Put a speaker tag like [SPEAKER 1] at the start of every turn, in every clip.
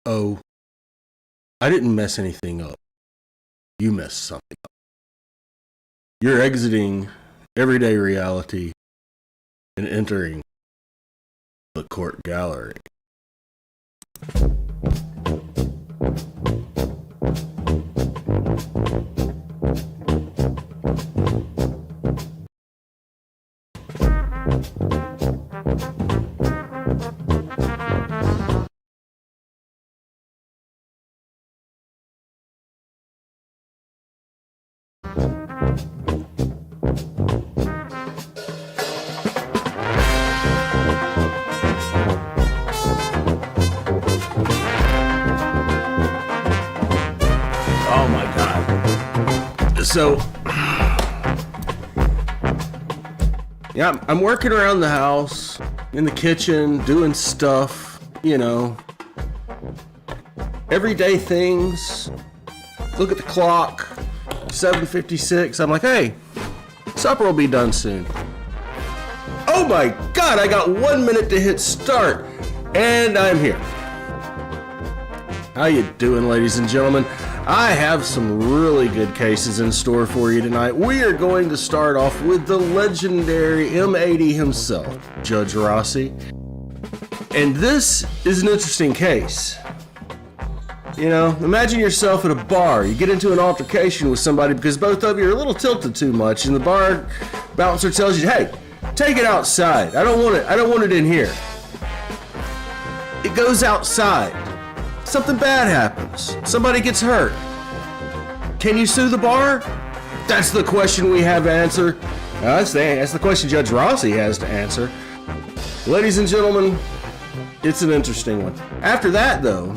[SPEAKER 1] oh, I didn't mess anything up. You messed something up. You're exiting everyday reality and entering the court gallery. Oh my God. So, yeah, I'm working around the house, in the kitchen, doing stuff, you know, everyday things. Look at the clock, 7:56. I'm like, hey, supper will be done soon. Oh my God, I got 1 minute to hit start, and I'm here. How you doing, ladies and gentlemen? I have some really good cases in store for you tonight. We are going to start off with the legendary M80 himself, Judge Rossi. And this is an interesting case. You know, imagine yourself at a bar. You get into an altercation with somebody because both of you are a little tilted too much, and the bar bouncer tells you, hey, take it outside. I don't want it in here. It goes outside. Something bad happens. Somebody gets hurt. Can you sue the bar? That's the question we have to answer. That's the question Judge Rossi has to answer. Ladies and gentlemen, it's an interesting one. After that, though,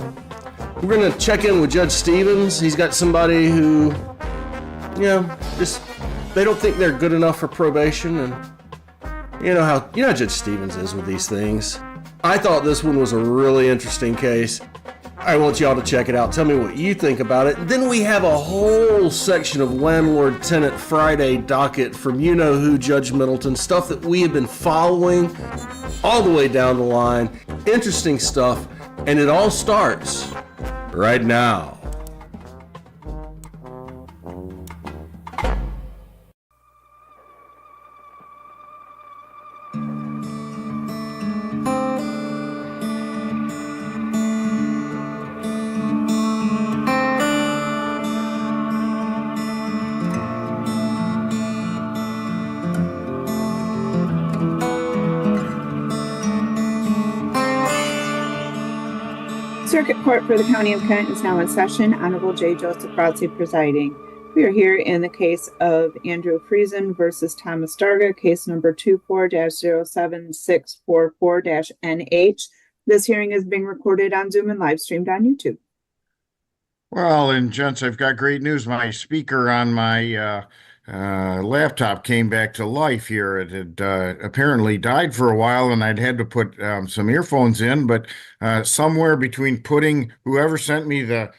[SPEAKER 1] we're going to check in with Judge Stevens. He's got somebody who, you know, just, they don't think they're good enough for probation. And you know how Judge Stevens is with these things. I thought this one was a really interesting case. I want y'all to check it out. Tell me what you think about it. Then we have a whole section of Landlord-Tenant Friday docket from you-know-who Judge Middleton, stuff that we have been following all the way down the line. Interesting stuff, and it all starts right now.
[SPEAKER 2] Circuit Court for the County of Kent is now in session. Honorable J. Joseph Rossi presiding. We are here in the case of Andrew Preason versus Thomas Darger, case number 24-07644-NH. This hearing is being recorded on Zoom and live streamed on YouTube.
[SPEAKER 3] Well, and gents, I've got great news. My speaker on my laptop came back to life here. It had apparently died for a while, and I'd had to put some earphones in. But somewhere between putting whoever sent me the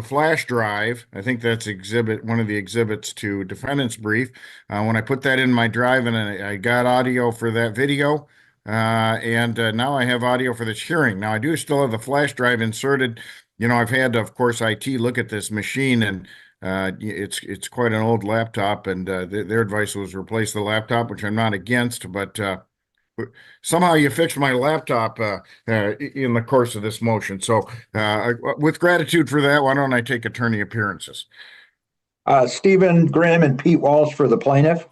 [SPEAKER 3] flash drive, I think that's one of the exhibits to defendant's brief. When I put that in my drive, and I got audio for that video, and now I have audio for this hearing. Now I do still have the flash drive inserted. You know, I've had, of course, IT look at this machine, and it's quite an old laptop, and their advice was replace the laptop, which I'm not against, but somehow you fixed my laptop in the course of this motion. So with gratitude for that, why don't I take attorney appearances?
[SPEAKER 4] Stephen Grimm and Pete Walsh for the plaintiff.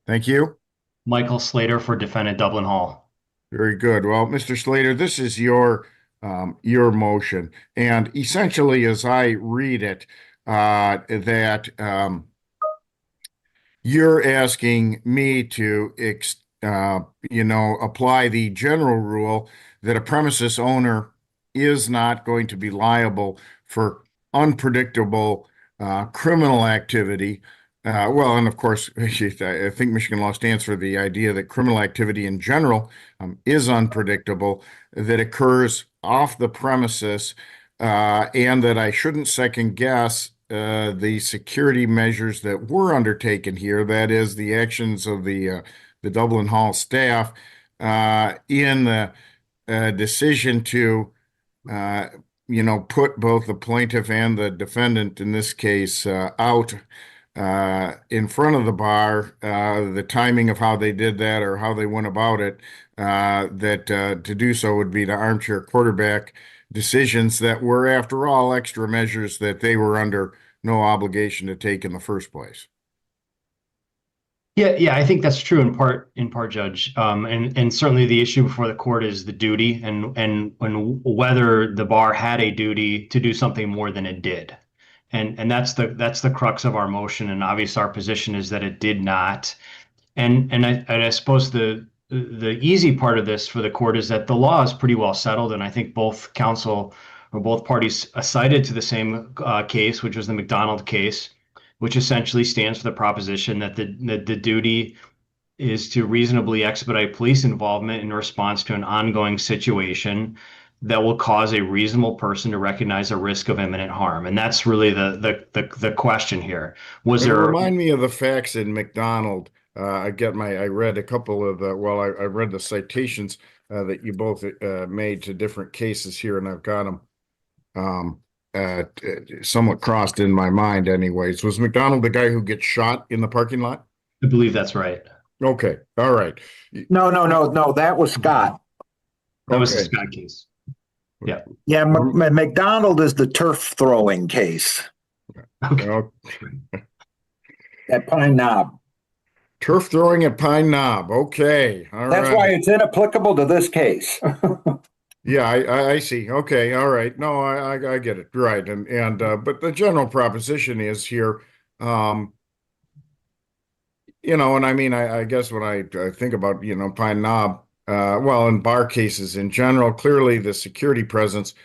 [SPEAKER 3] Thank you.
[SPEAKER 5] Michael Slater for defendant Dublin Hall.
[SPEAKER 3] Very good. Well, Mr. Slater, this is your motion, and essentially, as I read it, that you're asking me to apply the general rule that a premises owner is not going to be liable for unpredictable criminal activity. Well, and of course, I think Michigan law stands for the idea that criminal activity in general is unpredictable, that occurs off the premises, and that I shouldn't second guess the security measures that were undertaken here, that is, the actions of the Dublin Hall staff in the decision to put both the plaintiff and the defendant in this case out in front of the bar, the timing of how they did that or how they went about it, that to do so would be to armchair quarterback decisions that were, after all, extra measures that they were under no obligation to take in the first place.
[SPEAKER 5] Yeah, I think that's true in part, Judge. And certainly the issue before the court is the duty and whether the bar had a duty to do something more than it did. And that's the crux of our motion. And obviously our position is that it did not. And I suppose the easy part of this for the court is that the law is pretty well settled, and I think both counsel or both parties cited to the same case, which was the McDonald case, which essentially stands for the proposition that the duty is to reasonably expedite police involvement in response to an ongoing situation that will cause a reasonable person to recognize a risk of imminent harm. And that's really the question here.
[SPEAKER 3] Remind me of the facts in McDonald. I read a couple of I read the citations that you both made to different cases here, and I've got them somewhat crossed in my mind anyways. Was McDonald the guy who gets shot in the parking lot?
[SPEAKER 5] I believe that's right.
[SPEAKER 3] Okay. All right.
[SPEAKER 4] No, that was Scott.
[SPEAKER 5] That was the Scott case. Yeah.
[SPEAKER 4] Yeah, McDonald is the turf throwing case
[SPEAKER 5] Okay.
[SPEAKER 4] at Pine Knob.
[SPEAKER 3] Turf throwing at Pine Knob. Okay. All
[SPEAKER 4] That's
[SPEAKER 3] right.
[SPEAKER 4] why it's inapplicable to this case.
[SPEAKER 3] Yeah, I see. Okay, all right. No, I get it. Right. And but the general proposition is here, and I mean, I guess when I think about, Pine Knob, in bar cases in general, clearly the security presence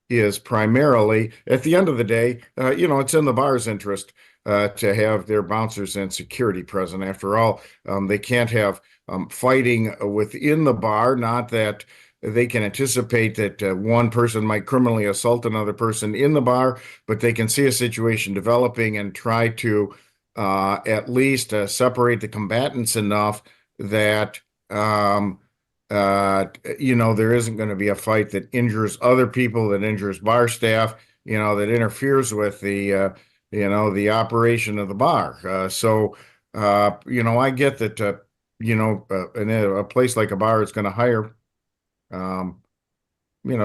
[SPEAKER 3] is primarily, at the end of the day, it's in the bar's interest to have their bouncers and security present. After all, they can't have fighting within the bar, not that they can anticipate that one person might criminally assault another person in the bar, but they can see a situation developing and try to at least separate the combatants enough that there isn't going to be a fight that injures other people, that injures bar staff, that interferes with the operation of the bar. I get that in a place like a bar is going to hire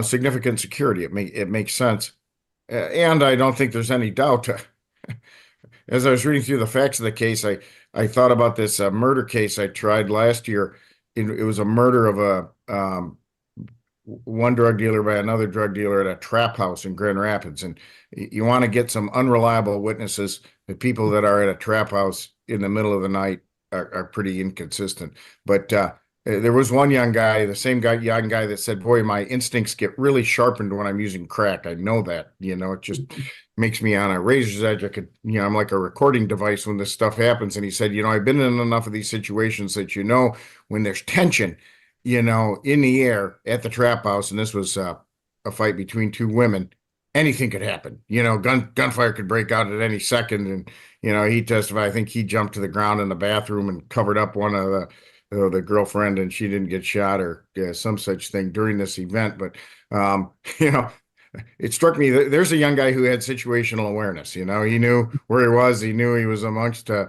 [SPEAKER 3] significant security. It makes sense. And I don't think there's any doubt. As I was reading through the facts of the case, I thought about this murder case I tried last year. It was a murder of one drug dealer by another drug dealer at a trap house in Grand Rapids. And you want to get some unreliable witnesses. The people that are at a trap house in the middle of the night are pretty inconsistent. But there was one young guy, the same young guy that said, boy, my instincts get really sharpened when I'm using crack. I know that, it just makes me on a razor's edge. I'm like a recording device when this stuff happens. And he said, I've been in enough of these situations that, when there's tension, in the air at the trap house, and this was a fight between two women, anything could happen. Gunfire could break out at any second. And, he testified, I think he jumped to the ground in the bathroom and covered up one of the girlfriend, and she didn't get shot or some such thing during this event. But, it struck me that there's a young guy who had situational awareness. He knew where he was. He knew he was amongst, people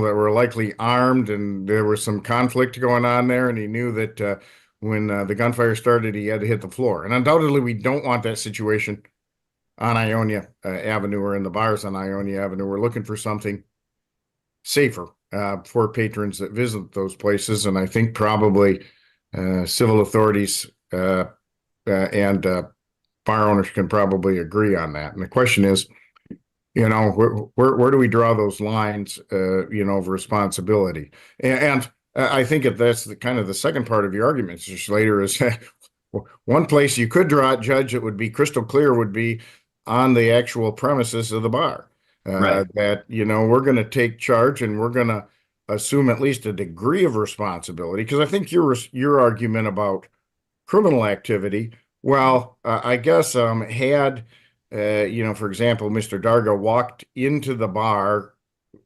[SPEAKER 3] that were likely armed, and there was some conflict going on there. And he knew that when the gunfire started, he had to hit the floor. And undoubtedly, we don't want that situation on Ionia Avenue or in the bars on Ionia Avenue. We're looking for something safer for patrons that visit those places. And I think probably civil authorities and bar owners can probably agree on that. And the question is, where do we draw those lines, of responsibility? And I think that's kind of the second part of your argument, Mr. Slater, is one place you could draw it, Judge, it would be crystal clear, would be on the actual premises of the bar.
[SPEAKER 5] Right.
[SPEAKER 3] That, we're going to take charge and we're going to assume at least a degree of responsibility. Because I think your argument about criminal activity, I guess had, for example, Mr. Darger walked into the bar,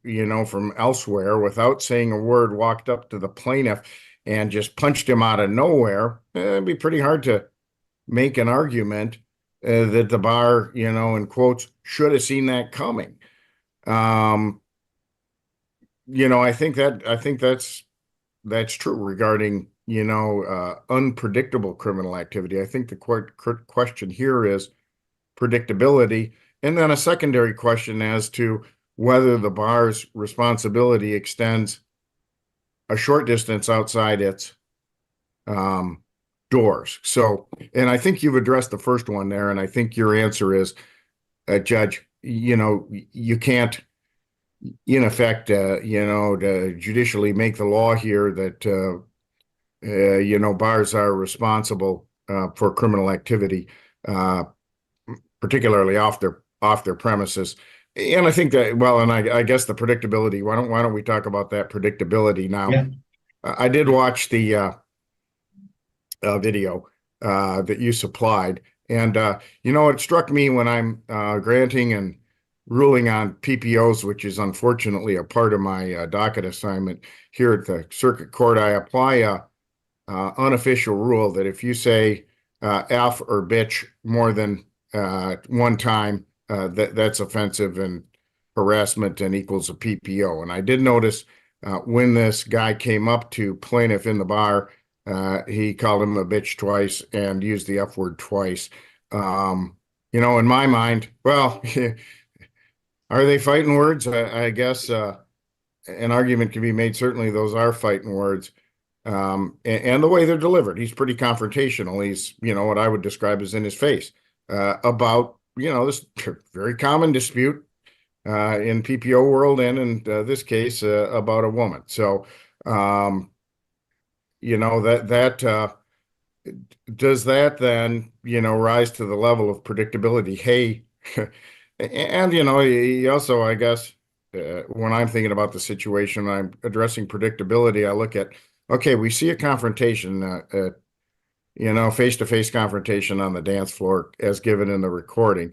[SPEAKER 3] from elsewhere without saying a word, walked up to the plaintiff and just punched him out of nowhere, it'd be pretty hard to make an argument that the bar, in quotes, should have seen that coming. I think that's true regarding, unpredictable criminal activity. I think the question here is predictability, and then a secondary question as to whether the bar's responsibility extends a short distance outside its doors. So, and I think you've addressed the first one there, and I think your answer is, Judge, you can't, in effect, to judicially make the law here that, bars are responsible for criminal activity, particularly off their premises. And I think that, well, and I guess the predictability, why don't we talk about that predictability now?
[SPEAKER 5] Yeah.
[SPEAKER 3] I did watch the video that you supplied, and it struck me when I'm granting and ruling on PPOs, which is unfortunately a part of my docket assignment here at the circuit court. I apply a unofficial rule that if you say F or bitch more than one time, that's offensive and harassment and equals a PPO. And I did notice when this guy came up to plaintiff in the bar, he called him a bitch twice and used the F word twice. In my mind, well, are they fighting words? I guess an argument can be made. Certainly those are fighting words. And the way they're delivered, he's pretty confrontational. He's, what I would describe as in his face about, this very common dispute in PPO world and in this case about a woman. So, does that then, rise to the level of predictability? Hey, and, he also, I guess, when I'm thinking about the situation, I'm addressing predictability. I look at, okay, we see a confrontation, face-to-face confrontation on the dance floor as given in the recording.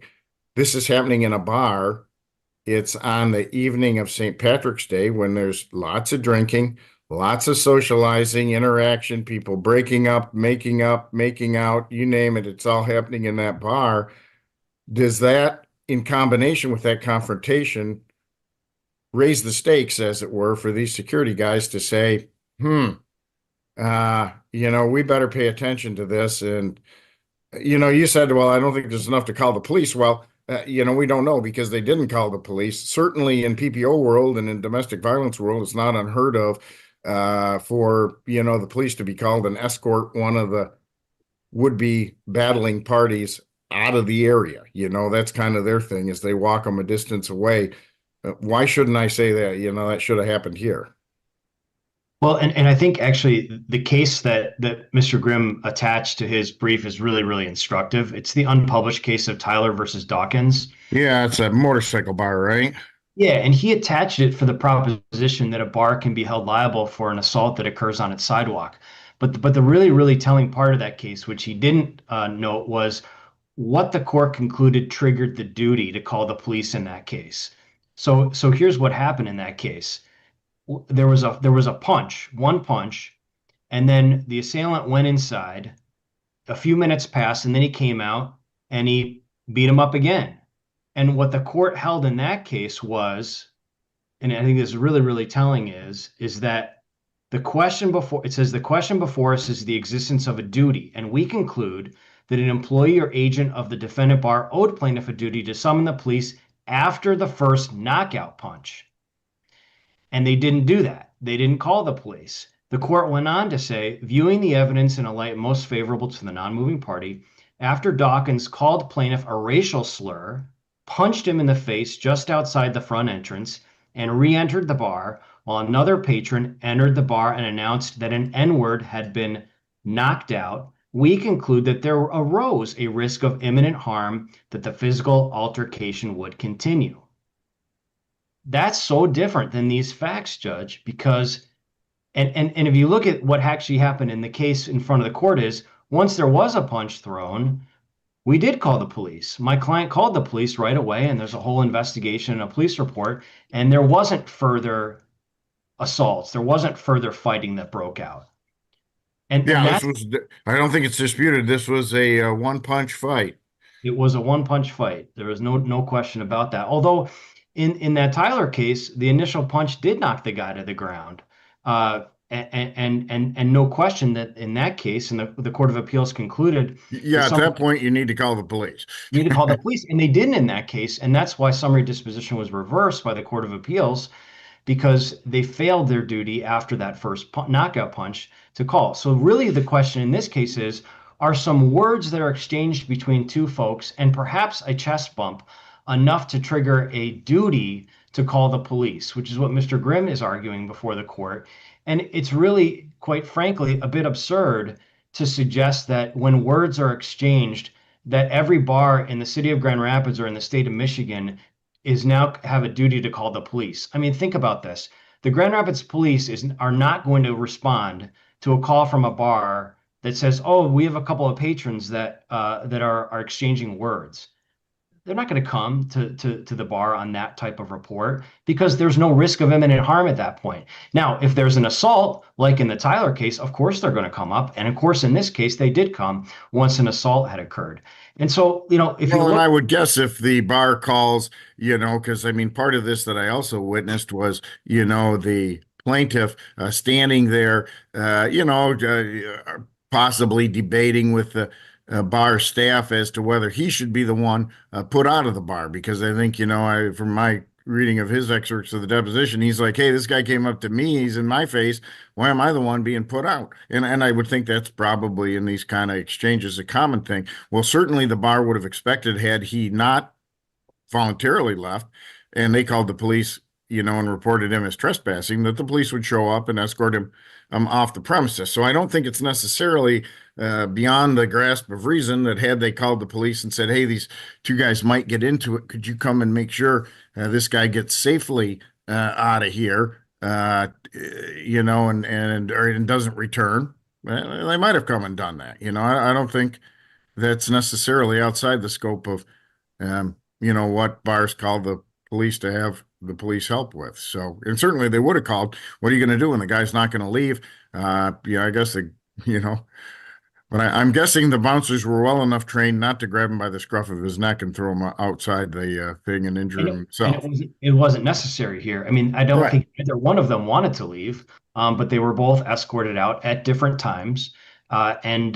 [SPEAKER 3] This is happening in a bar. It's on the evening of St. Patrick's Day when there's lots of drinking, lots of socializing, interaction, people breaking up, making out, you name it. It's all happening in that bar. Does that, in combination with that confrontation, raise the stakes, as it were, for these security guys to say, we better pay attention to this? And, you said, well, I don't think there's enough to call the police. Well, we don't know because they didn't call the police. Certainly in PPO world and in domestic violence world, it's not unheard of for, the police to be called and escort one of the would-be battling parties out of the area. That's kind of their thing, is they walk them a distance away. Why shouldn't I say that? That should have happened here.
[SPEAKER 5] Well, and I think actually the case that Mr. Grimm attached to his brief is really, really instructive. It's the unpublished case of Tyler versus Dawkins.
[SPEAKER 3] Yeah, it's a motorcycle bar, right?
[SPEAKER 5] Yeah, and he attached it for the proposition that a bar can be held liable for an assault that occurs on its sidewalk. But the really, really telling part of that case, which he didn't note, was what the court concluded triggered the duty to call the police in that case. So here's what happened in that case. There was a punch, one punch, and then the assailant went inside. A few minutes passed, and then he came out and he beat him up again. And what the court held in that case was, and I think this is really, really telling, is that the question before us is the existence of a duty, and we conclude that an employee or agent of the defendant bar owed plaintiff a duty to summon the police after the first knockout punch. And they didn't do that. They didn't call the police. The court went on to say, viewing the evidence in a light most favorable to the non-moving party, after Dawkins called plaintiff a racial slur, punched him in the face just outside the front entrance, and re-entered the bar, while another patron entered the bar and announced that an N-word had been knocked out, we conclude that there arose a risk of imminent harm that the physical altercation would continue. That's so different than these facts, Judge, because, and if you look at what actually happened in the case in front of the court, is once there was a punch thrown, we did call the police. My client called the police right away, and there's a whole investigation and a police report, and there wasn't further assaults. There wasn't further fighting that broke out. And
[SPEAKER 3] Yeah,
[SPEAKER 5] that
[SPEAKER 3] I don't think it's disputed. This was a one-punch fight.
[SPEAKER 5] it was a one-punch fight. There was no question about that. Although in that Tyler case, the initial punch did knock the guy to the ground. And no question that in that case, and the Court of Appeals concluded that
[SPEAKER 3] Yeah, at that point, you need to call the police.
[SPEAKER 5] you need to call the police, and they didn't in that case, and that's why summary disposition was reversed by the Court of Appeals because they failed their duty after that first knockout punch to call. So really the question in this case is, are some words that are exchanged between two folks and perhaps a chest bump enough to trigger a duty to call the police, which is what Mr. Grimm is arguing before the court. And it's really, quite frankly, a bit absurd to suggest that when words are exchanged, that every bar in the city of Grand Rapids or in the state of Michigan is now have a duty to call the police. I mean, think about this. The Grand Rapids police are not going to respond to a call from a bar that says, "Oh, we have a couple of patrons that are exchanging words." They're not going to come to the bar on that type of report because there's no risk of imminent harm at that point. Now, if there's an assault, like in the Tyler case, of course they're going to come up. And of course, in this case, they did come once an assault had occurred. And so, if you look,
[SPEAKER 3] And I would guess if the bar calls, because I mean, part of this that I also witnessed was, the plaintiff standing there, possibly debating with the bar staff as to whether he should be the one put out of the bar. Because I think, from my reading of his excerpts of the deposition, he's like, hey, this guy came up to me, he's in my face. Why am I the one being put out? And I would think that's probably in these kind of exchanges a common thing. Well, certainly the bar would have expected, had he not voluntarily left and they called the police, and reported him as trespassing, that the police would show up and escort him off the premises. So I don't think it's necessarily beyond the grasp of reason that had they called the police and said, hey, these two guys might get into it, could you come and make sure this guy gets safely out of here, and doesn't return. They might have come and done that. I don't think that's necessarily outside the scope of, what bars call the police to have the police help with. So, and certainly they would have called. What are you going to do when the guy's not going to leave? I guess but I'm guessing the bouncers were well enough trained not to grab him by the scruff of his neck and throw him outside the thing and injure himself.
[SPEAKER 5] It wasn't necessary here. I mean, I don't think either one of them wanted to leave, but they were both escorted out at different times. I think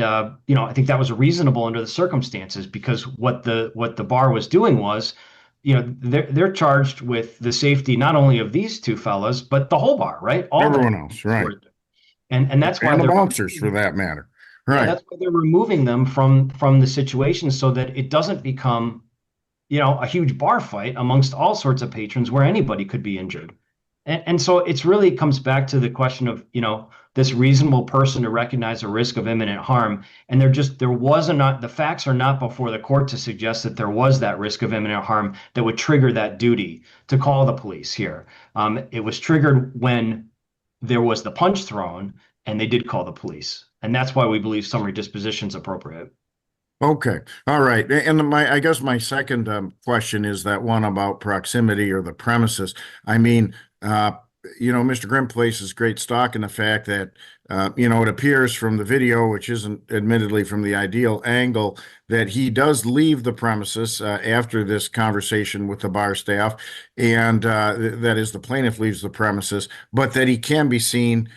[SPEAKER 5] that was reasonable under the circumstances because what the bar was doing was, they're charged with the safety not only of these two fellas, but the whole bar, right?
[SPEAKER 3] Everyone else, right?
[SPEAKER 5] And that's why
[SPEAKER 3] the bouncers, for that matter. Right.
[SPEAKER 5] Yeah, that's why they're removing them from the situation so that it doesn't become, a huge bar fight amongst all sorts of patrons where anybody could be injured. And so it's really comes back to the question of, this reasonable person to recognize a risk of imminent harm. And the facts are not before the court to suggest that there was that risk of imminent harm that would trigger that duty to call the police here. It was triggered when there was the punch thrown and they did call the police. And that's why we believe summary disposition is appropriate.
[SPEAKER 3] Okay. All right. And I guess my second question is that one about proximity or the premises. I mean, Mr. Grimm places great stock in the fact that, it appears from the video, which isn't admittedly from the ideal angle, that he does leave the premises after this conversation with the bar staff. And that is, the plaintiff leaves the premises, but that he can be seen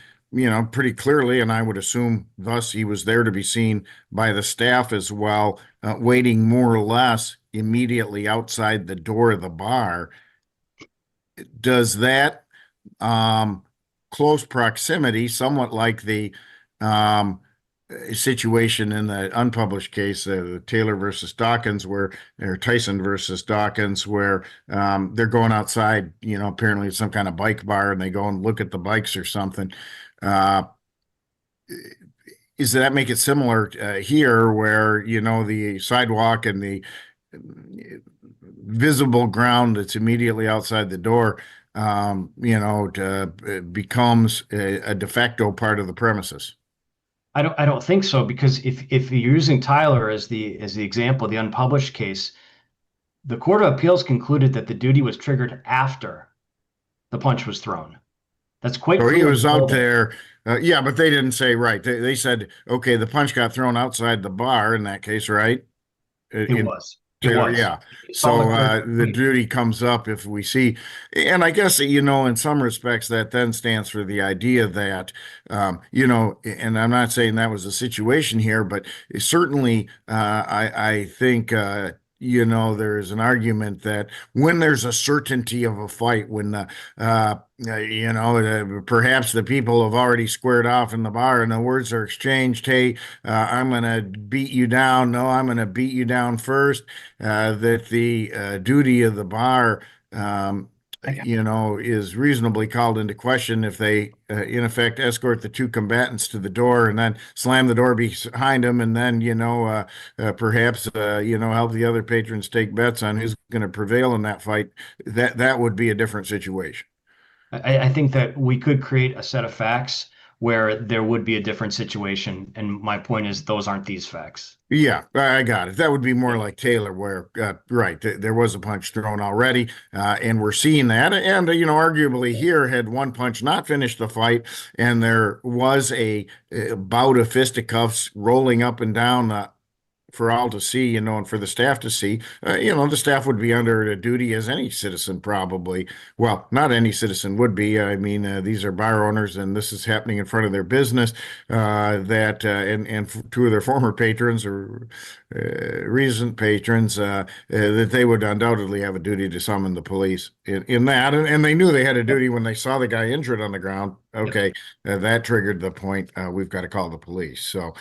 [SPEAKER 3] pretty clearly, and I would assume thus he was there to be seen by the staff as well, waiting more or less immediately outside the door of the bar. Does that close proximity, somewhat like the situation in the unpublished case, the Taylor versus Dawkins, or Tyson versus Dawkins, where they're going outside, apparently it's some kind of bike bar, and they go and look at the bikes or something. Does that make it similar here, where the sidewalk and the visible ground that's immediately outside the door becomes a de facto part of the premises?
[SPEAKER 5] I don't think so, because if you're using Tyler as the example, the unpublished case, the Court of Appeals concluded that the duty was triggered after the punch was thrown. That's quite
[SPEAKER 3] so
[SPEAKER 5] clear.
[SPEAKER 3] He was out there Yeah, but they didn't say right. They said, okay, the punch got thrown outside the bar in that case, right?
[SPEAKER 5] It was. It
[SPEAKER 3] Taylor,
[SPEAKER 5] was.
[SPEAKER 3] yeah.
[SPEAKER 5] It's all
[SPEAKER 3] So
[SPEAKER 5] the
[SPEAKER 3] the duty comes up if we see, and I guess, in some respects that then stands for the idea that, and I'm not saying that was the situation here, but certainly I think, there's an argument that when there's a certainty of a fight, when perhaps the people have already squared off in the bar and the words are exchanged, hey, I'm going to beat you down. No, I'm going to beat you down first. That the duty of the bar, is reasonably called into question if they, in effect, escort the two combatants to the door and then slam the door behind them, and then, perhaps, help the other patrons take bets on who's going to prevail in that fight. That would be a different situation.
[SPEAKER 5] I think that we could create a set of facts where there would be a different situation. And my point is, those aren't these facts.
[SPEAKER 3] Yeah, I got it. That would be more like Taylor, where, right, there was a punch thrown already, and we're seeing that. And, arguably here, had one punch not finished the fight, and there was a bout of fisticuffs rolling up and down for all to see, and for the staff to see, the staff would be under a duty as any citizen probably. Well, not any citizen would be. I mean, these are bar owners, and this is happening in front of their business. And two of their former patrons or recent patrons, that they would undoubtedly have a duty to summon the police in that, and they knew they had a duty when they saw the guy injured on the ground. Okay, that triggered the point. We've got to call the police. So.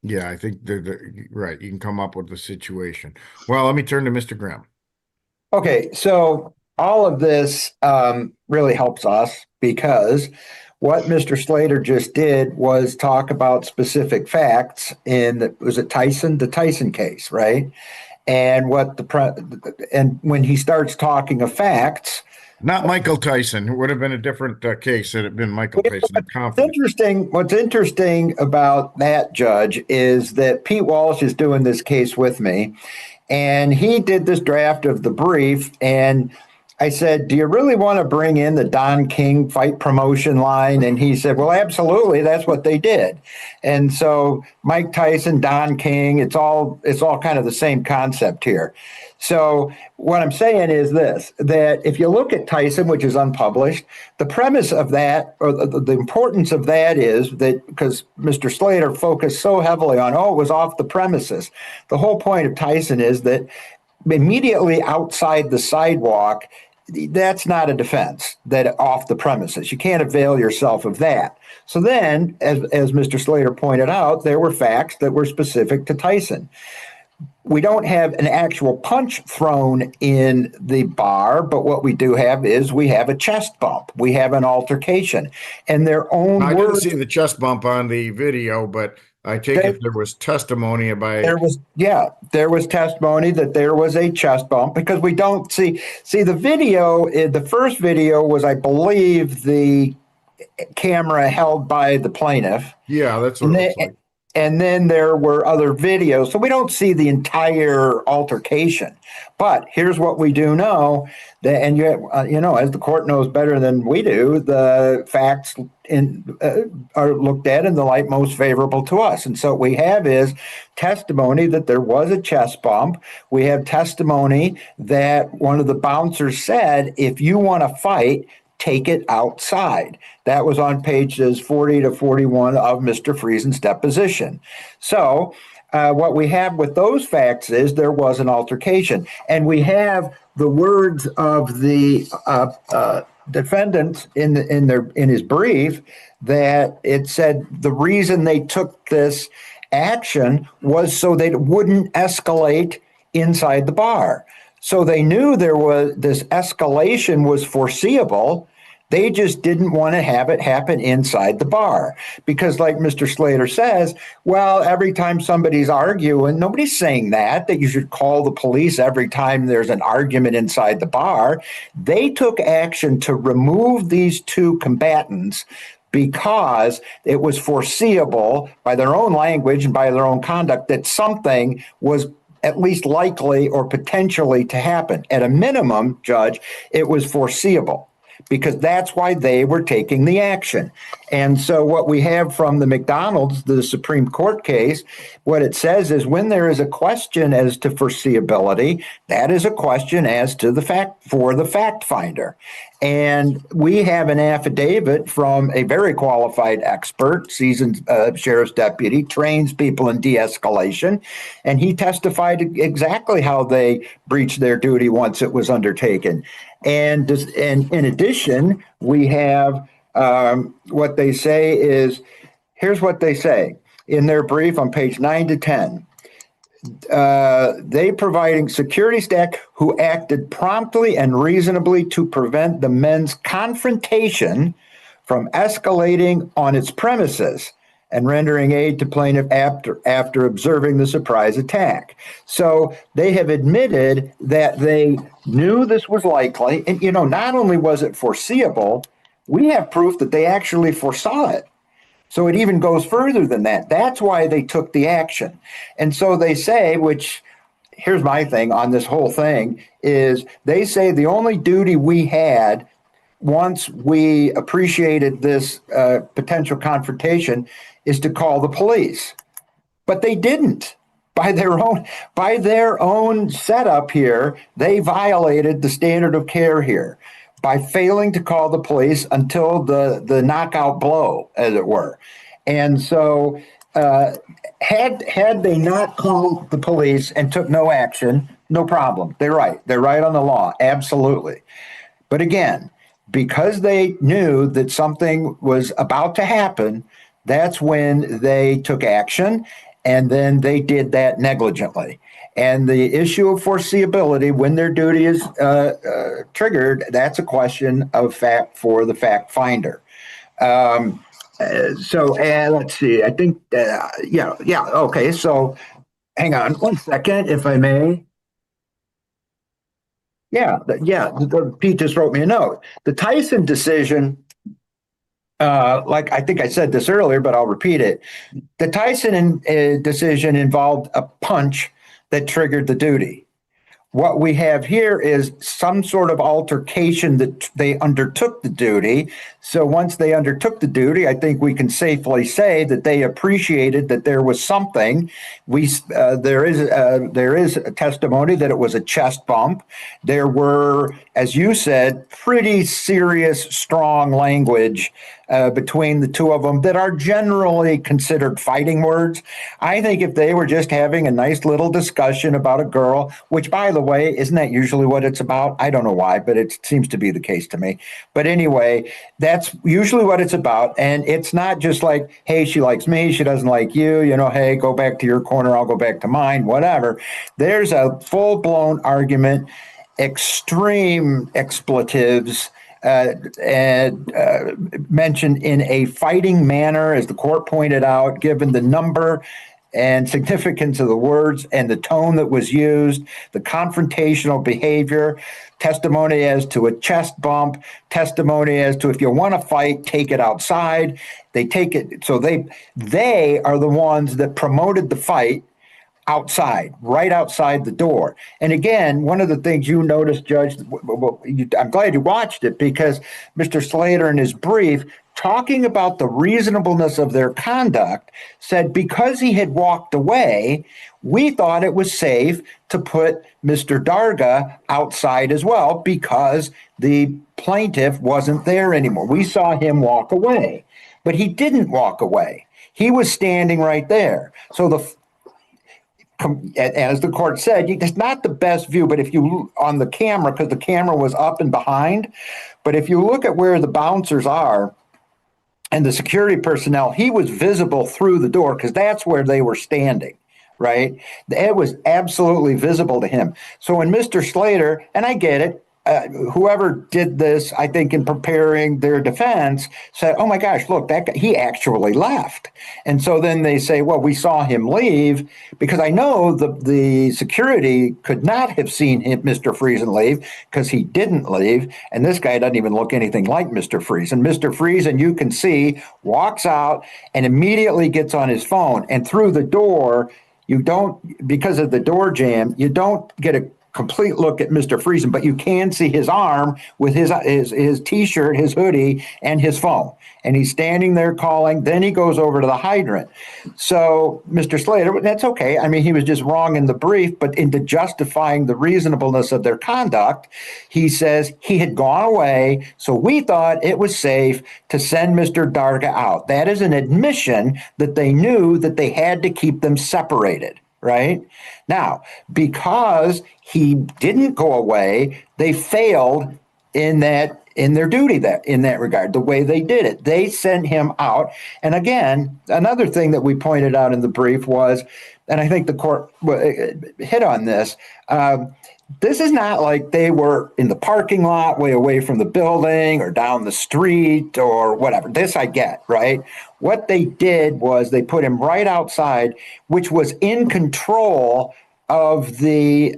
[SPEAKER 3] Yeah, I think right. You can come up with the situation. Well, let me turn to Mr. Grimm.
[SPEAKER 4] Okay, so all of this really helps us because what Mr. Slater just did was talk about specific facts was it Tyson, the Tyson case, right? And and when he starts talking of facts.
[SPEAKER 3] Not Michael Tyson. It would have been a different case had it been Michael Tyson.
[SPEAKER 4] What's interesting about that, Judge, is that Pete Walsh is doing this case with me, and he did this draft of the brief, and I said, do you really want to bring in the Don King fight promotion line? And he said, well, absolutely. That's what they did. And so Mike Tyson, Don King, it's all kind of the same concept here. So what I'm saying is this, that if you look at Tyson, which is unpublished, the premise of that, or the importance of that is that because Mr. Slater focused so heavily on, it was off the premises. The whole point of Tyson is that immediately outside the sidewalk, that's not a defense, that off the premises. You can't avail yourself of that. So then, as Mr. Slater pointed out, there were facts that were specific to Tyson. We don't have an actual punch thrown in the bar, but what we do have is we have a chest bump. We have an altercation. And their own
[SPEAKER 3] I
[SPEAKER 4] words.
[SPEAKER 3] didn't see the chest bump on the video, but I take it there was testimony about
[SPEAKER 4] there was testimony that there was a chest bump because we don't see the video. The first video was, I believe, the camera held by the plaintiff.
[SPEAKER 3] Yeah, that's what it looks like.
[SPEAKER 4] And then there were other videos. So we don't see the entire altercation. But here's what we do know, and as the court knows better than we do, the facts are looked at in the light most favorable to us. And so what we have is testimony that there was a chest bump. We have testimony that one of the bouncers said, if you want to fight, take it outside. That was on pages 40 to 41 of Mr. Preason's deposition. So what we have with those facts is there was an altercation. And we have the words of the defendant in his brief that it said the reason they took this action was so that it wouldn't escalate inside the bar. So they knew this escalation was foreseeable. They just didn't want to have it happen inside the bar because, like Mr. Slater says, well, every time somebody's arguing, nobody's saying that you should call the police every time there's an argument inside the bar. They took action to remove these two combatants because it was foreseeable by their own language and by their own conduct that something was at least likely or potentially to happen. At a minimum, Judge, it was foreseeable. because that's why they were taking the action. And so what we have from the McDonald's, the Supreme Court case, what it says is when there is a question as to foreseeability, that is a question as to the fact finder. And we have an affidavit from a very qualified expert, seasoned sheriff's deputy, trains people in de-escalation, and he testified exactly how they breached their duty once it was undertaken. And in addition, we have what they say is, here's what they say in their brief on page 9 to 10. They providing security staff who acted promptly and reasonably to prevent the men's confrontation from escalating on its premises and rendering aid to plaintiff after observing the surprise attack. So they have admitted that they knew this was likely. And, not only was it foreseeable, we have proof that they actually foresaw it. So it even goes further than that. That's why they took the action. And so they say, which here's my thing on this whole thing, is they say the only duty we had once we appreciated this potential confrontation is to call the police. But they didn't. By their own setup here, they violated the standard of care here by failing to call the police until the knockout blow, as it were. And so had they not called the police and took no action, no problem. They're right. They're right on the law. Absolutely. But again, because they knew that something was about to happen, that's when they took action, and then they did that negligently. And the issue of foreseeability, when their duty is triggered, that's a question of fact for the fact finder. So let's see. I think, okay. So hang on 1 second, if I may. Pete just wrote me a note. The Tyson decision, like I think I said this earlier, but I'll repeat it. The Tyson decision involved a punch that triggered the duty. What we have here is some sort of altercation that they undertook the duty. So once they undertook the duty, I think we can safely say that they appreciated that there was something. There is a testimony that it was a chest bump. There were, as you said, pretty serious, strong language between the two of them that are generally considered fighting words. I think if they were just having a nice little discussion about a girl, which, by the way, isn't that usually what it's about? I don't know why, but it seems to be the case to me. But anyway, that's usually what it's about. And it's not just like, hey, she likes me, she doesn't like you, hey, go back to your corner, I'll go back to mine, whatever. There's a full-blown argument, extreme expletives, and mentioned in a fighting manner, as the court pointed out, given the number and significance of the words and the tone that was used, the confrontational behavior, testimony as to a chest bump, testimony as to if you want to fight, take it outside. They take it. So they are the ones that promoted the fight outside, right outside the door. And again, one of the things you noticed, Judge, I'm glad you watched it, because Mr. Slater in his brief, talking about the reasonableness of their conduct, said because he had walked away, we thought it was safe to put Mr. Darger outside as well because the plaintiff wasn't there anymore. We saw him walk away, but he didn't walk away. He was standing right there. So as the court said, it's not the best view, but if you on the camera, because the camera was up and behind, but if you look at where the bouncers are and the security personnel, he was visible through the door because that's where they were standing, right? It was absolutely visible to him. So when Mr. Slater, and I get it, whoever did this, I think in preparing their defense, said, oh my gosh, look, that guy, he actually left. And so then they say, well, we saw him leave, because I know the security could not have seen Mr. Preason leave because he didn't leave. And this guy doesn't even look anything like Mr. Preason. Mr. Preason, you can see, walks out and immediately gets on his phone. And through the door, you don't, because of the door jam, you don't get a complete look at Mr. Friesen, but you can see his arm with his t-shirt, his hoodie, and his phone. And he's standing there calling. Then he goes over to the hydrant. So Mr. Slater, that's okay. I mean, he was just wrong in the brief, but into justifying the reasonableness of their conduct, he says he had gone away, so we thought it was safe to send Mr. Darger out. That is an admission that they knew that they had to keep them separated. Right now, because he didn't go away, they failed in their duty in that regard, the way they did it. They sent him out. And again, another thing that we pointed out in the brief was, and I think the court hit on this, this is not like they were in the parking lot way away from the building or down the street or whatever. This I get, right? What they did was they put him right outside, which was in control of the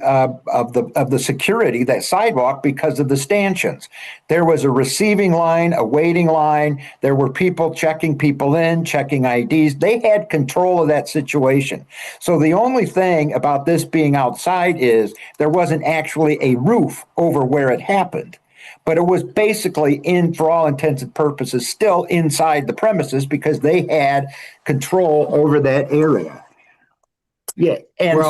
[SPEAKER 4] security, that sidewalk, because of the stanchions. There was a receiving line, a waiting line. There were people checking people in, checking IDs. They had control of that situation. So the only thing about this being outside is there wasn't actually a roof over where it happened. But it was basically, for all intents and purposes, still inside the premises because they had control over that area. Yeah, and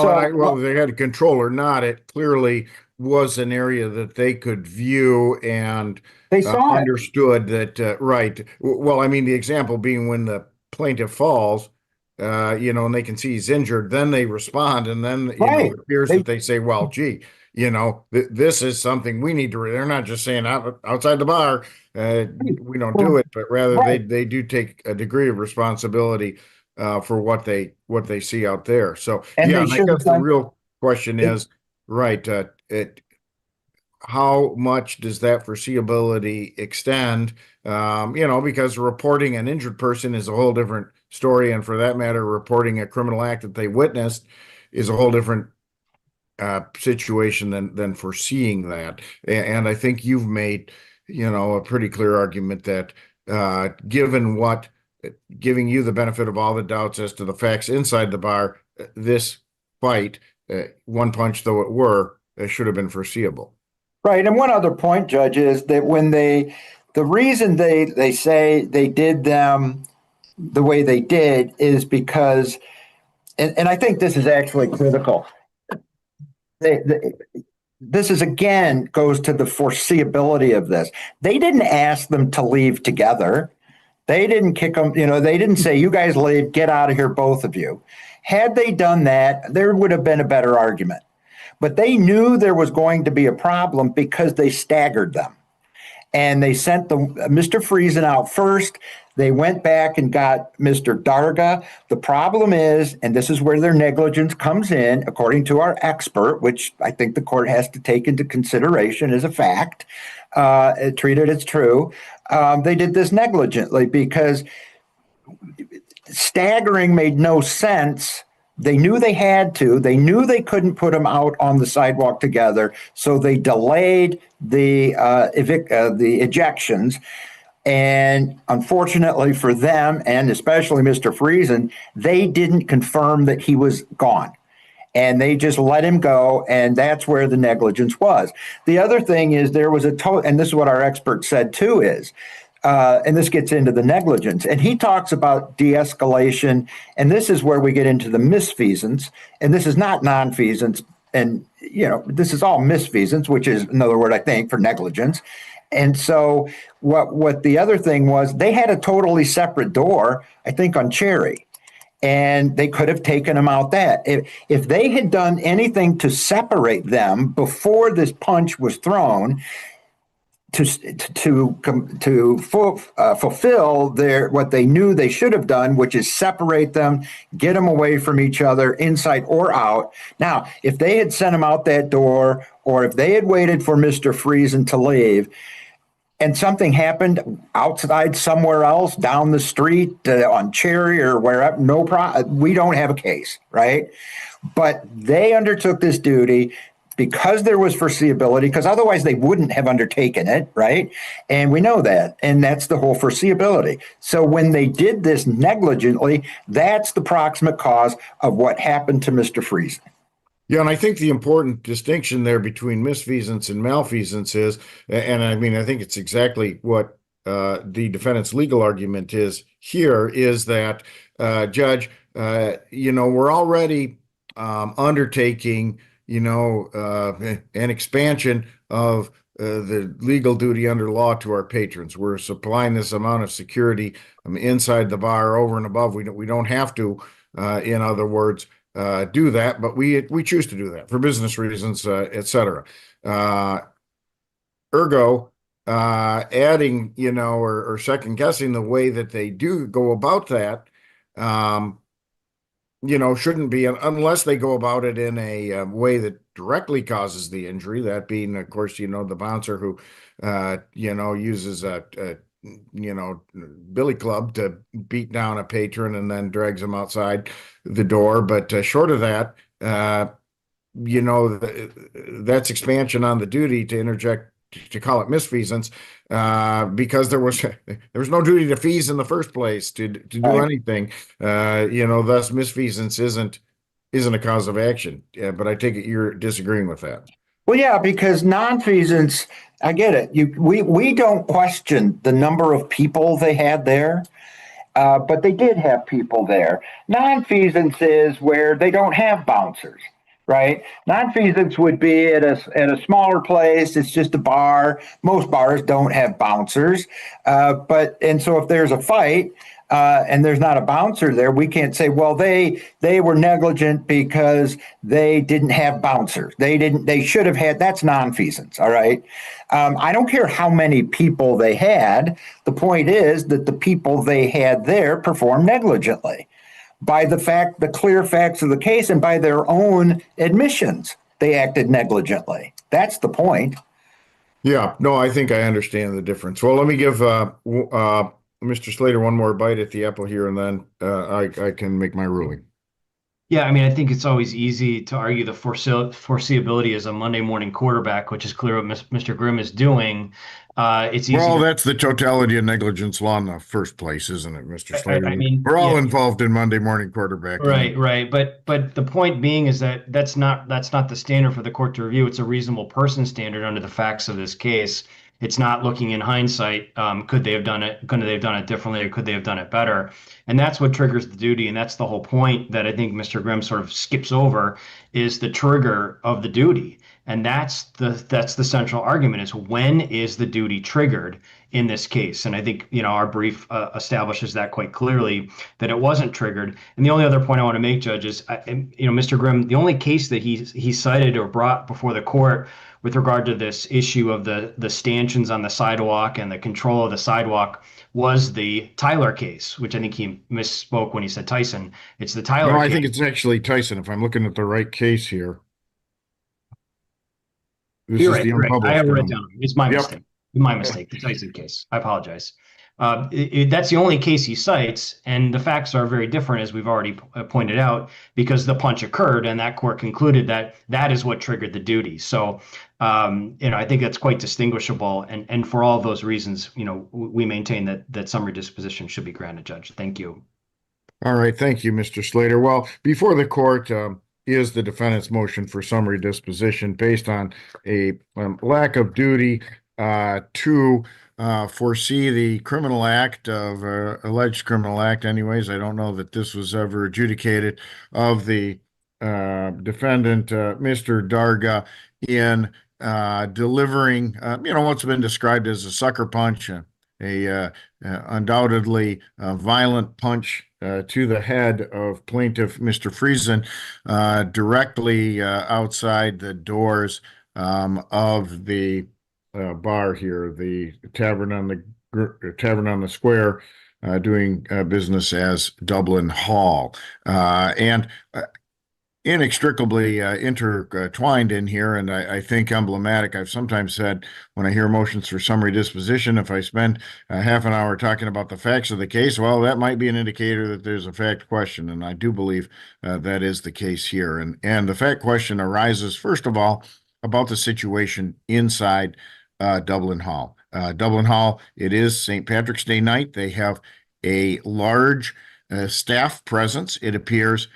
[SPEAKER 3] they had control or not, it clearly was an area that they could view and
[SPEAKER 4] they saw
[SPEAKER 3] understood that, right. Well, I mean, the example being when the plaintiff falls, and they can see he's injured, then they respond, and then it appears that they say, well, gee, this is something we need to, they're not just saying outside the bar, we don't do it, but rather they do take a degree of responsibility for what they see out there. So I guess the real question is, how much does that foreseeability extend? Because reporting an injured person is a whole different story, and for that matter, reporting a criminal act that they witnessed is a whole different situation than foreseeing that. And I think you've made a pretty clear argument that giving you the benefit of all the doubts as to the facts inside the bar, this fight, one punch though it were, should have been foreseeable.
[SPEAKER 4] Right. And one other point, Judge, is that when the reason they say they did them the way they did is because, and I think this is actually critical. This is, again, goes to the foreseeability of this. They didn't ask them to leave together. They didn't kick them, they didn't say, you guys leave, get out of here, both of you. Had they done that, there would have been a better argument. But they knew there was going to be a problem because they staggered them. And they sent Mr. Friesen out first. They went back and got Mr. Darger. The problem is, and this is where their negligence comes in, according to our expert, which I think the court has to take into consideration as a fact, treat it as true. They did this negligently because staggering made no sense. They knew they had to. They knew they couldn't put them out on the sidewalk together, so they delayed the ejections. And unfortunately for them, and especially Mr. Friesen, they didn't confirm that he was gone. And they just let him go, and that's where the negligence was. The other thing is there was and this is what our expert said too is, and this gets into the negligence. And he talks about de-escalation, and this is where we get into the misfeasance, and this is not non-feasance, and this is all misfeasance, which is another word, I think, for negligence. And so what the other thing was, they had a totally separate door, I think, on Cherry, and they could have taken them out that. If they had done anything to separate them before this punch was thrown, to fulfill what they knew they should have done, which is separate them, get them away from each other, inside or out. Now, if they had sent them out that door, or if they had waited for Mr. Friesen to leave, and something happened outside somewhere else, down the street, on Cherry or wherever, no problem. We don't have a case, right? But they undertook this duty because there was foreseeability, because otherwise they wouldn't have undertaken it, right? And we know that, and that's the whole foreseeability. So when they did this negligently, that's the proximate cause of what happened to Mr. Friesen.
[SPEAKER 3] Yeah, and I think the important distinction there between misfeasance and malfeasance is, and I mean, I think it's exactly what the defendant's legal argument is here, is that, we're already undertaking, an expansion of the legal duty under law to our patrons. We're supplying this amount of security inside the bar over and above. We don't have to, in other words, do that, but we choose to do that for business reasons, et cetera. Ergo, adding, or second guessing the way that they do go about that, shouldn't be, unless they go about it in a way that directly causes the injury. That being, of course, the bouncer who, uses a billy club to beat down a patron and then drags him outside the door. But short of that, that's expansion on the duty to interject, to call it misfeasance, because there was no duty to fees in the first place to do anything. Thus misfeasance isn't a cause of action. But I take it you're disagreeing with that.
[SPEAKER 4] Well, yeah, because nonfeasance, I get it. We don't question the number of people they had there, but they did have people there. Nonfeasance is where they don't have bouncers, right? Nonfeasance would be at a smaller place. It's just a bar. Most bars don't have bouncers, and so if there's a fight, and there's not a bouncer there, we can't say, well, they were negligent because they didn't have bouncers. They should have had. That's nonfeasance. All right. I don't care how many people they had. The point is that the people they had there performed negligently by the clear facts of the case, and by their own admissions, they acted negligently. That's the point.
[SPEAKER 3] Yeah, no, I think I understand the difference. Well, let me give Mr. Slater one more bite at the apple here, and then I can make my ruling.
[SPEAKER 5] Yeah, I mean, I think it's always easy to argue the foreseeability as a Monday morning quarterback, which is clear what Mr. Grimm is doing. It's easy.
[SPEAKER 3] Well, that's the totality of negligence law in the first place, isn't it, Mr. Slater?
[SPEAKER 5] I mean,
[SPEAKER 3] we're all involved in Monday morning quarterback.
[SPEAKER 5] Right. But the point being is that that's not the standard for the court to review. It's a reasonable person standard under the facts of this case. It's not looking in hindsight. Could they have done it? Could they have done it differently, or could they have done it better? And that's what triggers the duty. And that's the whole point that I think Mr. Grimm sort of skips over, is the trigger of the duty. And that's the central argument, is when is the duty triggered in this case? And I think, our brief establishes that quite clearly, that it wasn't triggered. And the only other point I want to make, Judge, is, Mr. Grimm, the only case that he cited or brought before the court with regard to this issue of the stanchions on the sidewalk and the control of the sidewalk was the Tyler case, which I think he misspoke when he said Tyson. It's the Tyler case.
[SPEAKER 3] I think it's actually Tyson, if I'm looking at the right case here.
[SPEAKER 5] You're right. I have it down. It's my mistake. My mistake. The Tyson case. I apologize. That's the only case he cites, and the facts are very different, as we've already pointed out, because the punch occurred, and that court concluded that is what triggered the duty. So, I think that's quite distinguishable, and for all of those reasons, we maintain that summary disposition should be granted, Judge. Thank you.
[SPEAKER 3] All right, thank you, Mr. Slater. Well, before the court is the defendant's motion for summary disposition based on a lack of duty to foresee the criminal act of alleged criminal act. Anyways, I don't know that this was ever adjudicated, of the defendant, Mr. Darger, in delivering, what's been described as a sucker punch, a undoubtedly violent punch to the head of plaintiff Mr. Preason, directly outside the doors of the bar here, the Tavern on the Square, doing business as Dublin Hall, and inextricably intertwined in here, and I think emblematic. I've sometimes said, when I hear motions for summary disposition, if I spend half an hour talking about the facts of the case, well, that might be an indicator that there's a fact question, and I do believe that is the case here. And the fact question arises, first of all, about the situation inside Dublin Hall. Dublin Hall, it is St. Patrick's Day night. They have a large staff presence, it appears,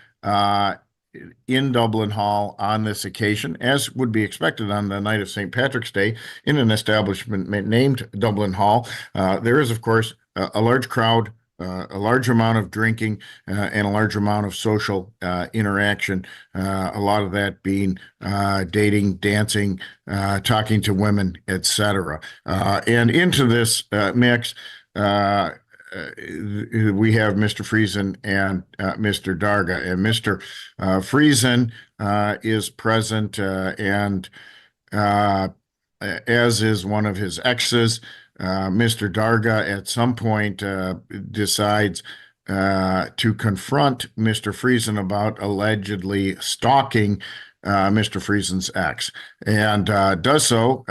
[SPEAKER 3] in Dublin Hall on this occasion, as would be expected on the night of St. Patrick's Day in an establishment named Dublin Hall. There is, of course, a large crowd, a large amount of drinking, and a large amount of social interaction. A lot of that being dating, dancing, talking to women, etc. And into this mix, we have Mr. Preason and Mr. Darger. And Mr. Preason is present, and as is one of his exes. Mr. Darger at some point decides to confront Mr. Preason about allegedly stalking Mr. Preason's ex, and does so,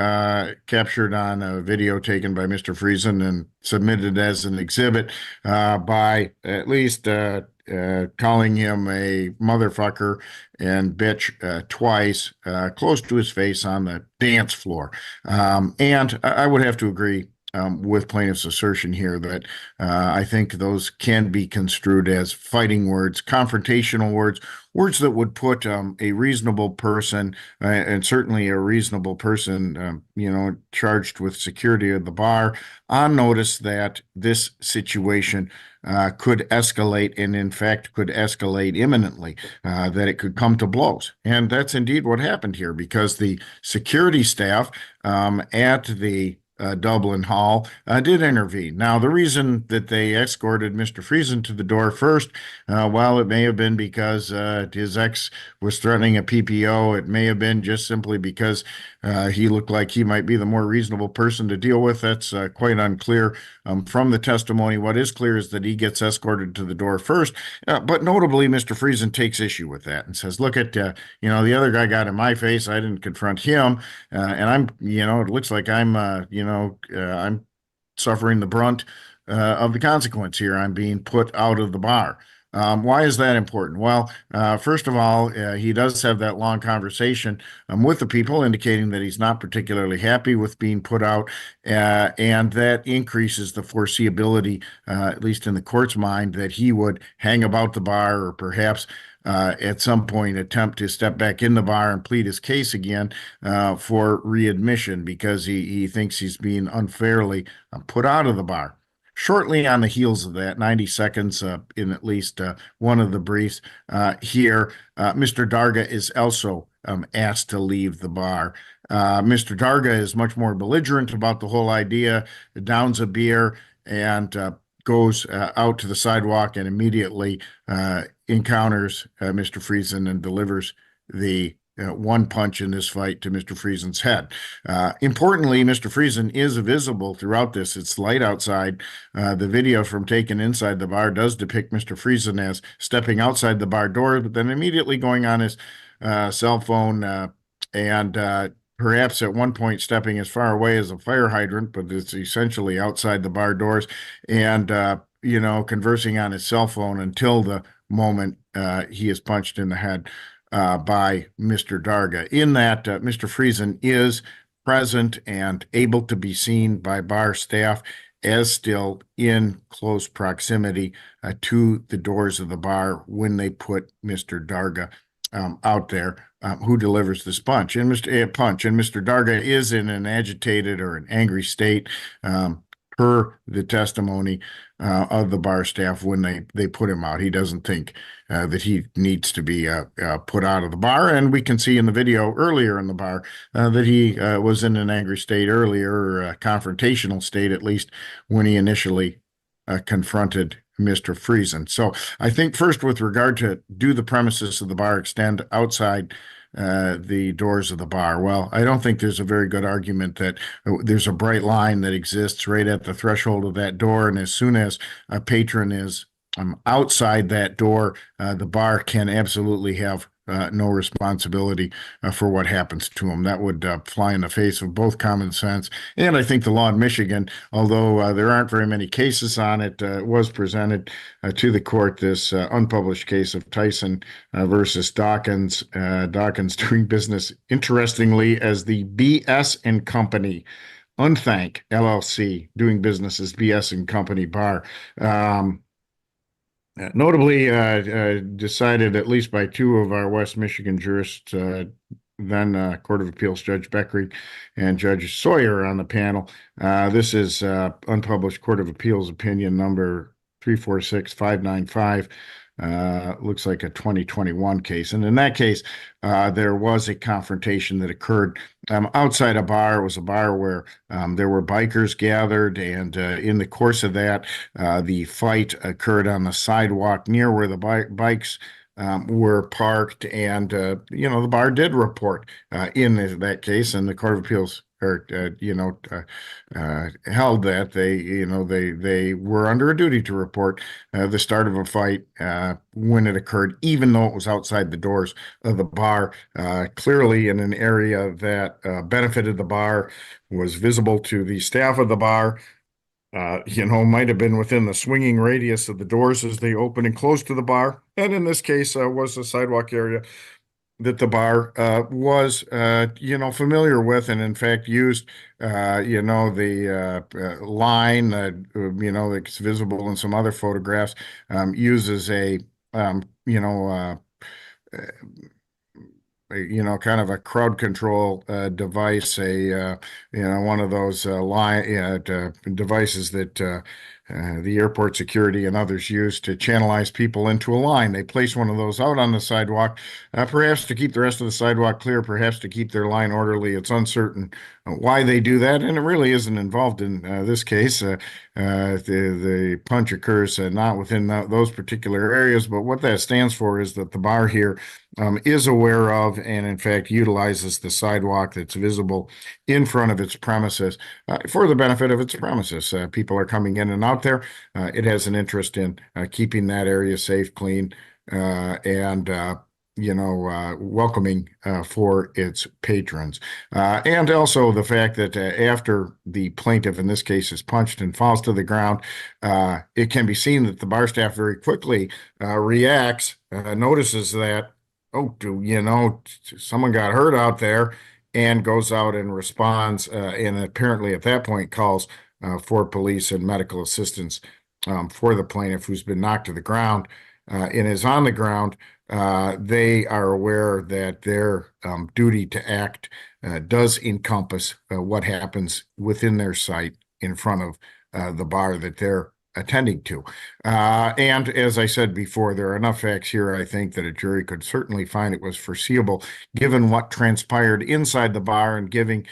[SPEAKER 3] captured on a video taken by Mr. Preason and submitted as an exhibit by at least calling him a motherfucker and bitch twice, close to his face on the dance floor. And I would have to agree with plaintiff's assertion here that I think those can be construed as fighting words, confrontational words, words that would put a reasonable person, and certainly a reasonable person, charged with security of the bar, on notice that this situation could escalate, and in fact could escalate imminently, that it could come to blows. And that's indeed what happened here, because the security staff at the Dublin Hall did intervene. Now, the reason that they escorted Mr. Preason to the door first, while it may have been because his ex was threatening a PPO, it may have been just simply because he looked like he might be the more reasonable person to deal with. That's quite unclear from the testimony. What is clear is that he gets escorted to the door first, but notably, Mr. Preason takes issue with that and says, look at, the other guy got in my face. I didn't confront him, and I'm, it looks like I'm, I'm suffering the brunt of the consequence here. I'm being put out of the bar. Why is that important? Well, first of all, he does have that long conversation with the people, indicating that he's not particularly happy with being put out, and that increases the foreseeability, at least in the court's mind, that he would hang about the bar, or perhaps at some point attempt to step back in the bar and plead his case again for readmission, because he thinks he's being unfairly put out of the bar. Shortly on the heels of that, 90 seconds in at least one of the briefs here, Mr. Darger is also asked to leave the bar. Mr. Darger is much more belligerent about the whole idea, downs a beer, and goes out to the sidewalk and immediately encounters Mr. Preason and delivers the one punch in this fight to Mr. Preason's head. Importantly, Mr. Preason is visible throughout this. It's light outside. The video from taken inside the bar does depict Mr. Preason as stepping outside the bar door, but then immediately going on his cell phone and perhaps at one point stepping as far away as a fire hydrant, but it's essentially outside the bar doors, and conversing on his cell phone until the moment he is punched in the head by Mr. Darger. In that, Mr. Preason is present and able to be seen by bar staff as still in close proximity to the doors of the bar when they put Mr. Darger out there, who delivers this punch. And Mr. Darger is in an agitated or an angry state, per the testimony of the bar staff when they put him out. He doesn't think that he needs to be put out of the bar. And we can see in the video earlier in the bar that he was in an angry state earlier, or a confrontational state, at least when he initially confronted Mr. Preason. So I think first, with regard to, do the premises of the bar extend outside the doors of the bar? Well, I don't think there's a very good argument that there's a bright line that exists right at the threshold of that door, and as soon as a patron is outside that door, the bar can absolutely have no responsibility for what happens to him. That would fly in the face of both common sense and, I think, the law in Michigan. Although there aren't very many cases on it, was presented to the court this unpublished case of Tyson versus Dawkins. Dawkins doing business, interestingly, as the BS and Company, Unthank LLC, doing business as BS and Company Bar. Notably decided at least by two of our West Michigan jurists, then Court of Appeals Judge Beckery and Judge Sawyer on the panel. This is unpublished Court of Appeals opinion number 346595. Looks like a 2021 case. And in that case, there was a confrontation that occurred outside a bar. It was a bar where there were bikers gathered, and in the course of that, the fight occurred on the sidewalk near where the bikes were parked, and the bar did report in that case, and the Court of Appeals held that they were under a duty to report the start of a fight when it occurred, even though it was outside the doors of the bar, clearly in an area that benefited the bar, was visible to the staff of the bar. Might have been within the swinging radius of the doors as they open and close to the bar. And in this case, was a sidewalk area that the bar was, familiar with, and in fact used, the line, that's visible in some other photographs, uses a, kind of a crowd control device, one of those devices that the airport security and others use to channelize people into a line. They place one of those out on the sidewalk, perhaps to keep the rest of the sidewalk clear, perhaps to keep their line orderly. It's uncertain why they do that, and it really isn't involved in this case. The punch occurs not within those particular areas, but what that stands for is that the bar here is aware of and, in fact, utilizes the sidewalk that's visible in front of its premises for the benefit of its premises. People are coming in and out there. It has an interest in keeping that area safe, clean, and welcoming for its patrons. And also the fact that after the plaintiff, in this case, is punched and falls to the ground, it can be seen that the bar staff very quickly reacts, notices that, someone got hurt out there, and goes out and responds, and apparently at that point calls for police and medical assistance for the plaintiff, who's been knocked to the ground and is on the ground. They are aware that their duty to act does encompass what happens within their site in front of the bar that they're attending to. And as I said before, there are enough facts here, I think, that a jury could certainly find it was foreseeable, given what transpired inside the bar and giving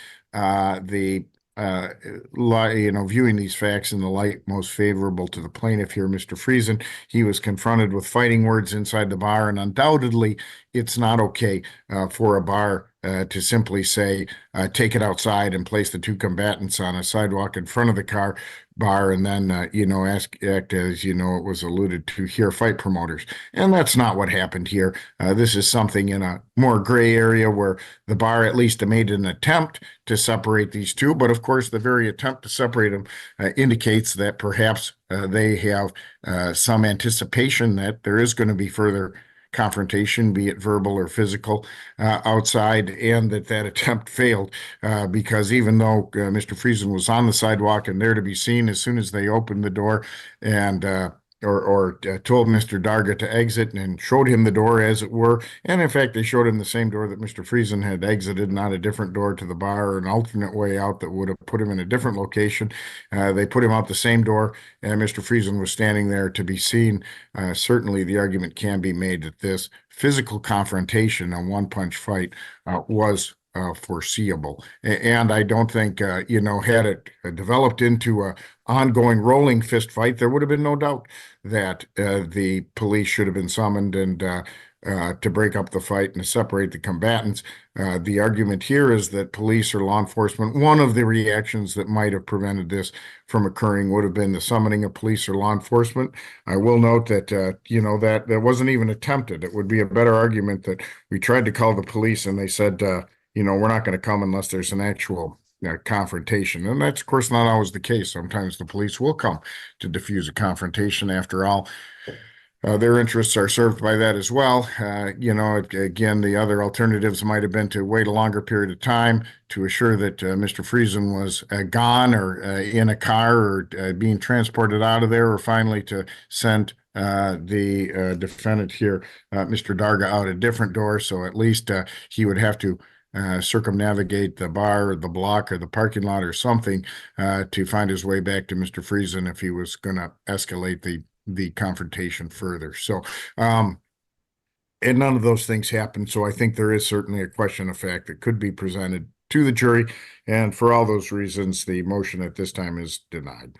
[SPEAKER 3] viewing these facts in the light most favorable to the plaintiff here, Mr. Preason. He was confronted with fighting words inside the bar, and undoubtedly it's not okay for a bar to simply say, take it outside and place the two combatants on a sidewalk in front of the bar, and then, act as, it was alluded to here, fight promoters. And that's not what happened here. This is something in a more gray area where the bar at least made an attempt to separate these two. But of course, the very attempt to separate them indicates that perhaps they have some anticipation that there is going to be further confrontation, be it verbal or physical, outside, and that attempt failed because even though Mr. Preason was on the sidewalk and there to be seen as soon as they opened the door and told Mr. Darger to exit and showed him the door, as it were, and in fact they showed him the same door that Mr. Preason had exited, not a different door to the bar or an alternate way out that would have put him in a different location. They put him out the same door, and Mr. Preason was standing there to be seen. Certainly the argument can be made that this physical confrontation, a one-punch fight, was foreseeable. And I don't think, had it developed into a ongoing rolling fist fight, there would have been no doubt that the police should have been summoned and to break up the fight and to separate the combatants. The argument here is that police or law enforcement, one of the reactions that might have prevented this from occurring would have been the summoning of police or law enforcement. I will note that, that wasn't even attempted. It would be a better argument that we tried to call the police and they said, we're not going to come unless there's an actual confrontation. And that's, of course, not always the case. Sometimes the police will come to diffuse a confrontation. After all, their interests are served by that as well. Again, the other alternatives might have been to wait a longer period of time to assure that Mr. Preason was gone or in a car or being transported out of there, or finally to send the defendant here, Mr. Darger, out a different door. So at least he would have to circumnavigate the bar or the block or the parking lot or something to find his way back to Mr. Preason if he was going to escalate the confrontation further. So, and none of those things happened. So I think there is certainly a question of fact that could be presented to the jury. And for all those reasons, the motion at this time is denied.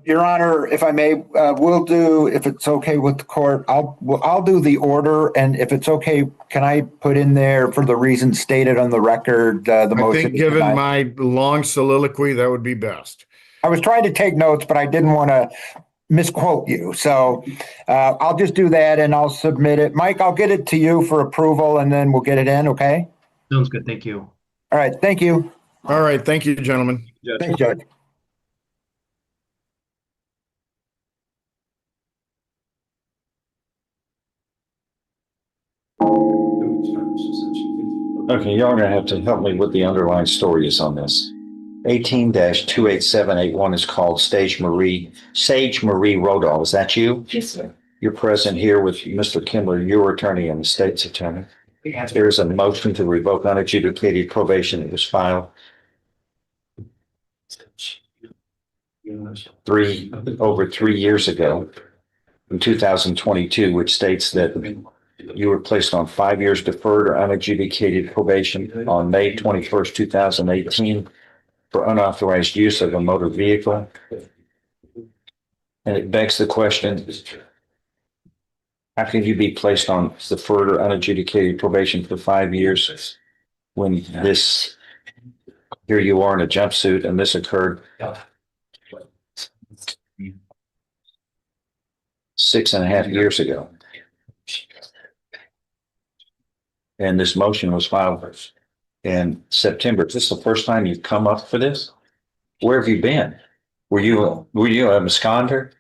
[SPEAKER 4] Your Honor, if I may, we'll do, if it's okay with the court, I'll do the order, and if it's okay, can I put in there for the reasons stated on the record, the motion?
[SPEAKER 3] I think given my long soliloquy, that would be best.
[SPEAKER 4] I was trying to take notes, but I didn't want to misquote you. So I'll just do that and I'll submit it. Mike, I'll get it to you for approval and then we'll get it in, okay?
[SPEAKER 5] Sounds good. Thank you.
[SPEAKER 4] All right, thank you.
[SPEAKER 3] All right, thank you, gentlemen.
[SPEAKER 4] Thanks, Judge.
[SPEAKER 6] Okay, y'all are gonna have to help me with the underlying stories on this. 18-28781 is called Sage Marie Rodall. Is that you?
[SPEAKER 7] Yes, sir.
[SPEAKER 6] You're present here with Mr. Kimler, your attorney and the state's attorney. There's a motion to revoke unadjudicated probation that was filed over 3 years ago in 2022, which states that you were placed on 5 years deferred or unadjudicated probation on May 21st, 2018 for unauthorized use of a motor vehicle. And it begs the question, how can you be placed on deferred or unadjudicated probation for 5 years when this, here you are in a jumpsuit and this occurred 6.5 years ago? And this motion was filed in September. Is this the first time you've come up for this? Where have you been? Were you an absconder?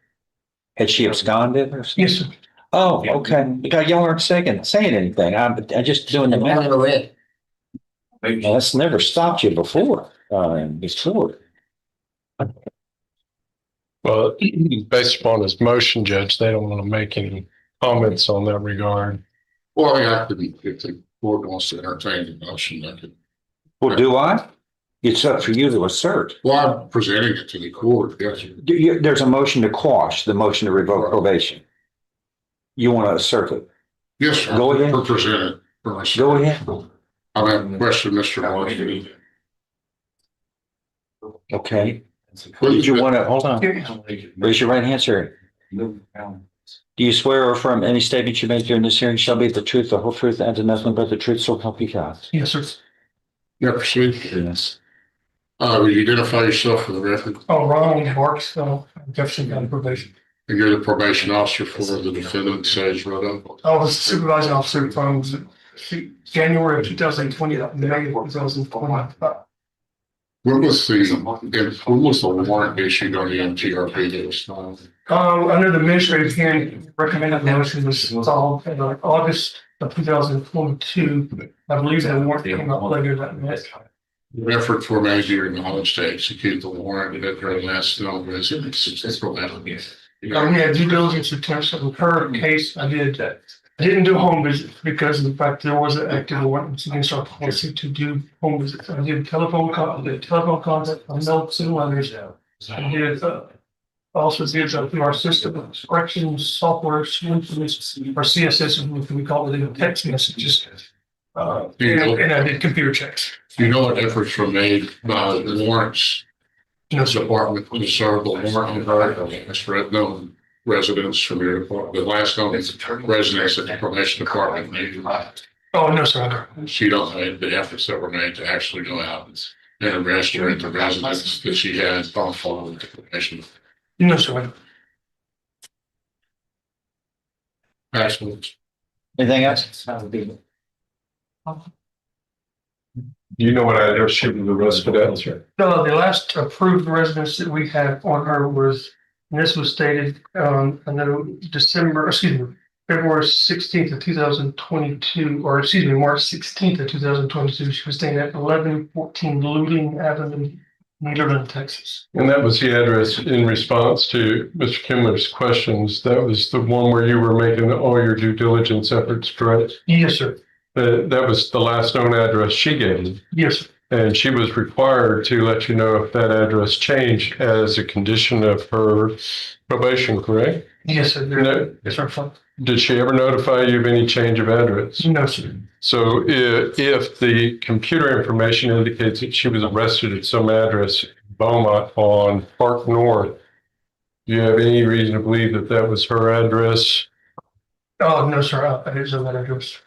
[SPEAKER 6] Had she absconded?
[SPEAKER 7] Yes, sir.
[SPEAKER 6] Oh, okay. Because y'all aren't saying anything. I'm just doing the math. Well, that's never stopped you before.
[SPEAKER 8] Well, based upon this motion, Judge, they don't want to make any comments on that regard.
[SPEAKER 9] Well, I could, if the court wants to entertain the motion, I could.
[SPEAKER 6] Well, do I? It's up for you to assert.
[SPEAKER 9] Well, I'm presenting it to the court, yes.
[SPEAKER 6] There's a motion to quash the motion to revoke probation. You want to assert it?
[SPEAKER 9] Yes, sir.
[SPEAKER 6] Go ahead.
[SPEAKER 9] For presented.
[SPEAKER 6] Go ahead.
[SPEAKER 9] I have a question, Mr. Morgan.
[SPEAKER 6] Okay. Did you want to, hold on. Raise your right hand, sir. Do you swear or affirm any statement you make during this hearing shall be the truth, the whole truth, and nothing but the truth, so help you God?
[SPEAKER 7] Yes, sir.
[SPEAKER 9] Yeah, proceed.
[SPEAKER 6] Yes.
[SPEAKER 9] Will you identify yourself for the record?
[SPEAKER 7] Oh, Ronald Marks, Jefferson County Probation.
[SPEAKER 9] And you're the probation officer for the defendant, Sage Rodall?
[SPEAKER 7] I was supervising officer from January of 2020 to May of 2020.
[SPEAKER 9] When was the warrant issued on the MTRP that was filed?
[SPEAKER 7] Under the administrative hearing, recommended motion was solved in August of 2022. I believe that warrant came up later that month.
[SPEAKER 9] The efforts were made to your knowledge to execute the warrant at her last known residence.
[SPEAKER 7] We had due diligence attempts on the current case. I didn't do home visits because of the fact there was an active warrant against our policy to do home visits. I did telephone contact, I notes and letters. I did also did through our system corrections software solutions or CSS, we call it, text messages. And I did computer checks.
[SPEAKER 9] Do you know what efforts were made by the warrants?
[SPEAKER 7] No,
[SPEAKER 9] Department to serve the warrant on her as known residents from your department, the last known residents at the probation department made.
[SPEAKER 7] Oh, no, sir.
[SPEAKER 9] She don't know the efforts that were made to actually go out and arrest her at the residence that she had on file with the probation.
[SPEAKER 7] No, sir.
[SPEAKER 9] Excellent.
[SPEAKER 6] Anything else?
[SPEAKER 8] Do you know what address she was arrested at, sir?
[SPEAKER 7] No, the last approved residence that we had on her was, and this was stated, I know February 16th of 2022, or excuse me, March 16th of 2022. She was staying at 1114 Looting Avenue, Nederland, Texas.
[SPEAKER 8] And that was the address in response to Mr. Kimler's questions. That was the one where you were making all your due diligence efforts, correct?
[SPEAKER 7] Yes, sir.
[SPEAKER 8] That was the last known address she gave.
[SPEAKER 7] Yes, sir.
[SPEAKER 8] And she was required to let you know if that address changed as a condition of her probation, correct?
[SPEAKER 7] Yes, sir.
[SPEAKER 8] No.
[SPEAKER 7] Yes, sir.
[SPEAKER 8] Did she ever notify you of any change of address?
[SPEAKER 7] No, sir.
[SPEAKER 8] So if the computer information indicates that she was arrested at some address in Beaumont on Park North, do you have any reason to believe that that was her address?
[SPEAKER 7] Oh, no, sir. I didn't know that address.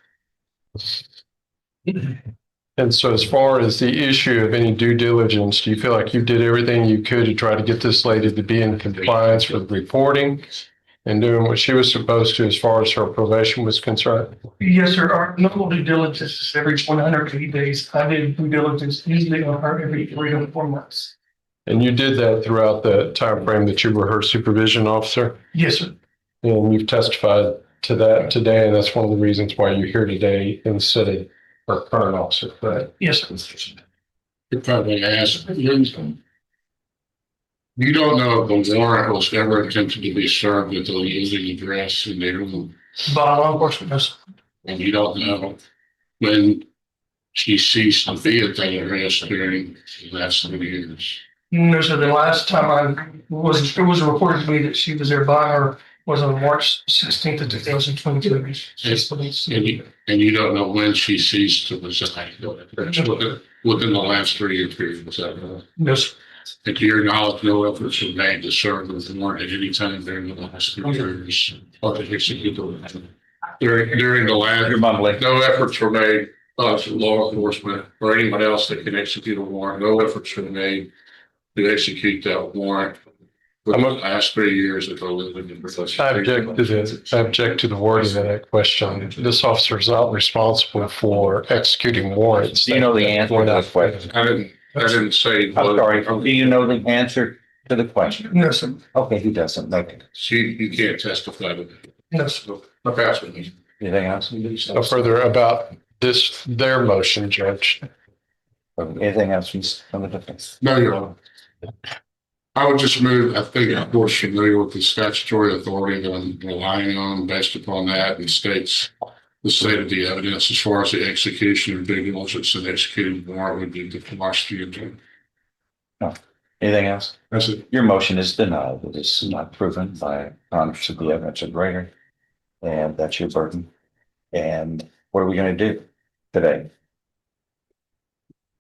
[SPEAKER 8] And so as far as the issue of any due diligence, do you feel like you did everything you could to try to get this lady to be in compliance with reporting and doing what she was supposed to as far as her probation was concerned?
[SPEAKER 7] Yes, sir. Our normal due diligence is every 180 days. I did due diligence usually on her every 3 to 4 months.
[SPEAKER 8] And you did that throughout the time frame that you were her supervision officer?
[SPEAKER 7] Yes, sir.
[SPEAKER 8] And you've testified to that today, and that's one of the reasons why you're here today instead of our current officer, right?
[SPEAKER 7] Yes, sir.
[SPEAKER 9] If I may ask, you don't know if the warrant was ever attempted to be served at the living address in their room,
[SPEAKER 7] By law enforcement, no, sir.
[SPEAKER 9] and you don't know when she ceased to be at that address during the last 3 years.
[SPEAKER 7] No, sir. The last time it was reported to me that she was there by her was on March 16th of 2022.
[SPEAKER 9] And you don't know when she ceased to reside within the last 3 year period, was that right?
[SPEAKER 7] No, sir.
[SPEAKER 9] And to your knowledge, no efforts were made to serve with the warrant at any time during the last 3 years or to execute the warrant. During the last, no efforts were made by law enforcement or anyone else that can execute a warrant. No efforts were made to execute that warrant for the last 3 years of the living in Revocation.
[SPEAKER 8] I object to the wording of that question. This officer is not responsible for executing warrants.
[SPEAKER 6] Do you know the answer to that question?
[SPEAKER 9] I didn't say.
[SPEAKER 6] I'm sorry. Do you know the answer to the question?
[SPEAKER 7] No, sir.
[SPEAKER 6] Okay, he doesn't. Okay.
[SPEAKER 9] You can't testify to that.
[SPEAKER 7] No, sir.
[SPEAKER 6] Anything else?
[SPEAKER 8] No further about their motion, Judge.
[SPEAKER 6] Anything else from the defense?
[SPEAKER 9] No, Your Honor. I would just move, I think I'm more familiar with the statutory authority that I'm relying on based upon that and states the state of the evidence as far as the execution of due diligence and executed warrant would be the philosophy of it.
[SPEAKER 6] No. Anything else?
[SPEAKER 9] That's it.
[SPEAKER 6] Your motion is denied. It is not proven by Congress of the evidence of greater. And that's your burden. And what are we going to do today?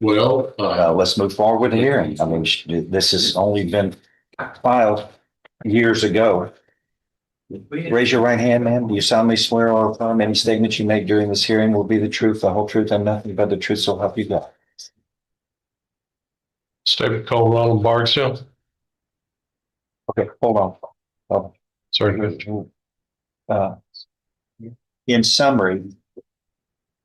[SPEAKER 9] Well,
[SPEAKER 6] Let's move forward with the hearing. I mean, this has only been filed years ago. Raise your right hand, ma'am. Do you solemnly swear or affirm any statements you make during this hearing will be the truth, the whole truth, and nothing but the truth, so help you God?
[SPEAKER 8] Statement called Ronald Barksdale.
[SPEAKER 6] Okay, hold on.
[SPEAKER 8] Sorry.
[SPEAKER 6] In summary,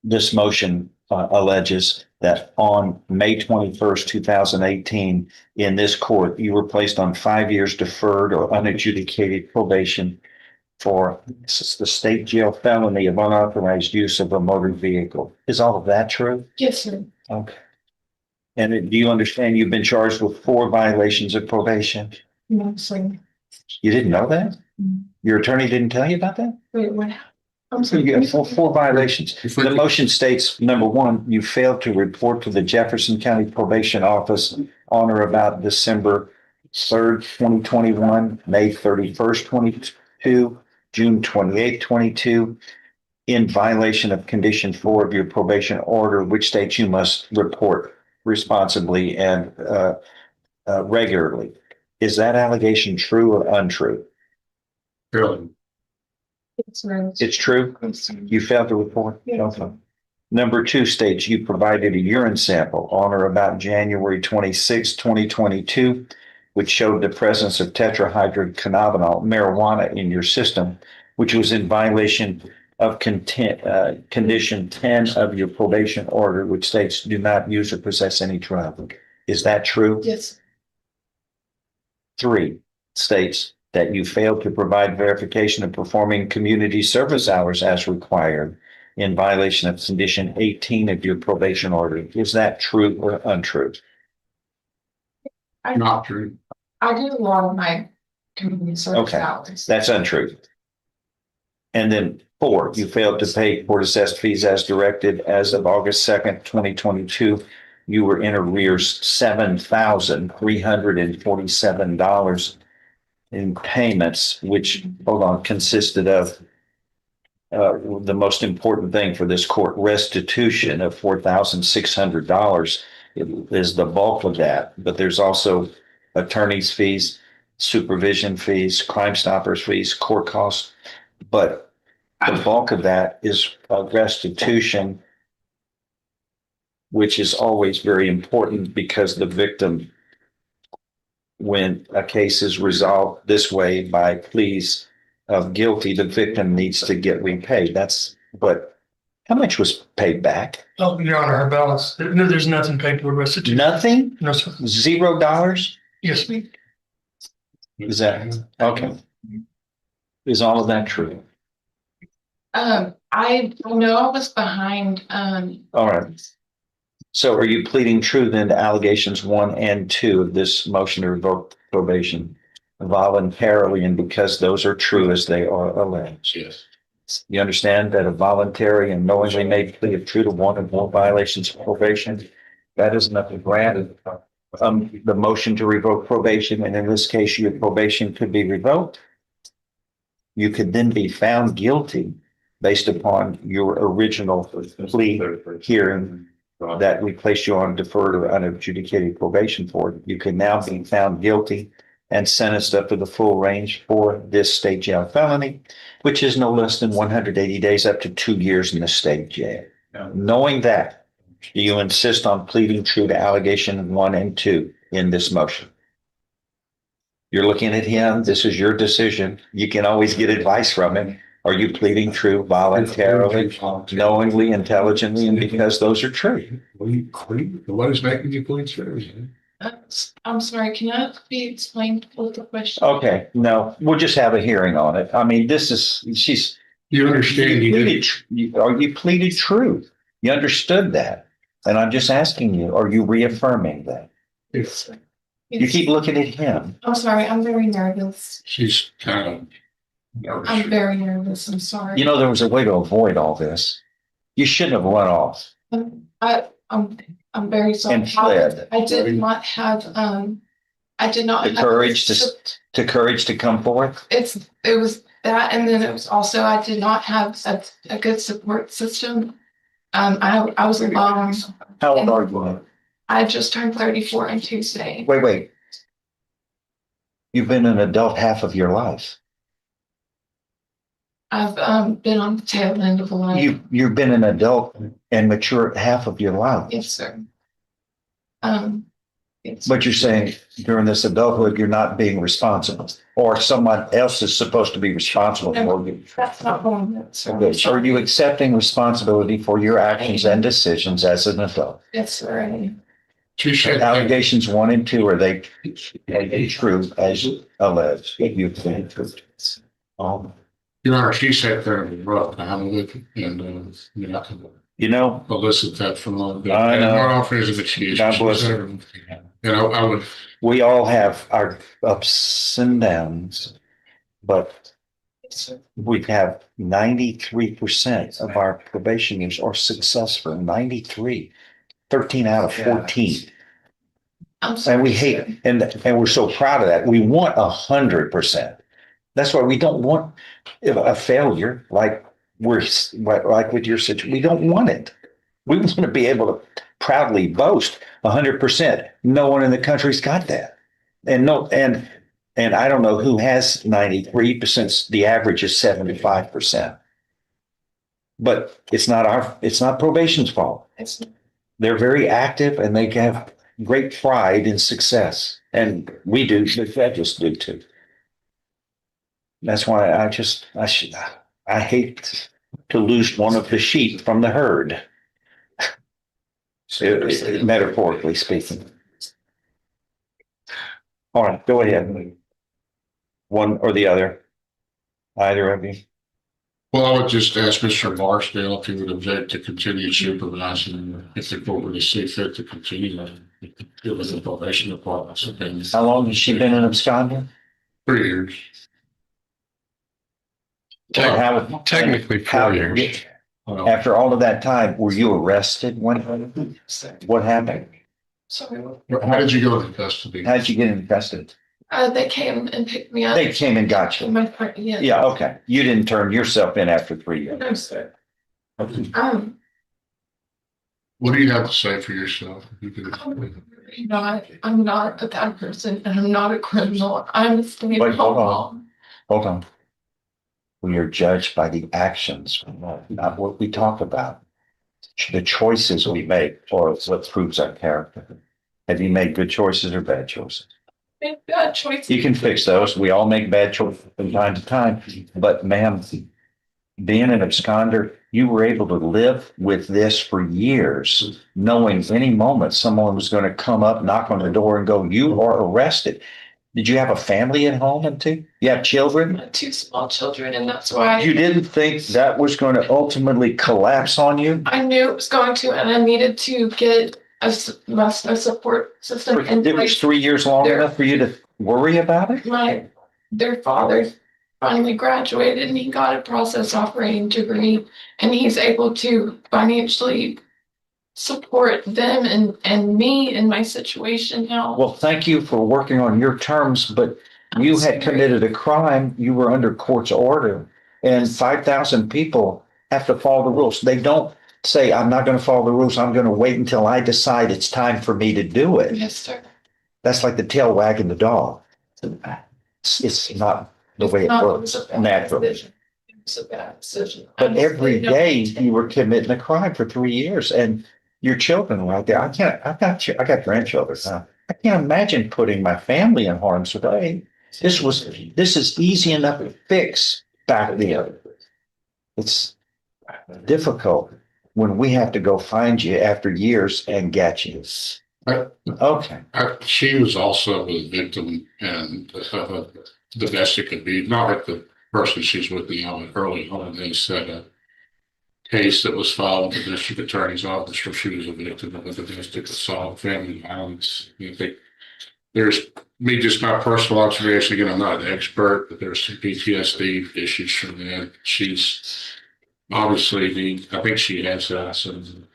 [SPEAKER 6] this motion alleges that on May 21st, 2018, in this court, you were placed on 5 years deferred or unadjudicated probation for the state jail felony of unauthorized use of a motor vehicle. Is all of that true?
[SPEAKER 10] Yes, sir.
[SPEAKER 6] Okay. And do you understand you've been charged with 4 violations of probation?
[SPEAKER 10] No, sir.
[SPEAKER 6] You didn't know that? Your attorney didn't tell you about that?
[SPEAKER 10] Wait, what? I'm
[SPEAKER 6] So
[SPEAKER 10] sorry.
[SPEAKER 6] you have four violations. The motion states, number 1, you failed to report to the Jefferson County Probation Office on or about December 3rd, 2021, May 31st, 22, June 28th, 22, in violation of condition 4 of your probation order, which states you must report responsibly and regularly. Is that allegation true or untrue?
[SPEAKER 9] really,
[SPEAKER 6] It's true? You failed to report?
[SPEAKER 10] Yes.
[SPEAKER 6] Okay. Number 2 states you provided a urine sample on or about January 26, 2022, which showed the presence of tetrahydrocannabinol, marijuana, in your system, which was in violation of condition 10 of your probation order, which states do not use or possess any drug. Is that true?
[SPEAKER 10] Yes.
[SPEAKER 6] 3 states that you failed to provide verification of performing community service hours as required in violation of condition 18 of your probation order. Is that true or untrue?
[SPEAKER 9] Not true.
[SPEAKER 10] I did a lot of my community service
[SPEAKER 6] Okay.
[SPEAKER 10] hours.
[SPEAKER 6] That's untrue. And then 4, you failed to pay court assessed fees as directed as of August 2nd, 2022. You were in arrears $7,347 in payments, which, hold on, consisted of the most important thing for this court, restitution of $4,600 is the bulk of that. But there's also attorney's fees, supervision fees, Crime Stoppers fees, court costs. But the bulk of that is restitution, which is always very important because the victim, when a case is resolved this way by pleas of guilty, the victim needs to get repaid. That's what, how much was paid back?
[SPEAKER 7] Oh, Your Honor, her balance, no, there's nothing paid for restitution.
[SPEAKER 6] Nothing?
[SPEAKER 7] No, sir.
[SPEAKER 6] $0?
[SPEAKER 7] Yes, ma'am.
[SPEAKER 6] Is that, okay. Is all of that true?
[SPEAKER 10] I know I was behind,
[SPEAKER 6] All right. So are you pleading true then to allegations 1 and 2 of this motion to revoke probation voluntarily, and because those are true as they are alleged?
[SPEAKER 9] Yes.
[SPEAKER 6] You understand that a voluntary and knowingly made plea of true to 1 or more violations of probation, that is enough to grant the motion to revoke probation, and in this case, your probation could be revoked. You could then be found guilty based upon your original plea hearing that we placed you on deferred or unadjudicated probation for. You can now be found guilty and sentenced up to the full range for this state jail felony, which is no less than 180 days up to 2 years in the state jail. Knowing that, do you insist on pleading true to allegation 1 and 2 in this motion? You're looking at him. This is your decision. You can always get advice from him. Are you pleading true voluntarily, knowingly, intelligently, and because those are true?
[SPEAKER 9] What is making you plead true?
[SPEAKER 10] I'm sorry, can that be explained with the question?
[SPEAKER 6] Okay, no, we'll just have a hearing on it. I mean,
[SPEAKER 9] You understand you did.
[SPEAKER 6] you pleaded true. You understood that. And I'm just asking you, are you reaffirming that?
[SPEAKER 9] If
[SPEAKER 6] You keep looking at him.
[SPEAKER 10] I'm sorry, I'm very nervous.
[SPEAKER 9] she's kind of nervous.
[SPEAKER 10] I'm very nervous, I'm sorry.
[SPEAKER 6] You know, there was a way to avoid all this. You shouldn't have run off
[SPEAKER 10] I'm very sorry.
[SPEAKER 6] and fled.
[SPEAKER 10] I did not have, I did not
[SPEAKER 6] The
[SPEAKER 10] have.
[SPEAKER 6] courage to come forth.
[SPEAKER 10] It was that, and then it was also, I did not have a good support system. I was alone.
[SPEAKER 6] How old are you?
[SPEAKER 10] I just turned 34 on Tuesday.
[SPEAKER 6] Wait. You've been an adult half of your life.
[SPEAKER 10] I've been on the tail end of a life.
[SPEAKER 6] You've been an adult and mature half of your life.
[SPEAKER 10] Yes, sir. Yes.
[SPEAKER 6] But you're saying during this adulthood, you're not being responsible, or someone else is supposed to be responsible for you.
[SPEAKER 10] That's not what I meant, sir.
[SPEAKER 6] Okay, so are you accepting responsibility for your actions and decisions as an adult?
[SPEAKER 10] Yes, sir. I am.
[SPEAKER 9] She said,
[SPEAKER 6] Allegations 1 and 2, are they true as alleged? You've been true.
[SPEAKER 9] Your Honor, she sat there and wrote, I haven't looked and,
[SPEAKER 6] You know,
[SPEAKER 9] elicit that from all.
[SPEAKER 6] I know.
[SPEAKER 9] Not often is it she is.
[SPEAKER 6] God bless
[SPEAKER 9] She's
[SPEAKER 6] her.
[SPEAKER 9] there. And I would,
[SPEAKER 6] we all have our ups and downs, but
[SPEAKER 10] Yes, sir.
[SPEAKER 6] we have 93% of our probationers are successful. 93, 13 out of 14.
[SPEAKER 10] I'm sorry.
[SPEAKER 6] And we hate, and we're so proud of that. We want 100%. That's why we don't want a failure like with your situation. We don't want it. We want to be able to proudly boast 100%. No one in the country's got that. And I don't know who has 93%, since the average is 75%. But it's not probation's fault. They're very active and they have great pride in success. And we do, the feds do too. That's why I hate to lose one of the sheep from the herd. Metaphorically speaking. All right, go ahead. One or the other. Either of you.
[SPEAKER 9] Well, I would just ask Mr. Barksdale if he would object to continue supervising if the court were to see fit to continue. It was the probation department's opinion.
[SPEAKER 6] How long has she been in absconded?
[SPEAKER 9] 3 years.
[SPEAKER 8] Technically 4 years.
[SPEAKER 9] Well,
[SPEAKER 6] After all of that time, were you arrested? What happened?
[SPEAKER 10] So
[SPEAKER 9] how did you go into custody?
[SPEAKER 6] How did you get in custody?
[SPEAKER 10] they came and picked me up.
[SPEAKER 6] They came and got
[SPEAKER 10] in
[SPEAKER 6] you.
[SPEAKER 10] my part, yeah.
[SPEAKER 6] Yeah, okay. You didn't turn yourself in after 3 years.
[SPEAKER 10] No, sir.
[SPEAKER 9] What do you have to say for yourself? You could-
[SPEAKER 10] I'm not a bad person and I'm not a criminal. I'm a stay
[SPEAKER 6] Wait,
[SPEAKER 10] at
[SPEAKER 6] hold on.
[SPEAKER 10] home.
[SPEAKER 6] Hold on. We are judged by the actions, not what we talk about. The choices we make or what proves our character. Have you made good choices or bad choices?
[SPEAKER 10] Make bad choices.
[SPEAKER 6] You can fix those. We all make bad choices from time to time. But ma'am, being an absconder, you were able to live with this for years, knowing any moment someone was going to come up, knock on the door and go, you are arrested. Did you have a family at home and two? You have children?
[SPEAKER 10] 2 small children, and that's why
[SPEAKER 6] You didn't think that was going to ultimately collapse on you?
[SPEAKER 10] I knew it was going to, and I needed to get a support system in
[SPEAKER 6] It was
[SPEAKER 10] place.
[SPEAKER 6] 3 years long
[SPEAKER 10] There-
[SPEAKER 6] enough for you to worry about it?
[SPEAKER 10] Their father finally graduated and he got a process operating degree, and he's able to financially support them and me in my situation now.
[SPEAKER 6] Well, thank you for working on your terms, but you had committed a crime. You were under court's order, and 5,000 people have to follow the rules. They don't say, I'm not going to follow the rules. I'm going to wait until I decide it's time for me to do it.
[SPEAKER 10] Yes, sir.
[SPEAKER 6] That's like the tail wagging the dog. It's not the way it works naturally.
[SPEAKER 10] It was a bad decision.
[SPEAKER 6] But every
[SPEAKER 10] Honestly,
[SPEAKER 6] day you were committing a crime for 3 years, and your children were out there. I got grandchildren now. I can't imagine putting my family in harm's way. This is easy enough to fix back then. It's difficult when we have to go find you after years and get you. Okay.
[SPEAKER 9] She was also a victim and domestic abuse, not like the person she's with now early on. They said a case that was filed with the district attorney's office where she was a victim of a domestic assault, family violence. I think there's me, just my personal observation. Again, I'm not an expert, but there's some PTSD issues from that. She's obviously I think she has some.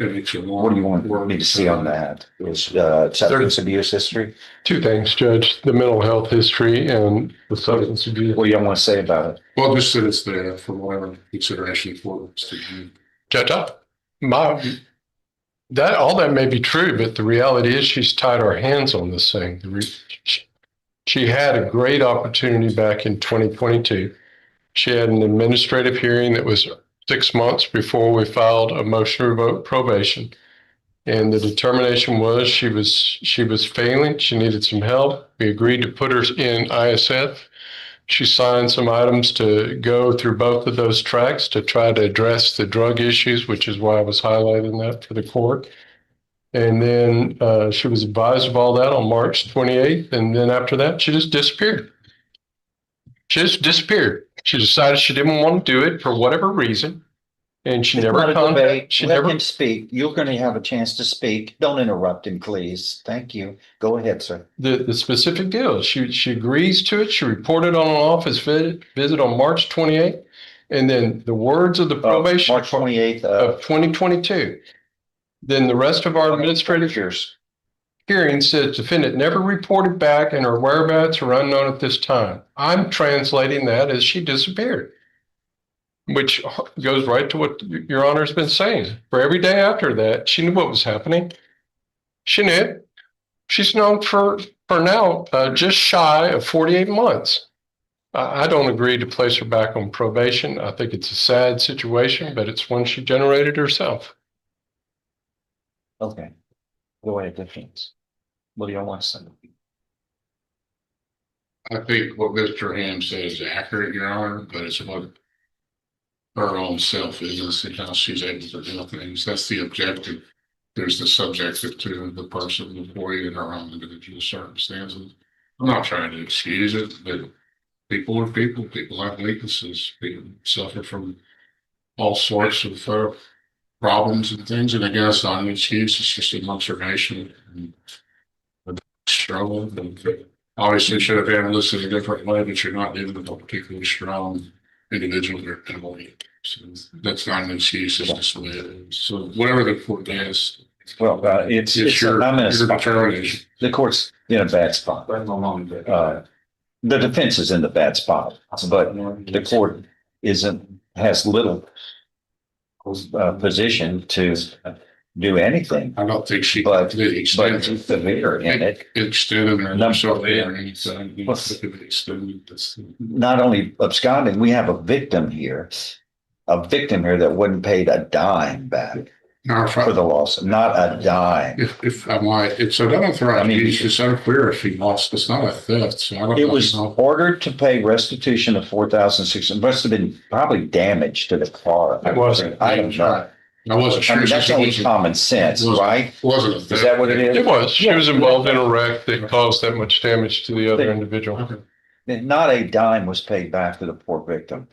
[SPEAKER 6] What do you want me to see on that? Is substance abuse history?
[SPEAKER 8] 2 things, Judge, the mental health history and the substance abuse.
[SPEAKER 6] What do you want to say about it?
[SPEAKER 9] Well, just that it's there for whatever consideration for us to do.
[SPEAKER 8] Judge, that all that may be true, but the reality is she's tied our hands on this thing. She had a great opportunity back in 2022. She had an administrative hearing that was 6 months before we filed a motion to revoke probation. And the determination was she was failing. She needed some help. We agreed to put her in ISF. She signed some items to go through both of those tracks to try to address the drug issues, which is why I was highlighting that for the court. And then she was advised of all that on March 28th. And then after that, she just disappeared. She just disappeared. She decided she didn't want to do it for whatever reason. And she never contacted.
[SPEAKER 6] Let him speak. You're going to have a chance to speak. Don't interrupt him, please. Thank you. Go ahead, sir.
[SPEAKER 8] The specific deal. She agrees to it. She reported on an office visit on March 28th. And then the words of the probation
[SPEAKER 6] March 28th
[SPEAKER 8] of 2022. Then the rest of our administrative hearing says defendant never reported back and her whereabouts are unknown at this time. I'm translating that as she disappeared, which goes right to what Your Honor's been saying. For every day after that, she knew what was happening. She knew it. She's known for now just shy of 48 months. I don't agree to place her back on probation. I think it's a sad situation, but it's one she generated herself.
[SPEAKER 6] Okay. Go ahead, difference. What do you want to say?
[SPEAKER 9] I think what Mr. Ham says is accurate, Your Honor, but it's what her own self is and how she's able to do things. That's the objective. There's the subjective to the person before you in her own individual circumstances. I'm not trying to excuse it, but People are people. People have weaknesses. People suffer from all sorts of problems and things. And I guess not an excuse. It's just an observation and a struggle. And obviously, should have been listed a different way, but you're not dealing with a particularly strong individual or family. So that's not an excuse. It's just the way it is. So whatever the court does.
[SPEAKER 6] Well, it's
[SPEAKER 9] your,
[SPEAKER 6] I'm in a
[SPEAKER 9] your
[SPEAKER 6] spot.
[SPEAKER 9] determination.
[SPEAKER 6] The court's in a bad spot. The defense is in the bad spot, but the court has little position to do anything.
[SPEAKER 9] I don't think she
[SPEAKER 6] But
[SPEAKER 9] did extend
[SPEAKER 6] severe in it.
[SPEAKER 9] extended her
[SPEAKER 6] Number-
[SPEAKER 9] so there or anything.
[SPEAKER 6] Not only absconding, we have a victim here that wasn't paid a dime back
[SPEAKER 9] Now,
[SPEAKER 6] for the loss, not a dime.
[SPEAKER 9] if I might, it's an unauthorized
[SPEAKER 6] I mean,
[SPEAKER 9] use. It's unclear if he lost. It's not a theft. So I don't
[SPEAKER 6] It
[SPEAKER 9] know.
[SPEAKER 6] was ordered to pay restitution of $4,600. Must have been probably damage to the car.
[SPEAKER 8] It wasn't.
[SPEAKER 6] I don't know.
[SPEAKER 9] I wasn't
[SPEAKER 6] I
[SPEAKER 9] sure.
[SPEAKER 6] mean, that's only common sense, right?
[SPEAKER 9] Wasn't a theft.
[SPEAKER 6] Is that what it is?
[SPEAKER 8] It was. She was involved in a wreck that caused that much damage to the other individual.
[SPEAKER 9] Okay.
[SPEAKER 6] Not a dime was paid back to the poor victim.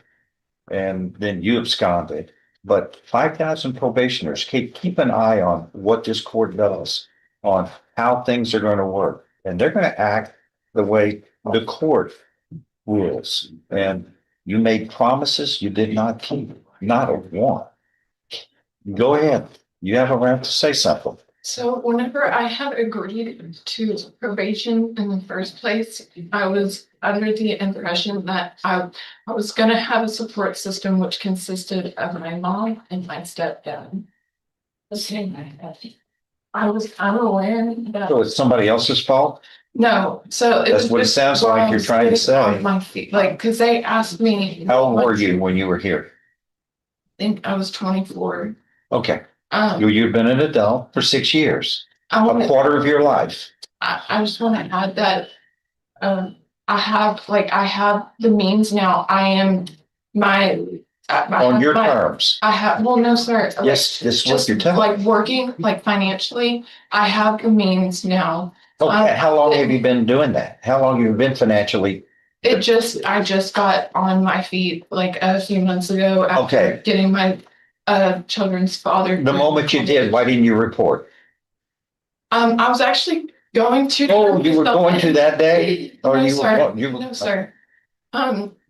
[SPEAKER 6] And then you absconded. But 5,000 probationers, keep an eye on what this court does, on how things are going to work. And they're going to act the way the court rules. And you made promises you did not keep, not a one. Go ahead. You have a right to say something.
[SPEAKER 10] So whenever I had agreed to probation in the first place, I was under the impression that I was gonna have a support system which consisted of my mom and my stepdad. I was unaware that.
[SPEAKER 6] So it's somebody else's fault?
[SPEAKER 10] No, so it
[SPEAKER 6] That's
[SPEAKER 10] was
[SPEAKER 6] what it
[SPEAKER 10] just
[SPEAKER 6] sounds
[SPEAKER 10] while
[SPEAKER 6] like
[SPEAKER 10] I
[SPEAKER 6] you're
[SPEAKER 10] was
[SPEAKER 6] trying to
[SPEAKER 10] sitting on
[SPEAKER 6] say.
[SPEAKER 10] my feet, like, cause they asked me.
[SPEAKER 6] How old were you when you were here?
[SPEAKER 10] I think I was 24.
[SPEAKER 6] Okay. You've been an adult for 6 years,
[SPEAKER 10] I
[SPEAKER 6] a
[SPEAKER 10] wanna,
[SPEAKER 6] quarter of your life.
[SPEAKER 10] I just wanna add that, I have the means now. I am
[SPEAKER 6] On your terms.
[SPEAKER 10] I have, well, no, sir.
[SPEAKER 6] Yes, this is what
[SPEAKER 10] Just
[SPEAKER 6] you're telling.
[SPEAKER 10] like working, like financially, I have the means now.
[SPEAKER 6] Okay, how long have you been doing that? How long have you been financially?
[SPEAKER 10] I just got on my feet like a few months ago after
[SPEAKER 6] Okay.
[SPEAKER 10] getting my children's father.
[SPEAKER 6] The moment you did, why didn't you report?
[SPEAKER 10] I was actually going to.
[SPEAKER 6] Oh, you were going to that day? Or
[SPEAKER 10] No,
[SPEAKER 6] you
[SPEAKER 10] sir.
[SPEAKER 6] were,
[SPEAKER 10] No, sir.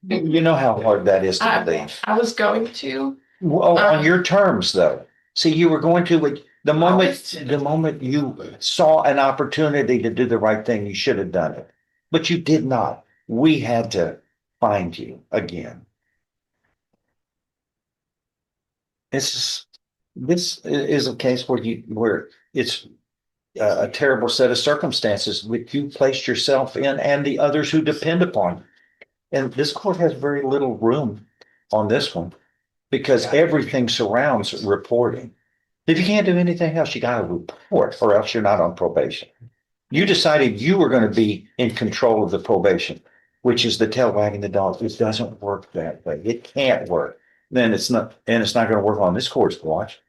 [SPEAKER 6] you know how hard that is to
[SPEAKER 10] I
[SPEAKER 6] believe.
[SPEAKER 10] was going to.
[SPEAKER 6] Well, on your terms though. See, you were going to, the
[SPEAKER 10] was-
[SPEAKER 6] moment you saw an opportunity to do the right thing, you should have done it. But you did not. We had to find you again. This is a case where it's a terrible set of circumstances which you placed yourself in and the others who depend upon you. And this court has very little room on this one because everything surrounds reporting. If you can't do anything else, you got to report or else you're not on probation. You decided you were going to be in control of the probation, which is the tail wagging the dog. It doesn't work that way. It can't work. Then it's not going to work on this court's watch.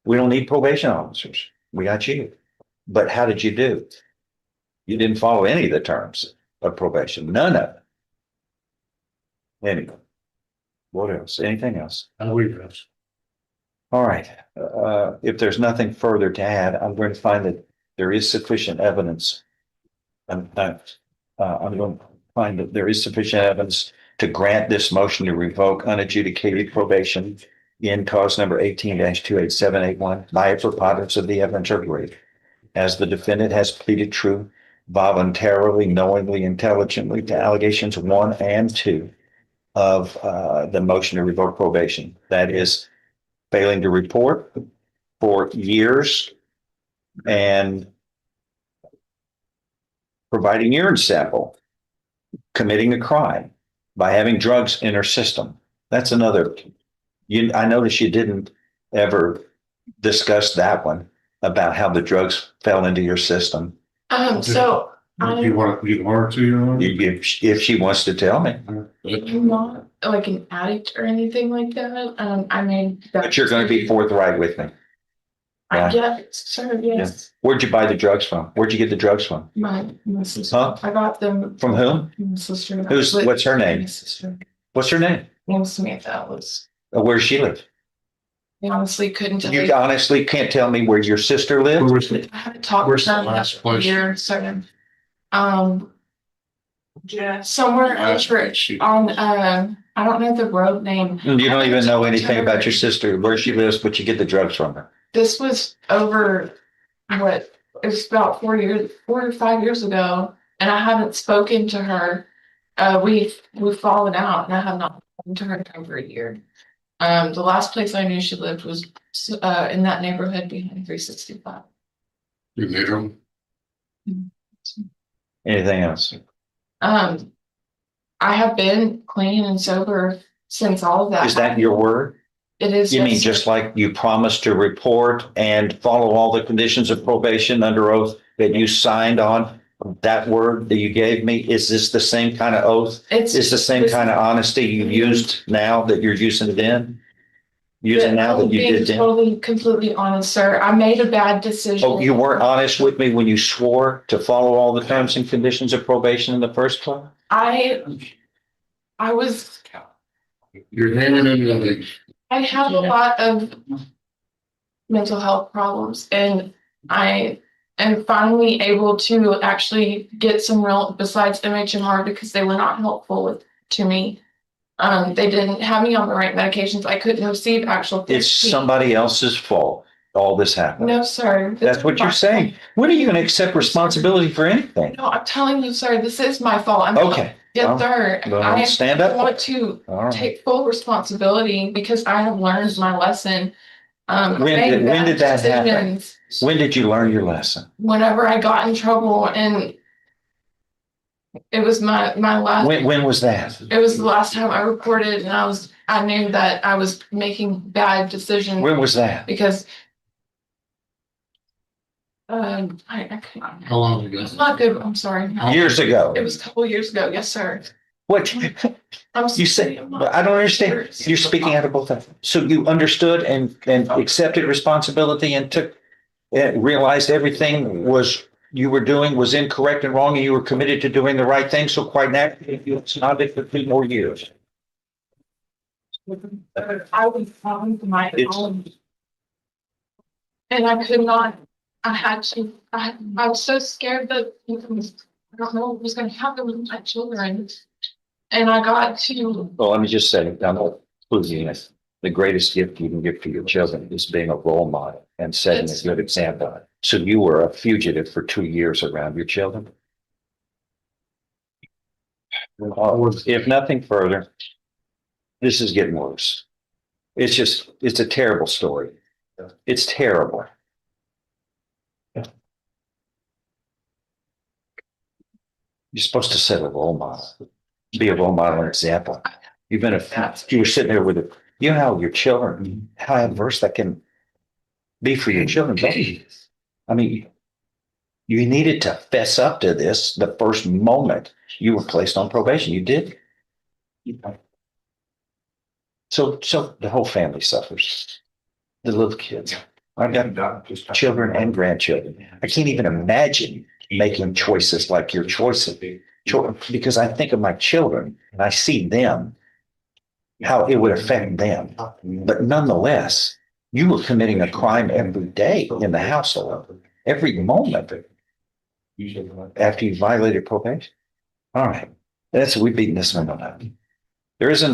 [SPEAKER 6] We don't need probation officers. We got you. But how did you do? You didn't follow any of the terms of probation. None of it. Anyway, what else? Anything else? All right. If there's nothing further to add, I'm going to find that there is sufficient evidence. I'm going to find that there is sufficient evidence to grant this motion to revoke unadjudicated probation in cause number 18-28781 by a preponderance of the evidence agreed. As the defendant has pleaded true, voluntarily, knowingly, intelligently to allegations 1 and 2 of the motion to revoke probation. That is failing to report for years and providing urine sample, committing a crime by having drugs in her system. That's another. I noticed you didn't ever discuss that one about how the drugs fell into your system.
[SPEAKER 10] So
[SPEAKER 9] You want her to, Your Honor?
[SPEAKER 6] If she wants to tell me,
[SPEAKER 10] I'm not like an addict or anything like that. I mean,
[SPEAKER 6] but you're going to be forthright with me.
[SPEAKER 10] Yeah, sure, yes.
[SPEAKER 6] Where'd you buy the drugs from? Where'd you get the drugs from?
[SPEAKER 10] My sister.
[SPEAKER 6] Huh?
[SPEAKER 10] I got them.
[SPEAKER 6] From whom?
[SPEAKER 10] My sister.
[SPEAKER 6] What's her name?
[SPEAKER 10] My sister.
[SPEAKER 6] What's her name?
[SPEAKER 10] Name Samantha was.
[SPEAKER 6] Where does she live?
[SPEAKER 10] I honestly couldn't tell
[SPEAKER 6] You honestly can't tell me where your sister lives?
[SPEAKER 10] I haven't talked
[SPEAKER 9] Where's
[SPEAKER 10] to
[SPEAKER 9] the
[SPEAKER 10] them
[SPEAKER 9] last
[SPEAKER 10] in a
[SPEAKER 9] place?
[SPEAKER 10] year, so yeah, somewhere over on I don't know the road name.
[SPEAKER 6] You don't even know anything about your sister, where she lives, but you get the drugs from her.
[SPEAKER 10] This was over what it was about 4 or 5 years ago, and I haven't spoken to her. We've fallen out, and I have not spoken to her in over a year. The last place I knew she lived was in that neighborhood behind 365.
[SPEAKER 9] You made them?
[SPEAKER 6] Anything else?
[SPEAKER 10] I have been clean and sober since all of that.
[SPEAKER 6] Is that your word?
[SPEAKER 10] It is.
[SPEAKER 6] You
[SPEAKER 10] yes,
[SPEAKER 6] mean
[SPEAKER 10] sir.
[SPEAKER 6] just like you promised to report and follow all the conditions of probation under oath that you signed on? That word that you gave me, is this the same kind of oath? Is the same kind of honesty you used now that you're using then? Using now that you did then?
[SPEAKER 10] Totally, completely honest, sir. I made a bad decision.
[SPEAKER 6] Oh, you weren't honest with me when you swore to follow all the terms and conditions of probation in the first place?
[SPEAKER 10] I was.
[SPEAKER 9] You're naming them.
[SPEAKER 10] I have a lot of mental health problems, and I am finally able to actually get some real, besides MHMR, because they were not helpful to me. They didn't have me on the right medications. I couldn't receive actual therapy.
[SPEAKER 6] It's somebody else's fault all this happened.
[SPEAKER 10] No, sir.
[SPEAKER 6] That's what you're saying. When are you going to accept responsibility for anything?
[SPEAKER 10] No, I'm telling you, sir, this is my fault.
[SPEAKER 6] Okay.
[SPEAKER 10] Yes, sir.
[SPEAKER 6] Well, stand up.
[SPEAKER 10] I want to
[SPEAKER 6] All right.
[SPEAKER 10] take full responsibility because I have learned my lesson.
[SPEAKER 6] When did that happen? When did you learn your lesson?
[SPEAKER 10] Whenever I got in trouble, and it was my last.
[SPEAKER 6] When was that?
[SPEAKER 10] It was the last time I reported, and I knew that I was making bad decisions.
[SPEAKER 6] When was that?
[SPEAKER 10] Because I couldn't.
[SPEAKER 9] How long ago?
[SPEAKER 10] It's not good. I'm sorry.
[SPEAKER 6] Years ago.
[SPEAKER 10] It was a couple years ago. Yes, sir.
[SPEAKER 6] What?
[SPEAKER 10] I'm
[SPEAKER 6] You say, I don't understand. You're speaking out of both of them. So you understood and accepted responsibility and realized everything you were doing was incorrect and wrong, and you were committed to doing the right thing. So quite naturally, it's not for 3 more years.
[SPEAKER 10] I was on my
[SPEAKER 6] It's-
[SPEAKER 10] own. And I could not, I had to, I was so scared that I don't know what was going to happen with my children. And I got to,
[SPEAKER 6] Well, let me just say, I'm not losing this. The greatest gift you can give to your children is being a role model and setting a good example. So you were a fugitive for 2 years around your children. If nothing further, this is getting worse. It's a terrible story. It's terrible. You're supposed to set a role model, be a role model and example. You were sitting there with it. You know how your children, how adverse that can be for your children, don't you? I mean, you needed to fess up to this the first moment you were placed on probation. You did. So the whole family suffers. The little kids. I've got children and grandchildren. I can't even imagine making choices like your choices, because I think of my children and I see them, how it would affect them. But nonetheless, you were committing a crime every day in the household, every moment after you violated probation. All right. We've beaten this one up. There's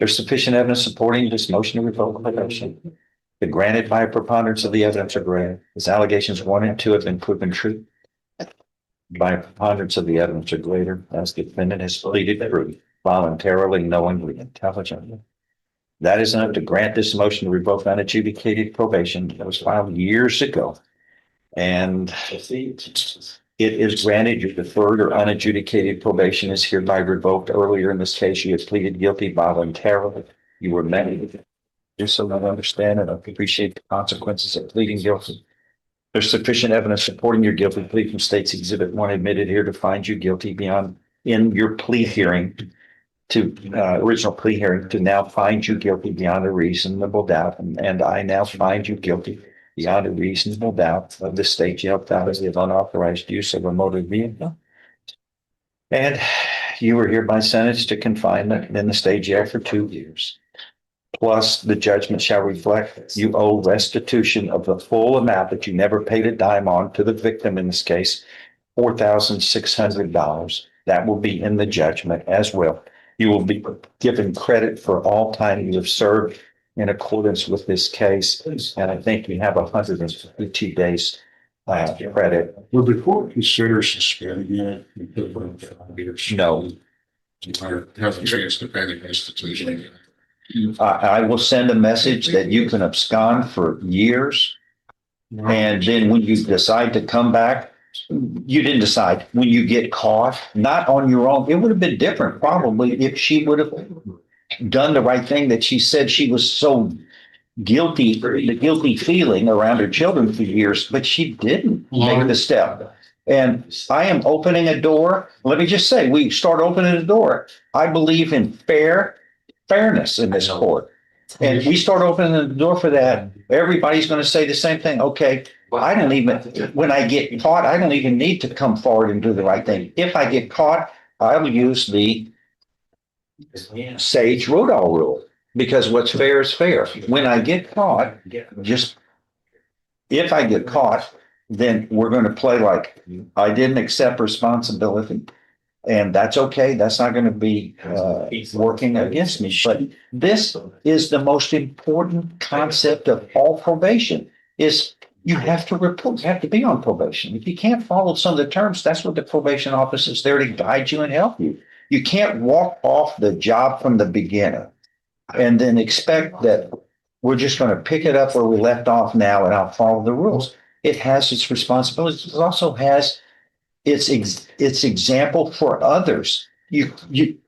[SPEAKER 6] sufficient evidence supporting this motion to revoke probation. The granted by a preponderance of the evidence are granted. His allegations 1 and 2 have been proven true. By a preponderance of the evidence are greater, as the defendant has pleaded true, voluntarily, knowingly, intelligently. That is enough to grant this motion to revoke unadjudicated probation that was filed years ago. And it is granted. Your deferred or unadjudicated probation is hereby revoked. Earlier in this case, you had pleaded guilty voluntarily. You were met. Just so I understand and I appreciate the consequences of pleading guilty. There's sufficient evidence supporting your guilty plea from State's Exhibit 1 admitted here to find you guilty in your plea hearing to original plea hearing to now find you guilty beyond a reasonable doubt. And I now find you guilty beyond a reasonable doubt of the state jail fallacy of unauthorized use of a motor vehicle. And you were hereby sentenced to confinement in the state jail for 2 years. Plus, the judgment shall reflect you owe restitution of the full amount that you never paid a dime on to the victim in this case, $4,600. That will be in the judgment as well. You will be given credit for all time you have served in accordance with this case. And I think you have 152 days credit.
[SPEAKER 9] Will the court consider suspending it? And put it on 5 years?
[SPEAKER 6] No.
[SPEAKER 9] You might have a chance to pay the restitution.
[SPEAKER 6] I will send a message that you can abscond for years. And then when you decide to come back, you didn't decide. When you get caught, not on your own, it would have been different probably if she would have done the right thing that she said. She was so guilty, the guilty feeling around her children for years, but she didn't make the step. And I am opening a door. Let me just say, we start opening the door. I believe in fairness in this court. And we start opening the door for that. Everybody's going to say the same thing. Okay, I don't even, when I get caught, I don't even need to come forward and do the right thing. If I get caught, I will use the sage Rudolph rule, because what's fair is fair. When I get caught, if I get caught, then we're going to play like I didn't accept responsibility. And that's okay. That's not going to be working against me. But this is the most important concept of all probation is you have to report, you have to be on probation. If you can't follow some of the terms, that's what the probation office is there to guide you and help you. You can't walk off the job from the beginning and then expect that we're just going to pick it up where we left off now and I'll follow the rules. It has its responsibilities. It also has its example for others. If you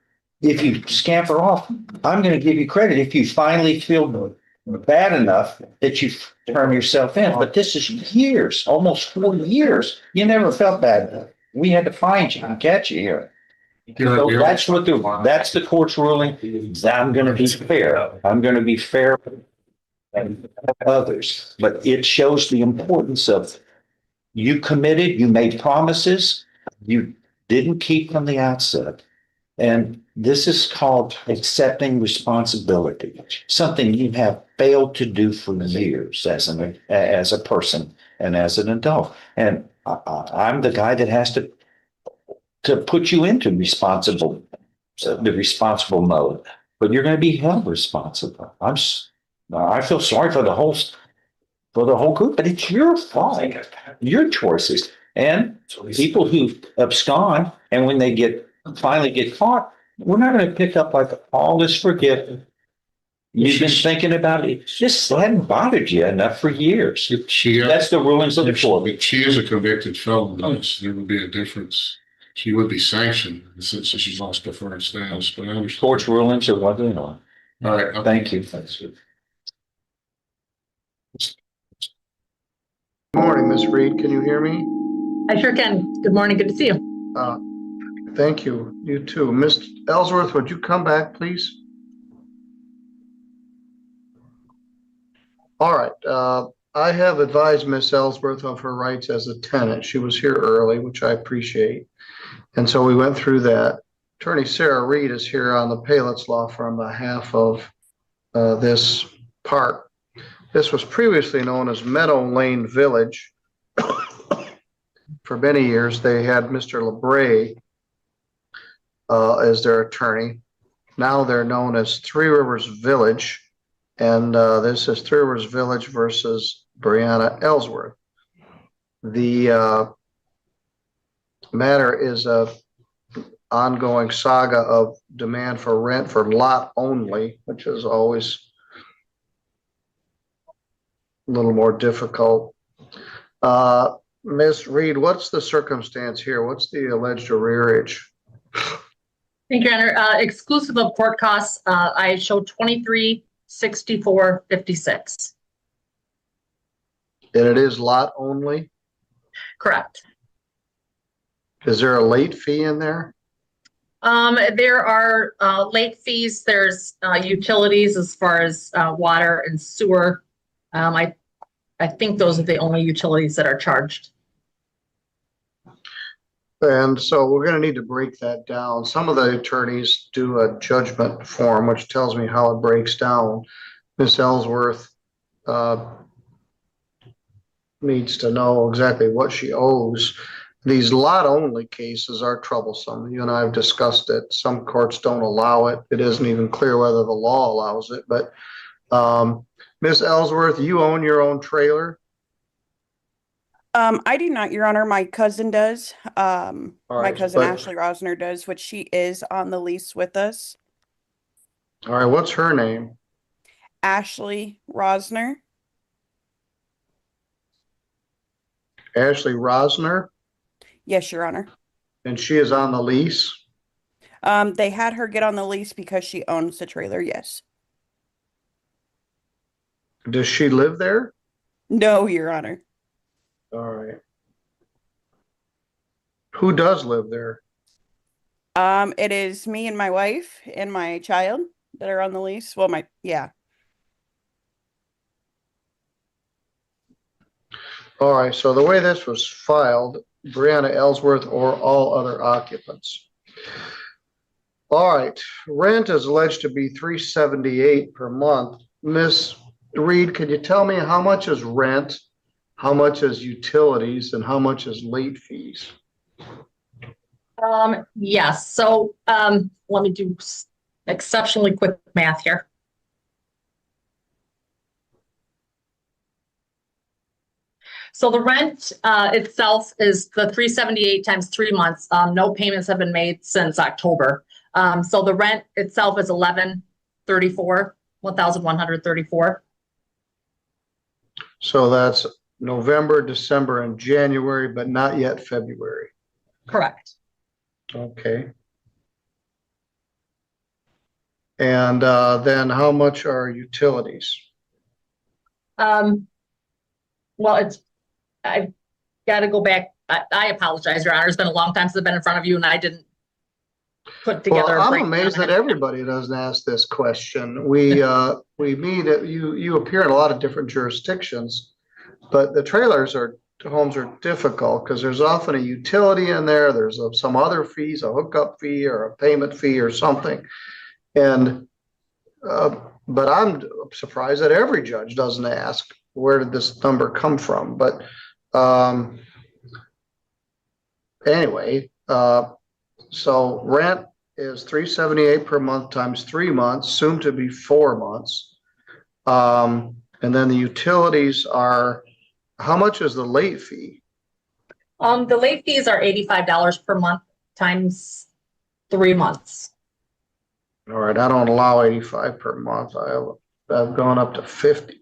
[SPEAKER 6] scamper off, I'm going to give you credit if you finally feel bad enough that you turn yourself in. But this is years, almost 40 years. You never felt bad. We had to find you and catch you here. So that's that's the court's ruling. I'm going to be fair. I'm going to be fair with others. But it shows the importance of you committed, you made promises, you didn't keep from the outset. And this is called accepting responsibility, something you have failed to do for years as a person and as an adult. And I'm the guy that has to put you into the responsible mode, but you're going to be held responsible. I feel sorry for the whole group, but it's your fault, your choices. And people who abscond, and when they finally get caught, we're not going to pick up like all this forgiveness. You've been thinking about it. This hadn't bothered you enough for years. That's the rulings of the court.
[SPEAKER 9] She is a convicted felon. There would be a difference. She would be sanctioned since she lost her first status. But I understand.
[SPEAKER 6] Court's rulings are what they are.
[SPEAKER 9] All right.
[SPEAKER 6] Thank you.
[SPEAKER 11] Good morning, Ms. Reed. Can you hear me?
[SPEAKER 12] I sure can. Good morning. Good to see you.
[SPEAKER 11] Thank you. You too. Ms. Ellsworth, would you come back, please? All right. I have advised Ms. Ellsworth of her rights as a tenant. She was here early, which I appreciate. And so we went through that. Attorney Sarah Reed is here on the Palitz Law Firm on behalf of this park. This was previously known as Meadow Lane Village. For many years, they had Mr. LeBray as their attorney. Now they're known as Three Rivers Village. And this is Three Rivers Village versus Brianna Ellsworth. The matter is a ongoing saga of demand for rent for lot only, which is always a little more difficult. Ms. Reed, what's the circumstance here? What's the alleged arrearage?
[SPEAKER 12] Thank you, Your Honor. Exclusive of court costs, I show $23,6456.
[SPEAKER 11] And it is lot only?
[SPEAKER 12] Correct.
[SPEAKER 11] Is there a late fee in there?
[SPEAKER 12] There are late fees. There's utilities as far as water and sewer. I I think those are the only utilities that are charged.
[SPEAKER 11] And so we're gonna need to break that down. Some of the attorneys do a judgment form, which tells me how it breaks down. Ms. Ellsworth needs to know exactly what she owes. These lot-only cases are troublesome. You and I have discussed it. Some courts don't allow it. It isn't even clear whether the law allows it, but Ms. Ellsworth, you own your own trailer?
[SPEAKER 13] I do not, Your Honor. My cousin does. My
[SPEAKER 11] right,
[SPEAKER 13] cousin
[SPEAKER 11] but-
[SPEAKER 13] Ashley Rosner does, which she is on the lease with us.
[SPEAKER 11] All right, what's her name?
[SPEAKER 13] Ashley Rosner.
[SPEAKER 11] Ashley Rosner,
[SPEAKER 13] Yes, Your Honor.
[SPEAKER 11] and she is on the lease?
[SPEAKER 13] They had her get on the lease because she owns the trailer, yes.
[SPEAKER 11] Does she live there?
[SPEAKER 13] No, Your Honor.
[SPEAKER 11] All right. Who does live there?
[SPEAKER 13] It is me and my wife and my child that are on the lease. Well, yeah.
[SPEAKER 11] All right, so the way this was filed, Brianna Ellsworth or all other occupants. All right, rent is alleged to be $378 per month. Miss Reed, could you tell me how much is rent, how much is utilities, and how much is late fees?
[SPEAKER 12] Yes. So let me do exceptionally quick math here. So the rent itself is the $378 times 3 months. No payments have been made since October. So the rent itself is $1,134.
[SPEAKER 11] So that's November, December, and January, but not yet February.
[SPEAKER 12] Correct.
[SPEAKER 11] Okay. And then how much are utilities?
[SPEAKER 12] Well, I've got to go back. I apologize, Your Honor. It's been a long time since I've been in front of you, and I didn't put together.
[SPEAKER 11] Well, I'm amazed that everybody doesn't ask this question. We meet at, you appear in a lot of different jurisdictions, but the homes are difficult because there's often a utility in there. There's some other fees, a hookup fee or a payment fee or something. And but I'm surprised that every judge doesn't ask, where did this number come from? But anyway, so rent is $378 per month times 3 months, soon to be 4 months. And then the utilities are, how much is the late fee?
[SPEAKER 12] The late fees are $85 per month times 3 months.
[SPEAKER 11] All right, I don't allow 85 per month. I've gone up to 50.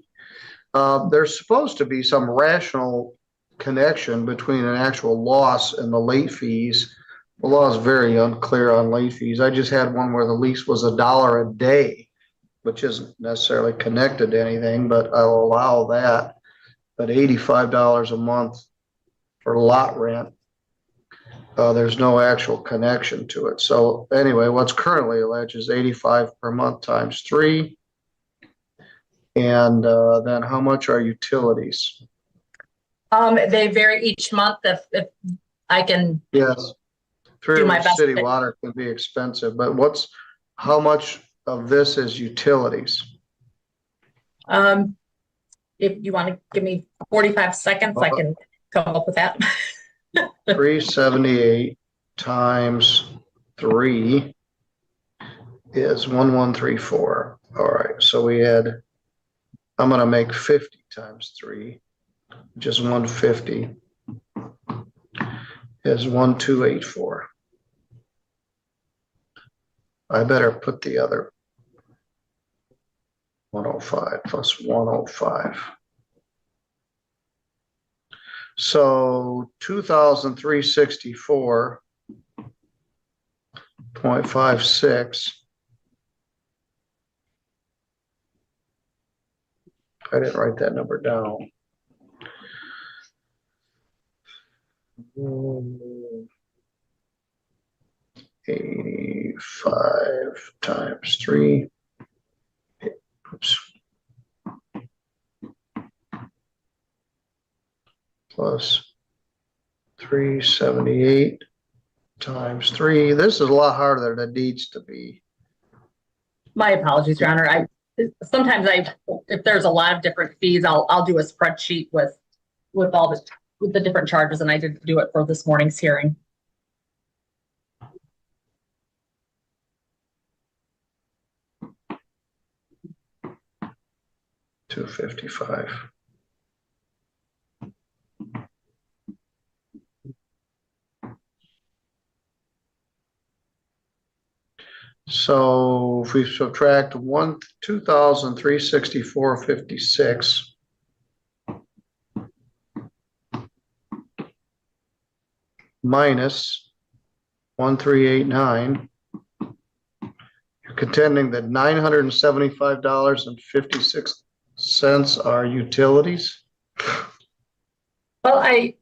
[SPEAKER 11] There's supposed to be some rational connection between an actual loss and the late fees. The law is very unclear on late fees. I just had one where the lease was $1 a day, which isn't necessarily connected to anything, but I'll allow that. But $85 a month for lot rent, there's no actual connection to it. So anyway, what's currently alleged is 85 per month times 3. And then how much are utilities?
[SPEAKER 12] They vary each month. If I can,
[SPEAKER 11] Yes,
[SPEAKER 12] do my best.
[SPEAKER 11] city water can be expensive, but how much of this is utilities?
[SPEAKER 12] If you want to give me 45 seconds, I can come up with that.
[SPEAKER 11] 378 times 3 is 1134. All right, so we had, I'm going to make 50 times 3, which is 150, is 1284. I better put the other 105 plus 105. So 2,364.56. I didn't write that number down. 85 times 3. Oops. plus 378 times 3. This is a lot harder than it needs to be.
[SPEAKER 12] My apologies, Your Honor. Sometimes if there's a lot of different fees, I'll do a spreadsheet with the different charges, and I didn't do it for this morning's hearing.
[SPEAKER 11] $255. So if we subtract 2,364.56 minus 1,389, you're contending that $975.56 are utilities.
[SPEAKER 12] Well, I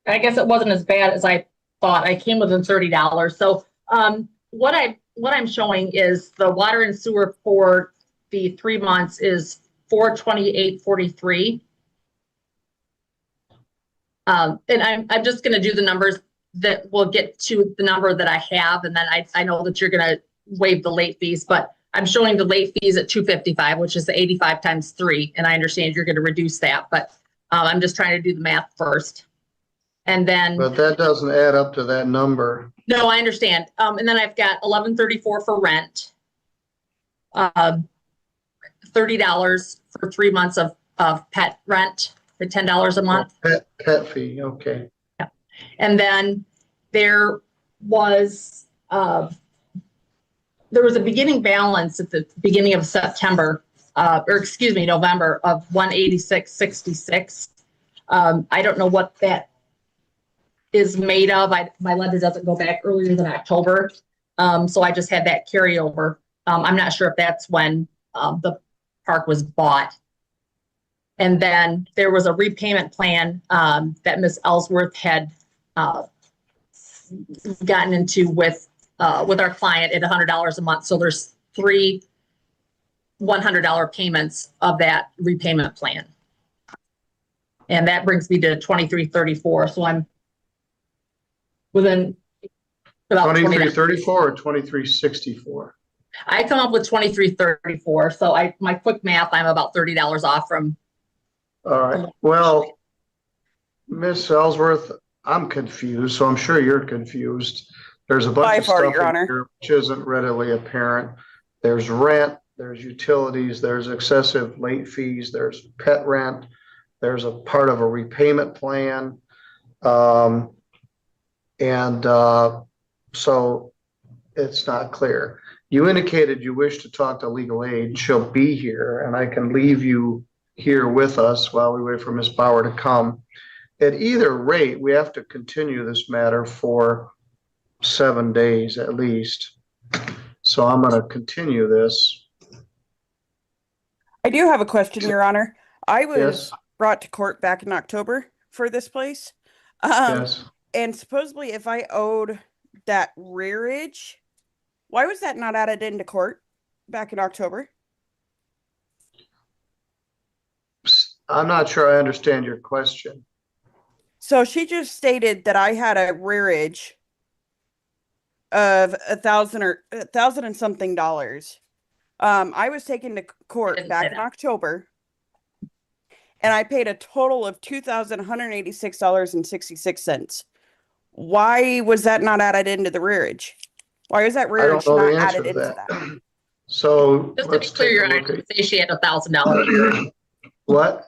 [SPEAKER 12] guess it wasn't as bad as I thought. I came within $30. So what I'm showing is the water and sewer for the 3 months is $428.43. And I'm just going to do the numbers that will get to the number that I have, and then I know that you're going to waive the late fees, but I'm showing the late fees at $255, which is the 85 times 3, and I understand you're going to reduce that, but I'm just trying to do the math first. And then,
[SPEAKER 11] but that doesn't add up to that number.
[SPEAKER 12] No, I understand. And then I've got $11.34 for rent, $30 for 3 months of pet rent for $10 a month.
[SPEAKER 11] Pet fee, okay.
[SPEAKER 12] Yeah. And then there was a beginning balance at the beginning of September, November of $186.66. I don't know what that is made of. My lender doesn't go back earlier than October. So I just had that carryover. I'm not sure if that's when the park was bought. And then there was a repayment plan that Ms. Ellsworth had gotten into with our client at $100 a month. So there's 3 $100 payments of that repayment plan. And that brings me to $23.34. So I'm within about
[SPEAKER 11] $23.34 or $23.64.
[SPEAKER 12] I come up with $23.34. So my quick math, I'm about $30 off from.
[SPEAKER 11] All right. Well, Miss Ellsworth, I'm confused, so I'm sure you're confused. There's a bunch of stuff in here which isn't readily apparent. There's rent, there's utilities, there's excessive late fees, there's pet rent, there's a part of a repayment plan. So it's not clear. You indicated you wish to talk to legal aid. She'll be here, and I can leave you here with us while we wait for Ms. Bauer to come. At either rate, we have to continue this matter for 7 days at least. So I'm going to continue this.
[SPEAKER 13] I do have a question, Your Honor. I was
[SPEAKER 11] Yes.
[SPEAKER 13] brought to court back in October for this place.
[SPEAKER 11] Yes.
[SPEAKER 13] And supposedly if I owed that rearage, why was that not added into court back in October?
[SPEAKER 11] I'm not sure I understand your question.
[SPEAKER 13] So she just stated that I had a rearage of $1,000 and something dollars. I was taken to court back in October, and I paid a total of $2,186.66. Why was that not added into the rearage? Why was that rearage not added into that?
[SPEAKER 11] So
[SPEAKER 12] just to be clear, Your Honor, I say she had $1,000.
[SPEAKER 11] What?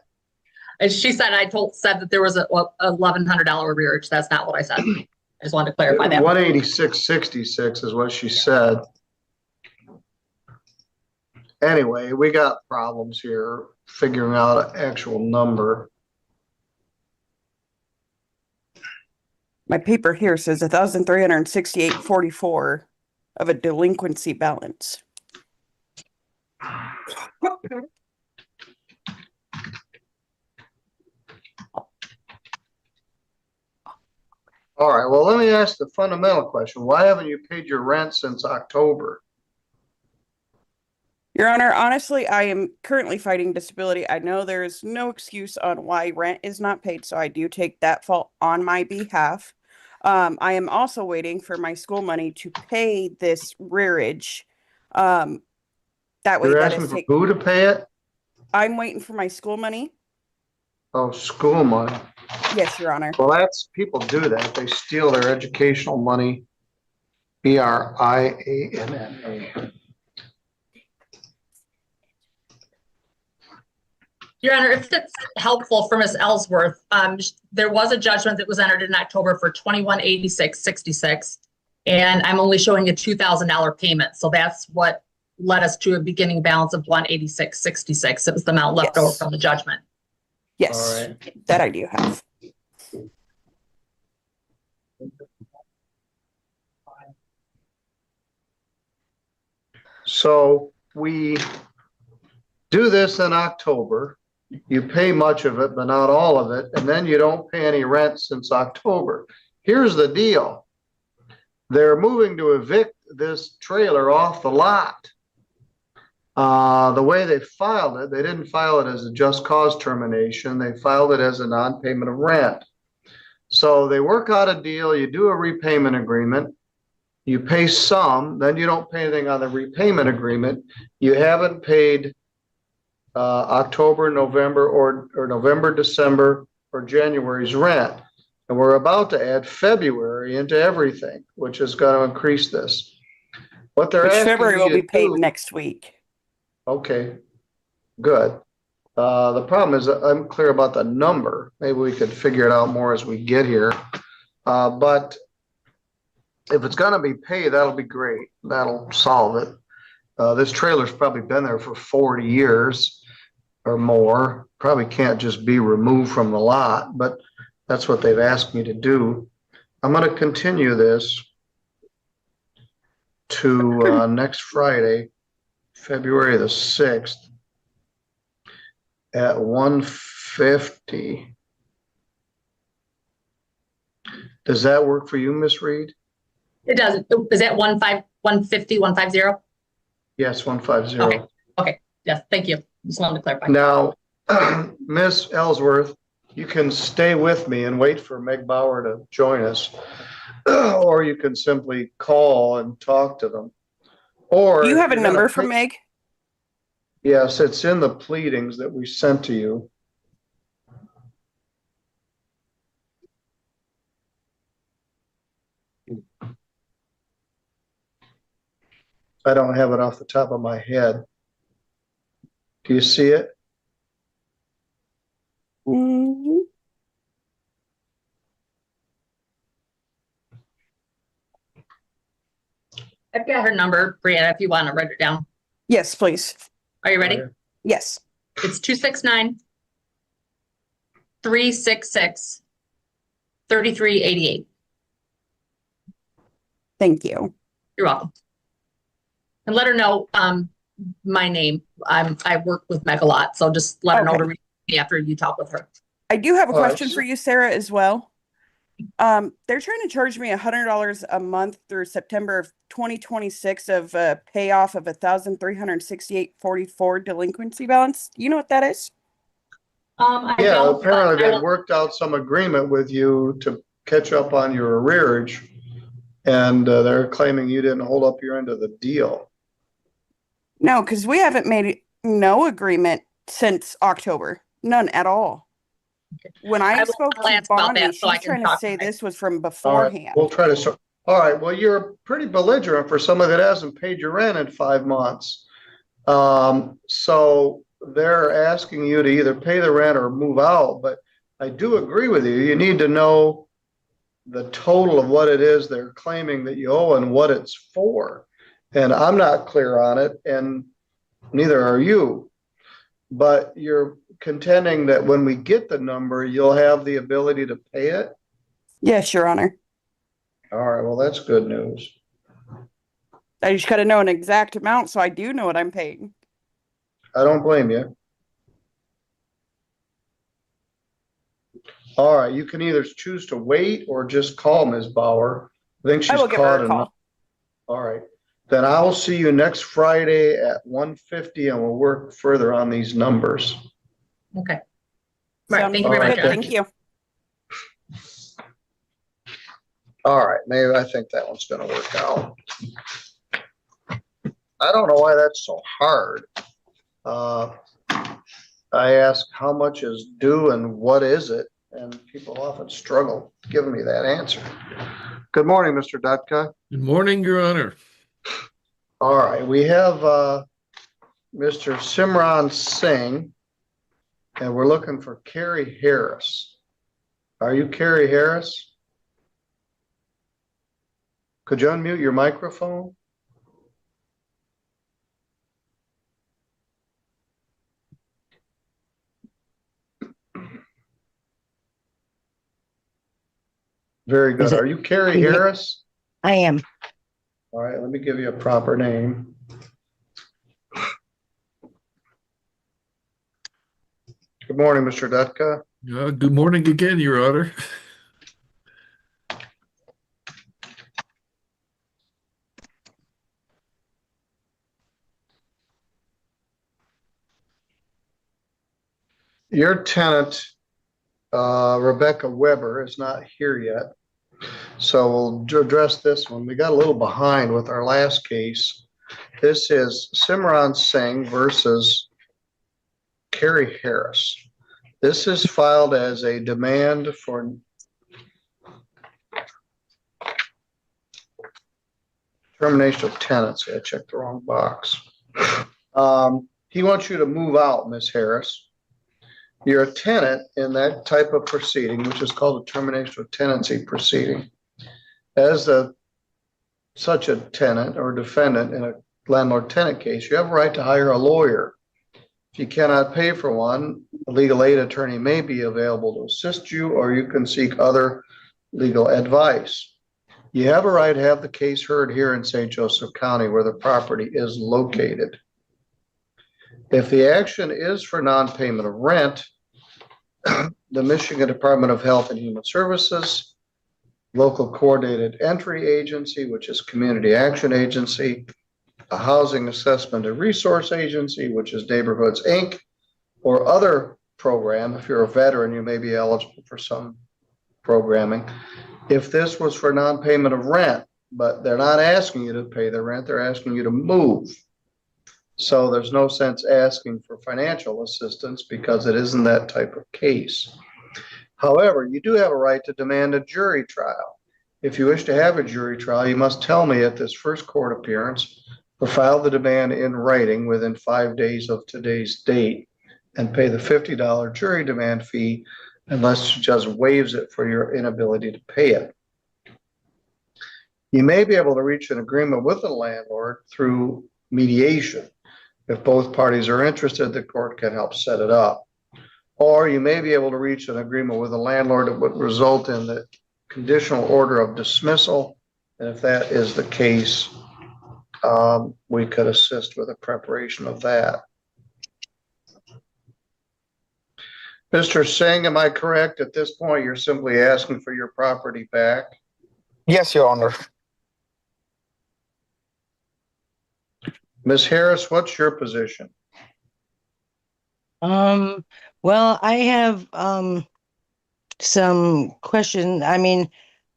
[SPEAKER 12] And she said said that there was a $1,100 rearage. That's not what I said. I just wanted to clarify that.
[SPEAKER 11] 186.66 is what she said. Anyway, we got problems here figuring out an actual number.
[SPEAKER 13] My paper here says $1,368.44 of a delinquency balance.
[SPEAKER 11] All right, well, let me ask the fundamental question. Why haven't you paid your rent since October?
[SPEAKER 13] Your Honor, honestly, I am currently fighting disability. I know there is no excuse on why rent is not paid, so I do take that fault on my behalf. I am also waiting for my school money to pay this rearage. That way
[SPEAKER 11] You're
[SPEAKER 13] that
[SPEAKER 11] asking
[SPEAKER 13] is
[SPEAKER 11] for
[SPEAKER 13] taken.
[SPEAKER 11] who to pay it?
[SPEAKER 13] I'm waiting for my school money.
[SPEAKER 11] Oh, school money.
[SPEAKER 13] Yes, Your Honor.
[SPEAKER 11] Well, people do that. They steal their educational money. Brianna.
[SPEAKER 12] Your Honor, if it's helpful for Ms. Ellsworth, there was a judgment that was entered in October for $2186.66, and I'm only showing a $2,000 payment. So that's what led us to a beginning balance of $186.66. It was the amount left over from the judgment.
[SPEAKER 13] Yes,
[SPEAKER 11] All right.
[SPEAKER 13] that I do have.
[SPEAKER 11] So we do this in October. You pay much of it, but not all of it. And then you don't pay any rent since October. Here's the deal. They're moving to evict this trailer off the lot. The way they filed it, they didn't file it as a just cause termination. They filed it as a non-payment of rent. So they work out a deal. You do a repayment agreement. You pay some, then you don't pay anything on the repayment agreement. You haven't paid October, November, or November, December, or January's rent. And we're about to add February into everything, which is going to increase this. What they're
[SPEAKER 13] Which
[SPEAKER 11] asking
[SPEAKER 13] February
[SPEAKER 11] you
[SPEAKER 13] will
[SPEAKER 11] to
[SPEAKER 13] be paid
[SPEAKER 11] do-
[SPEAKER 13] next week.
[SPEAKER 11] Okay, good. The problem is I'm clear about the number. Maybe we could figure it out more as we get here. But if it's going to be paid, that'll be great. That'll solve it. This trailer's probably been there for 40 years or more. Probably can't just be removed from the lot, but that's what they've asked me to do. I'm going to continue this to next Friday, February the 6th at 1:50. Does that work for you, Miss Reed?
[SPEAKER 12] It does. Is that 150, 150?
[SPEAKER 11] Yes, 150.
[SPEAKER 12] Okay. Okay. Yes. Thank you. Just wanted to clarify.
[SPEAKER 11] Now, Miss Ellsworth, you can stay with me and wait for Meg Bauer to join us, or you can simply call and talk to them. Or
[SPEAKER 13] Do you
[SPEAKER 11] if
[SPEAKER 13] have a
[SPEAKER 11] you're gonna
[SPEAKER 13] number for
[SPEAKER 11] pay-
[SPEAKER 13] Meg?
[SPEAKER 11] Yes, it's in the pleadings that we sent to you. I don't have it off the top of my head. Do you see it?
[SPEAKER 13] Mhm.
[SPEAKER 12] I've got her number, Brianna, if you want to write it down.
[SPEAKER 13] Yes, please.
[SPEAKER 12] Are you ready?
[SPEAKER 13] Yes.
[SPEAKER 12] It's 269-366-3388.
[SPEAKER 13] Thank you.
[SPEAKER 12] You're welcome. And let her know my name. I work with Meg a lot, so just let her know to reach me after you talk with her.
[SPEAKER 13] I do have a
[SPEAKER 11] All right,
[SPEAKER 13] question
[SPEAKER 11] so-
[SPEAKER 13] for you, Sarah, as well. They're trying to charge me $100 a month through September of 2026 of payoff of $1,368.44 delinquency balance. Do you know what that is?
[SPEAKER 12] I
[SPEAKER 11] Yeah,
[SPEAKER 12] don't, but
[SPEAKER 11] apparently
[SPEAKER 12] I
[SPEAKER 11] they
[SPEAKER 12] will-
[SPEAKER 11] worked out some agreement with you to catch up on your arrearage. And they're claiming you didn't hold up your end of the deal.
[SPEAKER 13] No, because we haven't made no agreement since October. None at all. When I
[SPEAKER 12] I will
[SPEAKER 13] spoke
[SPEAKER 12] tell
[SPEAKER 13] to
[SPEAKER 12] Lance about
[SPEAKER 13] Bonnie,
[SPEAKER 12] that so I
[SPEAKER 13] she's
[SPEAKER 12] can
[SPEAKER 13] trying to
[SPEAKER 12] talk to
[SPEAKER 13] say
[SPEAKER 12] Meg.
[SPEAKER 13] this was from
[SPEAKER 11] All right,
[SPEAKER 13] beforehand.
[SPEAKER 11] we'll try to. All right, well, you're pretty belligerent for someone that hasn't paid your rent in 5 months. So they're asking you to either pay the rent or move out, but I do agree with you. You need to know the total of what it is they're claiming that you owe and what it's for. And I'm not clear on it, and neither are you. But you're contending that when we get the number, you'll have the ability to pay it?
[SPEAKER 13] Yes, Your Honor.
[SPEAKER 11] All right, well, that's good news.
[SPEAKER 13] I just got to know an exact amount so I do know what I'm paying.
[SPEAKER 11] I don't blame you. All right, you can either choose to wait or just call Ms. Bauer. I think
[SPEAKER 13] I
[SPEAKER 11] she's
[SPEAKER 13] will give her
[SPEAKER 11] caught
[SPEAKER 13] a
[SPEAKER 11] enough.
[SPEAKER 13] call.
[SPEAKER 11] All right. Then I will see you next Friday at 1:50 and we'll work further on these numbers.
[SPEAKER 12] Okay. Right,
[SPEAKER 13] Sounds
[SPEAKER 12] thank you very
[SPEAKER 11] much.
[SPEAKER 13] good. Thank you.
[SPEAKER 11] All right, maybe I think that one's gonna work out. I don't know why that's so hard. I ask how much is due and what is it? And people often struggle giving me that answer. Good morning, Mr. Dutka.
[SPEAKER 14] Good morning, Your Honor.
[SPEAKER 11] All right, we have Mr. Simran Singh, and we're looking for Carrie Harris. Are you Carrie Harris? Could you unmute your microphone? Very good. Are you Carrie Harris?
[SPEAKER 15] I am.
[SPEAKER 11] All right, let me give you a proper name. Good morning, Mr. Dutka.
[SPEAKER 14] Good morning again, Your Honor.
[SPEAKER 11] Your tenant, Rebecca Weber, is not here yet. So we'll address this one. We got a little behind with our last case. This is Simran Singh versus Carrie Harris. This is filed as a demand for termination of tenancy. I checked the wrong box. He wants you to move out, Ms. Harris. You're a tenant in that type of proceeding, which is called a termination of tenancy proceeding. As such a tenant or defendant in a landlord-tenant case, you have a right to hire a lawyer. If you cannot pay for one, a legal aid attorney may be available to assist you, or you can seek other legal advice. You have a right to have the case heard here in St. Joseph County where the property is located. If the action is for non-payment of rent, the Michigan Department of Health and Human Services, local coordinated entry agency, which is community action agency, a housing assessment and resource agency, which is Neighborhoods Inc., or other program. If you're a veteran, you may be eligible for some programming. If this was for non-payment of rent, but they're not asking you to pay the rent, they're asking you to move. So there's no sense asking for financial assistance because it isn't that type of case. However, you do have a right to demand a jury trial. If you wish to have a jury trial, you must tell me at this first court appearance or file the demand in writing within 5 days of today's date and pay the $50 jury demand fee unless the judge waives it for your inability to pay it. You may be able to reach an agreement with the landlord through mediation. If both parties are interested, the court can help set it up. Or you may be able to reach an agreement with the landlord that would result in the conditional order of dismissal. And if that is the case, we could assist with the preparation of that. Mr. Singh, am I correct? At this point, you're simply asking for your property back?
[SPEAKER 16] Yes, Your Honor.
[SPEAKER 11] Ms. Harris, what's your position?
[SPEAKER 15] Well, I have some questions. I mean,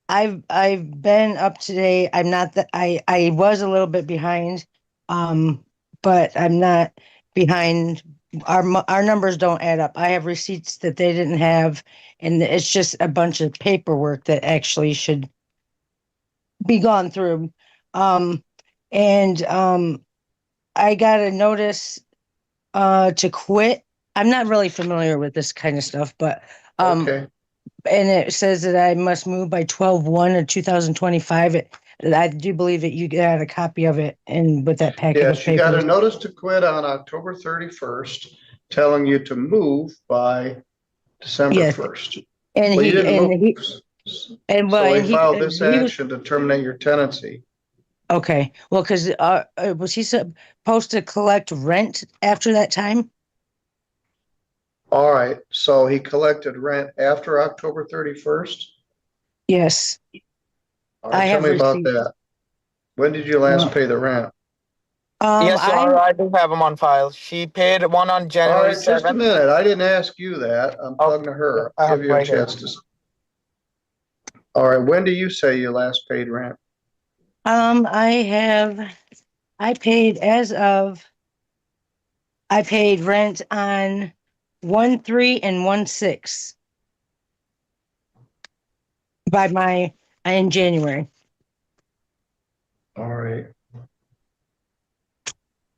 [SPEAKER 15] I've been up to date. I'm not that I was a little bit behind, but I'm not behind. Our numbers don't add up. I have receipts that they didn't have, and it's just a bunch of paperwork that actually should be gone through. I got a notice to quit. I'm not really familiar with this kind of stuff, but
[SPEAKER 11] Okay.
[SPEAKER 15] and it says that I must move by 12/1 of 2025. I do believe that you got a copy of it and with that packet of
[SPEAKER 11] Yes, you got a
[SPEAKER 15] papers.
[SPEAKER 11] notice to quit on October 31st, telling you to move by December
[SPEAKER 15] Yes.
[SPEAKER 11] 1st.
[SPEAKER 15] And
[SPEAKER 11] Well, you
[SPEAKER 15] he
[SPEAKER 11] didn't
[SPEAKER 15] and
[SPEAKER 11] move.
[SPEAKER 15] he and
[SPEAKER 11] So
[SPEAKER 15] well,
[SPEAKER 11] he
[SPEAKER 15] and
[SPEAKER 11] filed this
[SPEAKER 15] he was
[SPEAKER 11] action to terminate your tenancy.
[SPEAKER 15] okay. Well, because was he supposed to collect rent after that time?
[SPEAKER 11] All right, so he collected rent after October 31st?
[SPEAKER 15] Yes.
[SPEAKER 11] All right,
[SPEAKER 15] I
[SPEAKER 11] tell
[SPEAKER 15] have
[SPEAKER 11] me about
[SPEAKER 15] receipts.
[SPEAKER 11] that. When did you last pay the rent?
[SPEAKER 16] Yes, Your Honor, I do have them on file. She paid one on
[SPEAKER 11] All
[SPEAKER 16] January
[SPEAKER 11] right, just a
[SPEAKER 16] 7th.
[SPEAKER 11] minute. I didn't ask you that. I'm talking to her.
[SPEAKER 16] I have
[SPEAKER 11] Give you a
[SPEAKER 16] right here.
[SPEAKER 11] chance to. All right, when do you say you last paid rent?
[SPEAKER 15] I paid rent on 1/3 and 1/6 in January.
[SPEAKER 11] All right.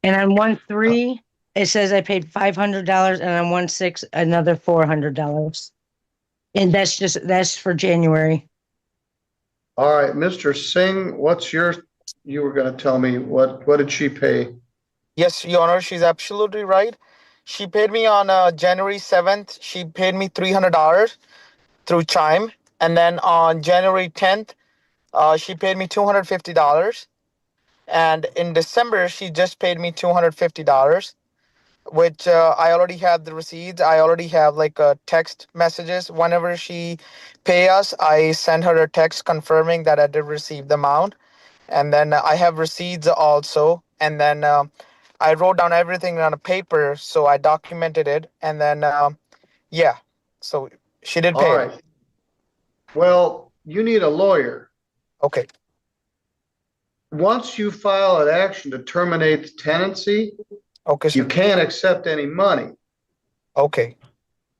[SPEAKER 15] And on 1/3, it says I paid $500, and on 1/6 another $400. And that's for January.
[SPEAKER 11] All right, Mr. Singh, you were gonna tell me, what did she pay?
[SPEAKER 16] Yes, Your Honor, she's absolutely right. She paid me on January 7th. She paid me $300 through Chime. And then on January 10th, she paid me $250. And in December, she just paid me $250, which I already have the receipts. I already have like text messages. Whenever she pay us, I send her a text confirming that I did receive the amount. And then I have receipts also. And then I wrote down everything on a paper, so I documented it. And then, yeah, so she did pay.
[SPEAKER 11] All right. Well, you need a lawyer.
[SPEAKER 16] Okay.
[SPEAKER 11] Once you file an action to terminate the tenancy,
[SPEAKER 16] okay,
[SPEAKER 11] you can't accept any money.
[SPEAKER 16] Okay.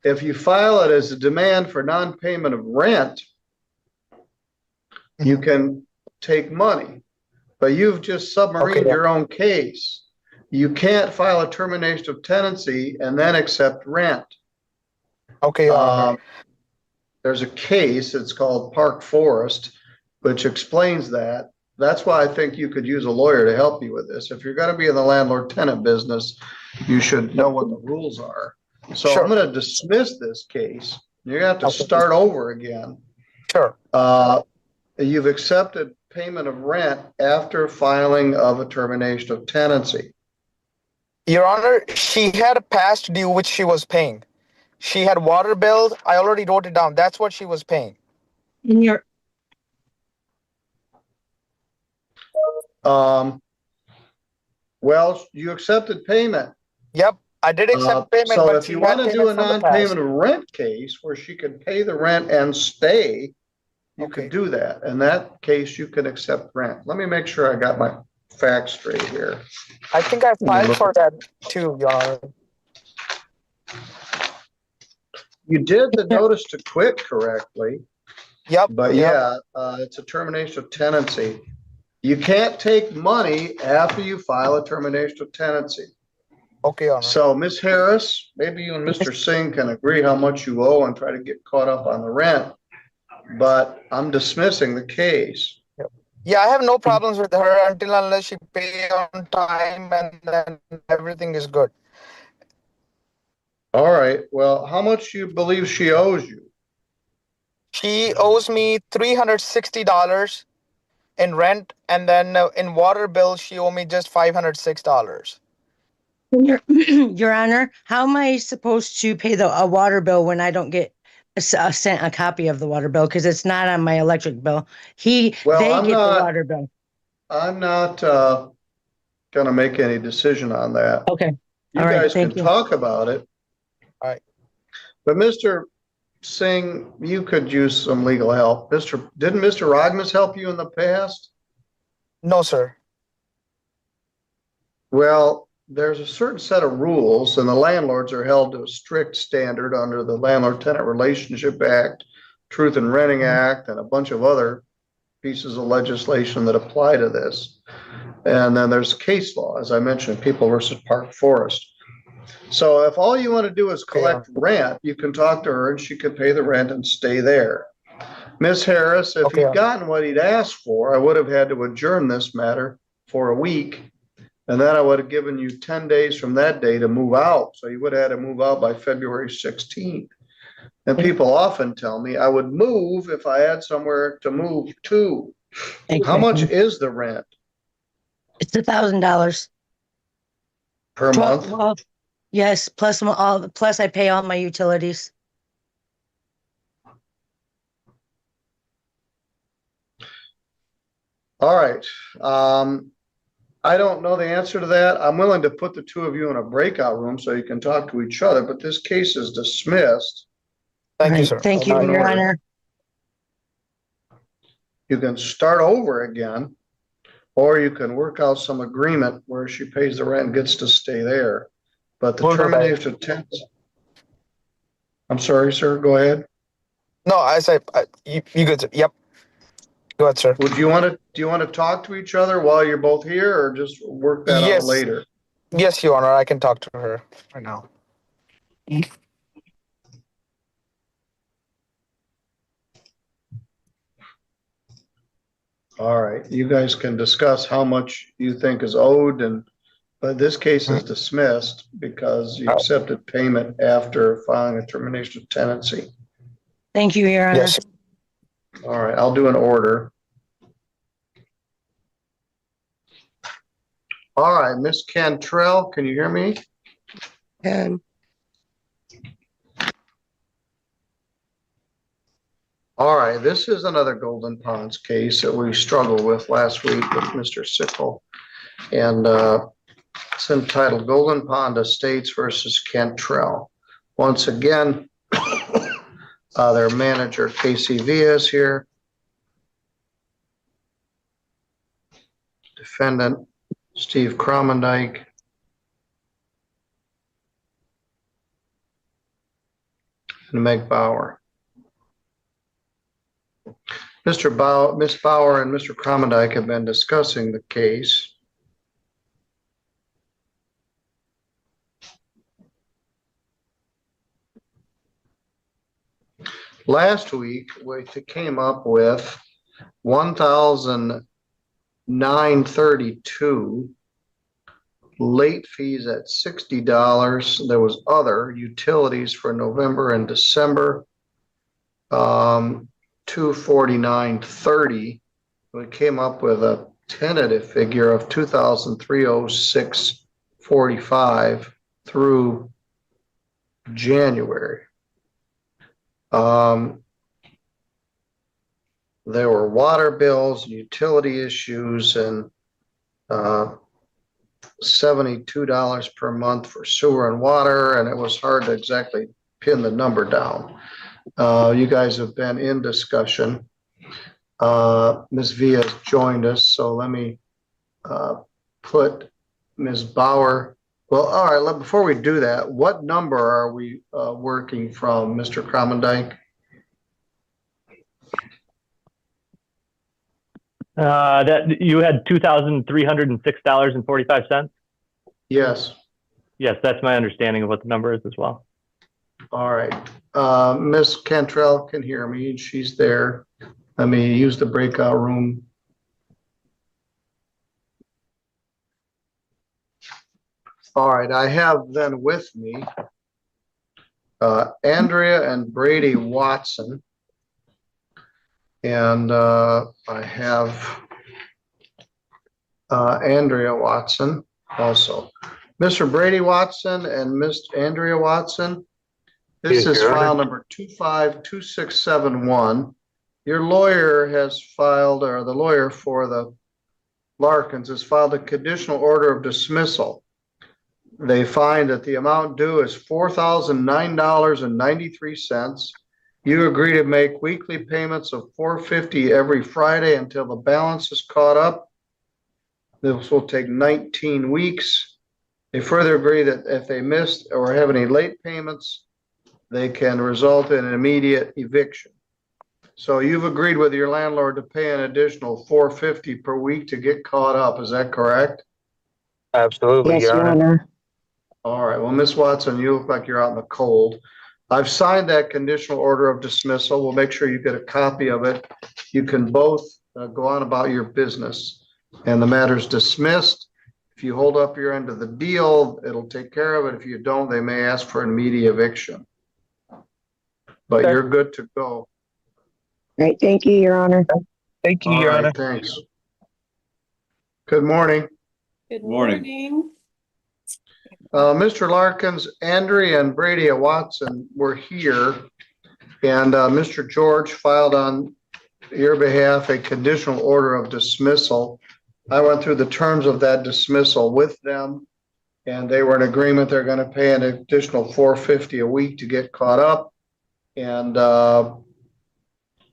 [SPEAKER 11] If you file it as a demand for non-payment of rent, you can take money, but you've just submarined your own case. You can't file a termination of tenancy and then accept rent.
[SPEAKER 16] Okay.
[SPEAKER 11] There's a case, it's called Park Forest, which explains that. That's why I think you could use a lawyer to help you with this. If you're going to be in the landlord-tenant business, you should know what the rules are. So I'm going to dismiss this case. You're going to have to start over again.
[SPEAKER 16] Sure.
[SPEAKER 11] You've accepted payment of rent after filing of a termination of tenancy.
[SPEAKER 16] Your Honor, she had a past due which she was paying. She had water bill. I already wrote it down. That's what she was paying.
[SPEAKER 15] In your
[SPEAKER 11] well, you accepted payment.
[SPEAKER 16] Yep, I did accept payment.
[SPEAKER 11] So
[SPEAKER 16] but
[SPEAKER 11] if you want to do a non-payment of rent case where she could pay the rent and stay, you could do that. In that case, you can accept rent. Let me make sure I got my facts straight here.
[SPEAKER 16] I think I filed for that too, Your Honor.
[SPEAKER 11] You did the notice to quit correctly.
[SPEAKER 16] Yep.
[SPEAKER 11] But yeah, it's a termination of tenancy. You can't take money after you file a termination of tenancy.
[SPEAKER 16] Okay, Your Honor.
[SPEAKER 11] So Ms. Harris, maybe you and Mr. Singh can agree how much you owe and try to get caught up on the rent. But I'm dismissing the case.
[SPEAKER 16] Yeah, I have no problems with her unless she pay on time, and then everything is good.
[SPEAKER 11] All right. Well, how much do you believe she owes you?
[SPEAKER 16] She owes me $360 in rent, and then in water bill, she owed me just $506.
[SPEAKER 15] Your Honor, how am I supposed to pay a water bill when I don't get sent a copy of the water bill, because it's not on my electric bill? They get the water bill.
[SPEAKER 11] I'm not gonna make any decision on that.
[SPEAKER 15] Okay.
[SPEAKER 11] You
[SPEAKER 15] All right,
[SPEAKER 11] guys can
[SPEAKER 15] thank you.
[SPEAKER 11] talk about it.
[SPEAKER 16] All right.
[SPEAKER 11] But Mr. Singh, you could use some legal help. Didn't Mr. Rogmus help you in the past?
[SPEAKER 16] No, sir.
[SPEAKER 11] Well, there's a certain set of rules, and the landlords are held to a strict standard under the Landlord-Tenant Relationship Act, Truth in Renting Act, and a bunch of other pieces of legislation that apply to this. And then there's case law, as I mentioned, People versus Park Forest. So if all you want to do is collect rent, you can talk to her and she could pay the rent and stay there. Ms. Harris, if he'd gotten what he'd asked for, I would have had to adjourn this matter for a week. And then I would have given you 10 days from that day to move out. So you would have had to move out by February 16th. And people often tell me I would move if I had somewhere to move to. How much is the rent?
[SPEAKER 15] It's $1,000
[SPEAKER 11] per month.
[SPEAKER 15] Well, yes, plus I pay all my utilities.
[SPEAKER 11] All right. I don't know the answer to that. I'm willing to put the two of you in a breakout room so you can talk to each other, but this case is dismissed.
[SPEAKER 16] Thank you, sir.
[SPEAKER 15] Thank you, Your Honor.
[SPEAKER 11] You can start over again, or you can work out some agreement where she pays the rent and gets to stay there. But the termination of tenants. I'm sorry, sir. Go ahead.
[SPEAKER 16] No, I say you good. Sir. Yep. Go ahead, sir.
[SPEAKER 11] Do you want to talk to each other while you're both here, or just work that out later?
[SPEAKER 16] Yes, Your Honor. I can talk to her right now.
[SPEAKER 11] All right, you guys can discuss how much you think is owed, but this case is dismissed because you accepted payment after filing a termination of tenancy.
[SPEAKER 15] Thank you, Your Honor.
[SPEAKER 16] Yes.
[SPEAKER 11] All right, I'll do an order. All right, Miss Cantrell, can you hear me?
[SPEAKER 15] Can.
[SPEAKER 11] All right, this is another Golden Ponds case that we struggled with last week with Mr. Sickle. And it's entitled Golden Pond Estates versus Cantrell. Once again, their manager, Casey Villa, is here. Defendant, Steve Cromendike. And Meg Bauer. Miss Bauer and Mr. Cromendike have been discussing the case. Last week, we came up with $1,932, late fees at $60. There was other utilities for November and December. $249.30. We came up with a tentative figure of $2,306.45 through January. There were water bills, utility issues, and $72 per month for sewer and water, and it was hard to exactly pin the number down. You guys have been in discussion. Ms. Villa has joined us, so let me put Ms. Bauer. Well, all right, before we do that, what number are we working from, Mr. Cromendike?
[SPEAKER 17] That you had $2,306.45.
[SPEAKER 11] Yes.
[SPEAKER 17] Yes, that's my understanding of what the number is as well.
[SPEAKER 11] All right. Miss Cantrell can hear me. She's there. Let me use the breakout room. All right. I have then with me Andrea and Brady Watson. And I have Andrea Watson also. Mr. Brady Watson and Miss Andrea Watson. This is file number 252671. Your lawyer has filed, or the lawyer for the Larkins has filed a conditional order of dismissal. They find that the amount due is $4,009.93. You agree to make weekly payments of $450 every Friday until the balance is caught up. This will take 19 weeks. They further agree that if they missed or have any late payments, they can result in an immediate eviction. So you've agreed with your landlord to pay an additional $450 per week to get caught up. Is that correct?
[SPEAKER 16] Absolutely,
[SPEAKER 15] Yes, Your Honor.
[SPEAKER 11] All right. Well, Miss Watson, you look like you're out in the cold. I've signed that conditional order of dismissal. We'll make sure you get a copy of it. You can both go on about your business, and the matter's dismissed. If you hold up your end of the deal, it'll take care of it. If you don't, they may ask for an immediate eviction. But you're good to go.
[SPEAKER 15] Great. Thank you, Your Honor.
[SPEAKER 16] Thank you,
[SPEAKER 11] All
[SPEAKER 16] Your
[SPEAKER 11] right,
[SPEAKER 16] Honor.
[SPEAKER 11] thanks. Good morning.
[SPEAKER 2] Good morning.
[SPEAKER 11] Mr. Larkins, Andrea and Brady Watson were here, and Mr. George filed on your behalf a conditional order of dismissal. I went through the terms of that dismissal with them, and they were in agreement. They're going to pay an additional $450 a week to get caught up, and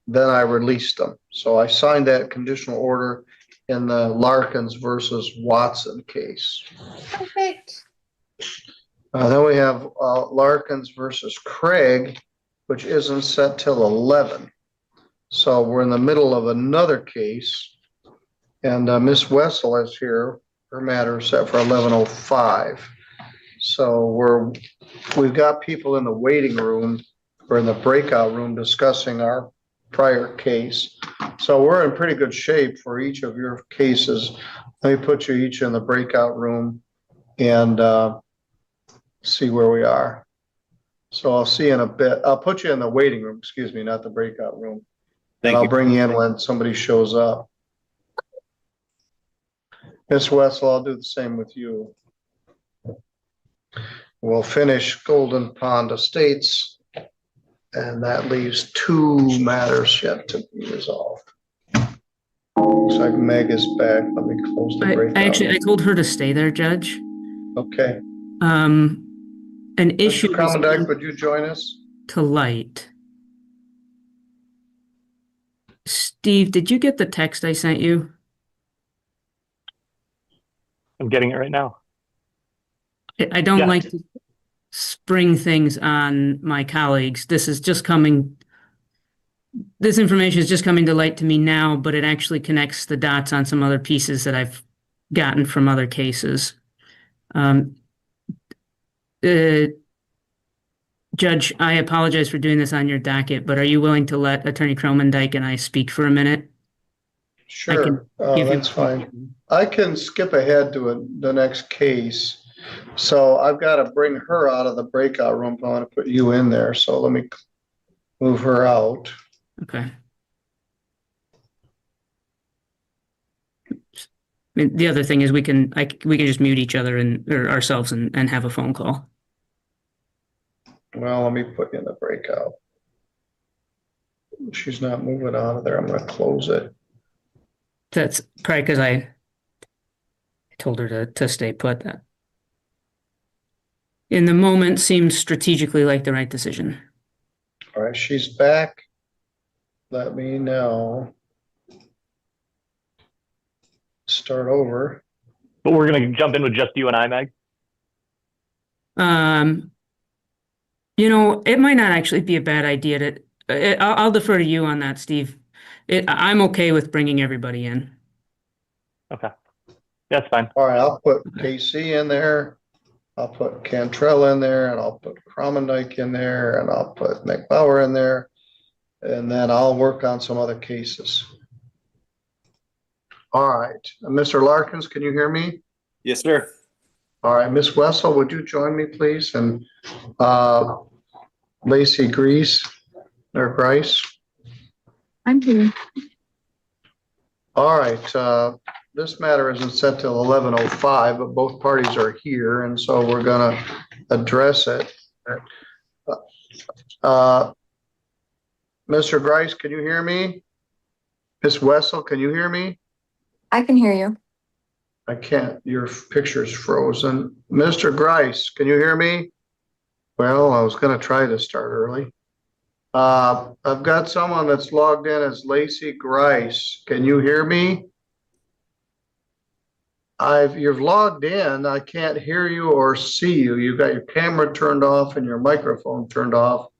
[SPEAKER 11] then I released them. So I signed that conditional order in the Larkins versus Watson case.
[SPEAKER 10] Perfect.
[SPEAKER 11] Then we have Larkins versus Craig, which isn't set till 11. So we're in the middle of another case, and Miss Wessel is here. Her matter is set for 11:05. So we've got people in the waiting room or in the breakout room discussing our prior case. So we're in pretty good shape for each of your cases. Let me put you each in the breakout room and see where we are. So I'll see you in a bit. I'll put you in the waiting room, excuse me, not the breakout room. And I'll bring you in when somebody shows up. Miss Wessel, I'll do the same with you. We'll finish Golden Pond Estates, and that leaves 2 matters yet to be resolved. Looks like Meg is back. Let me close the breakout.
[SPEAKER 18] I told her to stay there, Judge.
[SPEAKER 11] Okay.
[SPEAKER 18] An issue.
[SPEAKER 11] Mr. Commandant, would you join us?
[SPEAKER 18] To light. Steve, did you get the text I sent you?
[SPEAKER 17] I'm getting it right now.
[SPEAKER 18] I don't like to spring things on my colleagues. This information is just coming to light to me now, but it actually connects the dots on some other pieces that I've gotten from other cases. Judge, I apologize for doing this on your docket, but are you willing to let Attorney Cromendike and I speak for a minute?
[SPEAKER 11] Sure, that's fine. I can skip ahead to the next case. So I've got to bring her out of the breakout room. I want to put you in there. So let me move her out.
[SPEAKER 18] Okay. The other thing is we can just mute each other or ourselves and have a phone call.
[SPEAKER 11] Well, let me put you in the breakout. She's not moving out of there. I'm going to close it.
[SPEAKER 18] That's probably because I told her to stay put. That in the moment seems strategically like the right decision.
[SPEAKER 11] All right, she's back. Let me know. Start over.
[SPEAKER 17] But we're going to jump in with just you and I, Meg?
[SPEAKER 18] It might not actually be a bad idea I'll defer to you on that, Steve. I'm okay with bringing everybody in.
[SPEAKER 17] Okay. That's fine.
[SPEAKER 11] All right, I'll put KC in there. I'll put Cantrell in there, and I'll put Cromendike in there, and I'll put McBauer in there, and then I'll work on some other cases. All right, Mr. Larkins, can you hear me?
[SPEAKER 19] Yes, sir.
[SPEAKER 11] All right, Miss Wessel, would you join me, please? And Lacey Grice.
[SPEAKER 2] I'm here.
[SPEAKER 11] All right, this matter isn't set till 11:05, but both parties are here, and so we're gonna address it. Mr. Grice, can you hear me? Miss Wessel, can you hear me?
[SPEAKER 20] I can hear you.
[SPEAKER 11] I can't, your picture's frozen. Mr. Grice, can you hear me? Well, I was gonna try to start early. I've got someone that's logged in as Lacey Grice. Can you hear me? You've logged in. I can't hear you or see you. You've got your camera turned off and your microphone turned off.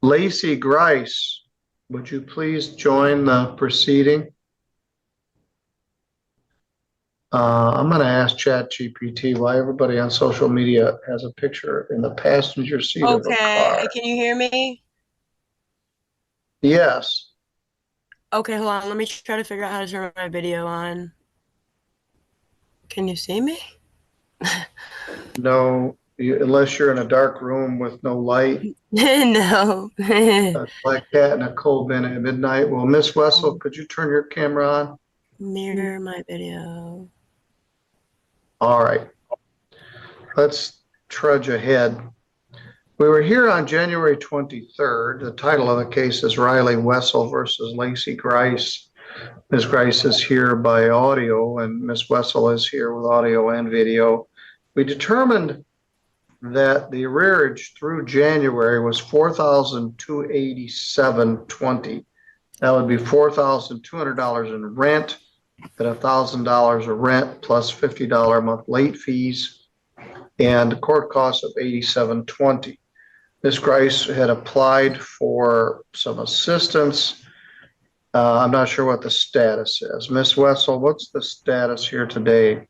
[SPEAKER 11] Lacey Grice, would you please join the proceeding? I'm going to ask ChatGPT why everybody on social media has a picture in the passenger seat of a car.
[SPEAKER 21] Okay, can you hear me?
[SPEAKER 11] Yes.
[SPEAKER 21] Okay, hold on. Let me try to figure out how to turn my video on. Can you see me?
[SPEAKER 11] No, unless you're in a dark room with no light.
[SPEAKER 21] No.
[SPEAKER 11] A black cat in a cold bin at midnight. Well, Miss Wessel, could you turn your camera on?
[SPEAKER 21] Mirror my video.
[SPEAKER 11] All right. Let's trudge ahead. We were here on January 23rd. The title of the case is Riley Wessel versus Lacey Grice. Ms. Grice is here by audio and Ms. Wessel is here with audio and video. We determined that the arrearage through January was $4,287.20. That would be $4,200 in rent, at $1,000 of rent plus $50 a month late fees, and court costs of $87.20. Ms. Grice had applied for some assistance. I'm not sure what the status is. Ms. Wessel, what's the status here today?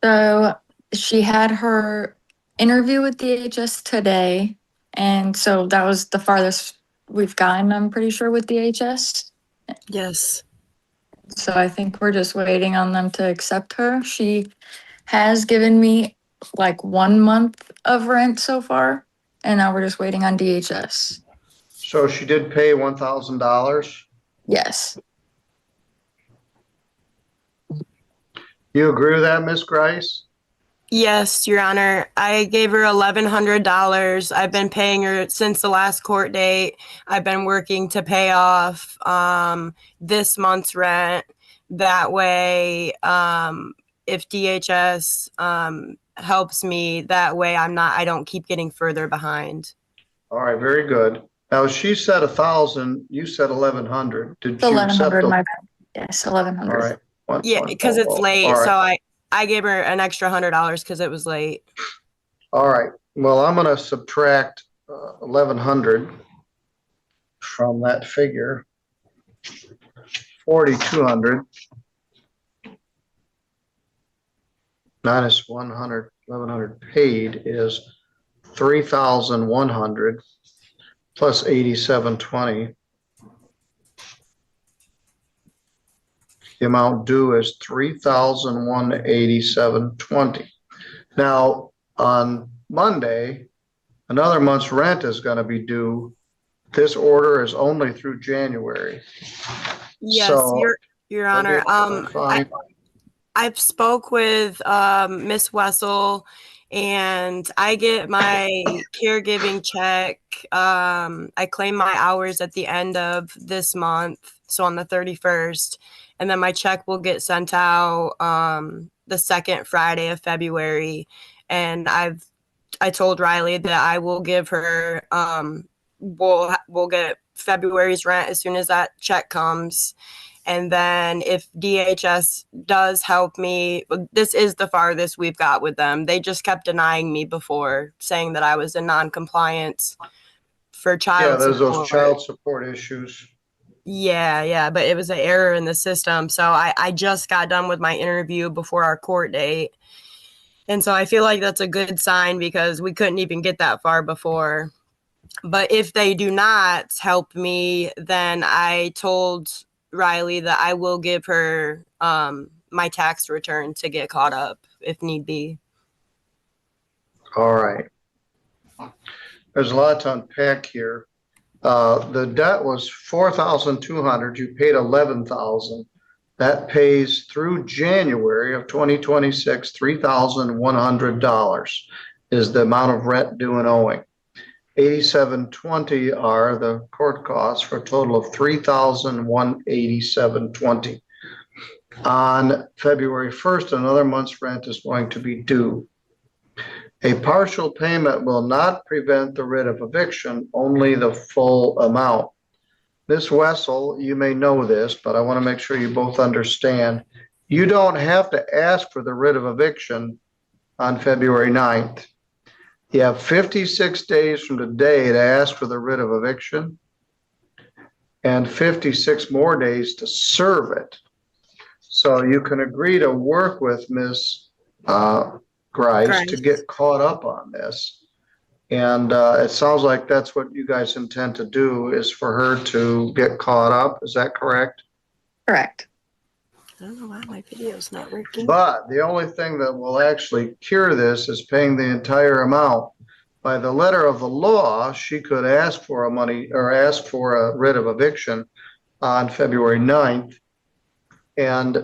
[SPEAKER 10] So she had her interview with DHS today, and so that was the farthest we've gotten, I'm pretty sure, with DHS.
[SPEAKER 21] Yes.
[SPEAKER 10] So I think we're just waiting on them to accept her. She has given me like 1 month of rent so far, and now we're just waiting on DHS.
[SPEAKER 11] So she did pay $1,000?
[SPEAKER 10] Yes.
[SPEAKER 11] You agree with that, Ms. Grice?
[SPEAKER 21] Yes, Your Honor. I gave her $1,100. I've been paying her since the last court date. I've been working to pay off this month's rent. That way, if DHS helps me, that way I don't keep getting further behind.
[SPEAKER 11] All right, very good. Now she said 1,000, you said 1,100. Did you accept
[SPEAKER 10] 1,100,
[SPEAKER 11] the?
[SPEAKER 10] my bad. Yes, 1,100.
[SPEAKER 11] All right.
[SPEAKER 21] Yeah, because it's late,
[SPEAKER 11] All right.
[SPEAKER 21] so I gave her an extra $100 because it was late.
[SPEAKER 11] All right. Well, I'm going to subtract 1,100 from that figure. 4,200 minus 100, 1,100 paid is 3,100 plus 87.20. The amount due is $3,187.20. Now, on Monday, another month's rent is going to be due. This order is only through January.
[SPEAKER 21] Yes,
[SPEAKER 11] So,
[SPEAKER 21] Your Honor. I've spoke with Miss Wessel, and I get my caregiving check. I claim my hours at the end of this month, so on the 31st, and then my check will get sent out the second Friday of February. And I told Riley that I will give her we'll get February's rent as soon as that check comes. And then if DHS does help me, this is the farthest we've got with them. They just kept denying me before, saying that I was in non-compliance for child
[SPEAKER 11] there's
[SPEAKER 21] support.
[SPEAKER 11] those child support issues.
[SPEAKER 21] Yeah, but it was an error in the system. So I just got done with my interview before our court date. And so I feel like that's a good sign because we couldn't even get that far before. But if they do not help me, then I told Riley that I will give her my tax return to get caught up if need be.
[SPEAKER 11] All right. There's a lot to unpack here. The debt was $4,200. You paid $11,000. That pays through January of 2026, $3,100 is the amount of rent due and owing. $87.20 are the court costs for a total of $3,187.20. On February 1st, another month's rent is going to be due. A partial payment will not prevent the writ of eviction, only the full amount. Ms. Wessel, you may know this, but I want to make sure you both understand. You don't have to ask for the writ of eviction on February 9th. You have 56 days from today to ask for the writ of eviction and 56 more days to serve it. So you can agree to work with Ms. Grice to get caught up on this. And it sounds like that's what you guys intend to do, is for her to get caught up. Is that correct?
[SPEAKER 10] Correct.
[SPEAKER 21] I don't know why my video's not working.
[SPEAKER 11] But the only thing that will actually cure this is paying the entire amount. By the letter of the law, she could ask for ask for a writ of eviction on February 9th. And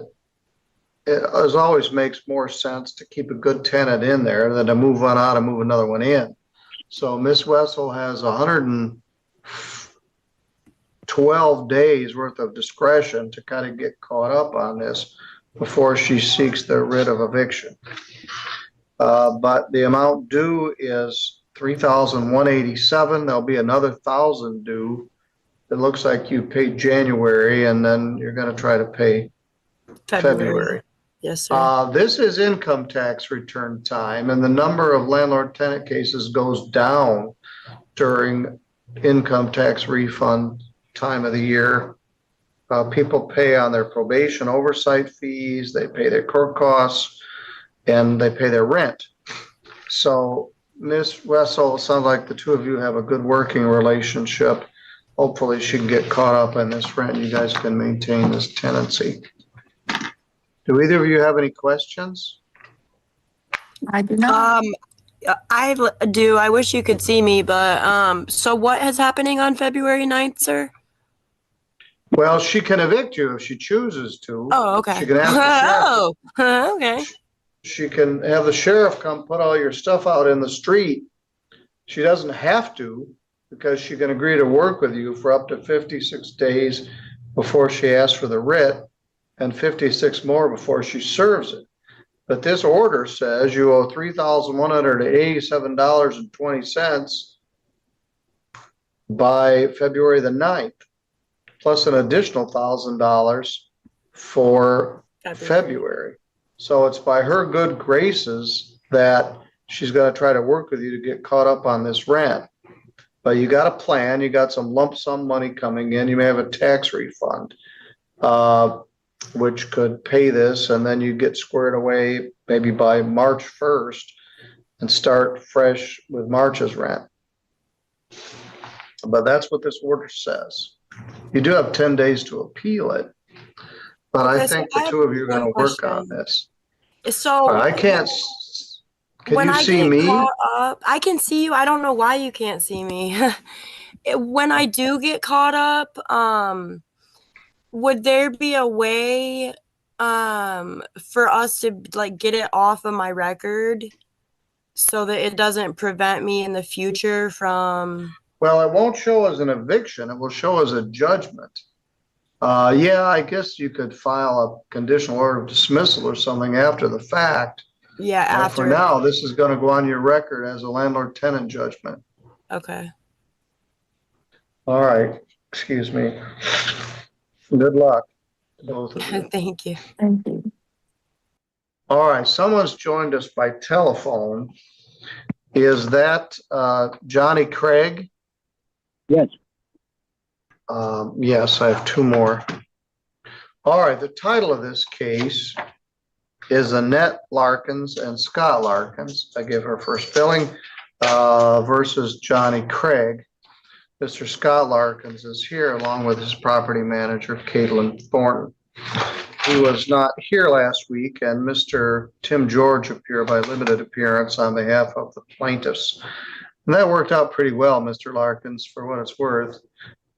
[SPEAKER 11] it, as always, makes more sense to keep a good tenant in there than to move one out and move another one in. So Miss Wessel has 112 days worth of discretion to kind of get caught up on this before she seeks the writ of eviction. But the amount due is $3,187. There'll be another $1,000 due. It looks like you paid January, and then you're going to try to pay February.
[SPEAKER 21] Yes, sir.
[SPEAKER 11] This is income tax return time, and the number of landlord-tenant cases goes down during income tax refund time of the year. People pay on their probation oversight fees, they pay their court costs, and they pay their rent. So, Ms. Wessel, it sounds like the two of you have a good working relationship. Hopefully she can get caught up in this rent. You guys can maintain this tenancy. Do either of you have any questions?
[SPEAKER 21] I do not. I do. I wish you could see me, but so what is happening on February 9th, sir?
[SPEAKER 11] Well, she can evict you if she chooses to.
[SPEAKER 21] Oh, okay.
[SPEAKER 11] She can ask the sheriff.
[SPEAKER 21] Oh, okay.
[SPEAKER 11] She can have the sheriff come put all your stuff out in the street. She doesn't have to, because she can agree to work with you for up to 56 days before she asks for the writ, and 56 more before she serves it. But this order says you owe $3,187.20 by February the 9th, plus an additional $1,000 for February. So it's by her good graces that she's going to try to work with you to get caught up on this rent. But you got a plan, you got some lump sum money coming in, you may have a tax refund, which could pay this, and then you get squared away maybe by March 1st and start fresh with March's rent. But that's what this order says. You do have 10 days to appeal it, but I think the two of you are going to work on this.
[SPEAKER 21] So
[SPEAKER 11] I can't. Can
[SPEAKER 21] when
[SPEAKER 11] you
[SPEAKER 21] I
[SPEAKER 11] see
[SPEAKER 21] get
[SPEAKER 11] me?
[SPEAKER 21] caught up, I can see you. I don't know why you can't see me. When I do get caught up, would there be a way for us to like get it off of my record so that it doesn't prevent me in the future from?
[SPEAKER 11] Well, it won't show as an eviction. It will show as a judgment. Yeah, I guess you could file a conditional order of dismissal or something after the fact.
[SPEAKER 21] Yeah, after.
[SPEAKER 11] For now, this is going to go on your record as a landlord-tenant judgment.
[SPEAKER 21] Okay.
[SPEAKER 11] All right. Excuse me. Good luck to both of you.
[SPEAKER 21] Thank you.
[SPEAKER 12] Thank you.
[SPEAKER 11] All right. Someone's joined us by telephone. Is that Johnny Craig?
[SPEAKER 19] Yes.
[SPEAKER 11] Yes, I have two more. All right. The title of this case is Annette Larkins and Scott Larkins. I give her first billing versus Johnny Craig. Mr. Scott Larkins is here along with his property manager, Caitlin Thornton. He was not here last week, and Mr. Tim George appeared by limited appearance on behalf of the plaintiffs. And that worked out pretty well, Mr. Larkins, for what it's worth.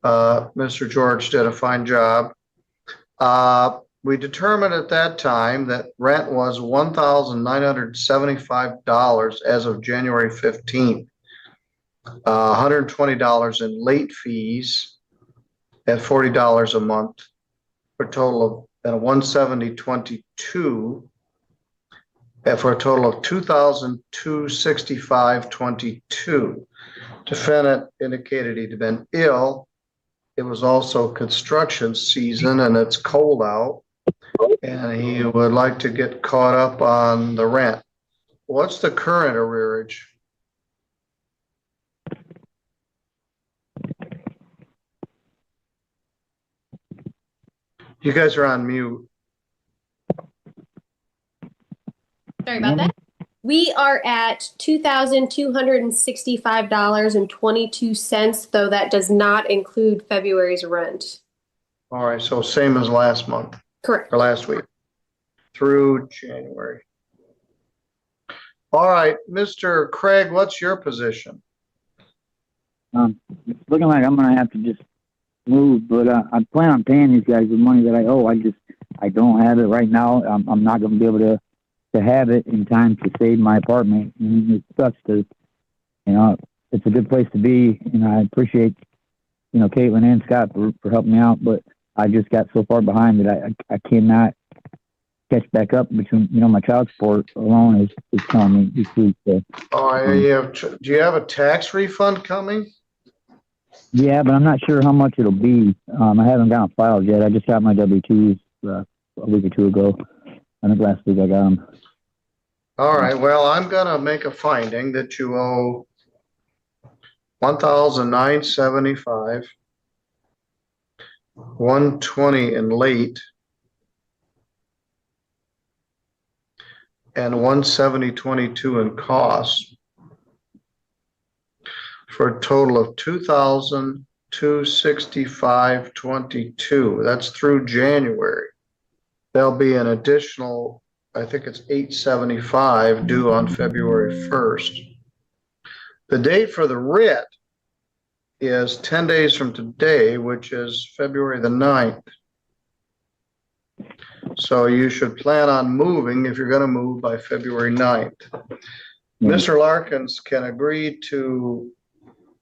[SPEAKER 11] Mr. George did a fine job. We determined at that time that rent was $1,975 as of January 15th. $120 in late fees at $40 a month for a total of $170.22 for a total of $2,265.22. Defendant indicated he'd been ill. It was also construction season and it's cold out, and he would like to get caught up on the rent. What's the current arrearage? You guys are on mute.
[SPEAKER 20] Sorry about that. We are at $2,265.22, though that does not include February's rent.
[SPEAKER 11] All right, so same as last month.
[SPEAKER 20] Correct.
[SPEAKER 11] Or last week through January. All right, Mr. Craig, what's your position?
[SPEAKER 19] It's looking like I'm gonna have to just move, but I plan on paying these guys the money that I owe. I don't have it right now. I'm not gonna be able to have it in time to save my apartment. And it sucks to, it's a good place to be, and I appreciate, Caitlin and Scott for helping me out, but I just got so far behind that I cannot catch back up between, my child support alone is killing me this week. So,
[SPEAKER 11] do you have a tax refund coming?
[SPEAKER 19] yeah, but I'm not sure how much it'll be. I haven't gotten filed yet. I just got my W-2s a week or two ago. I think last week I got them.
[SPEAKER 11] All right, well, I'm gonna make a finding that you owe $1,975, $120 in late, and $170.22 in costs, for a total of $2,265.22. That's through January. There'll be an additional, I think it's $875 due on February 1st. The date for the writ is 10 days from today, which is February the 9th. So you should plan on moving, if you're going to move, by February 9th. Mr. Larkins can agree to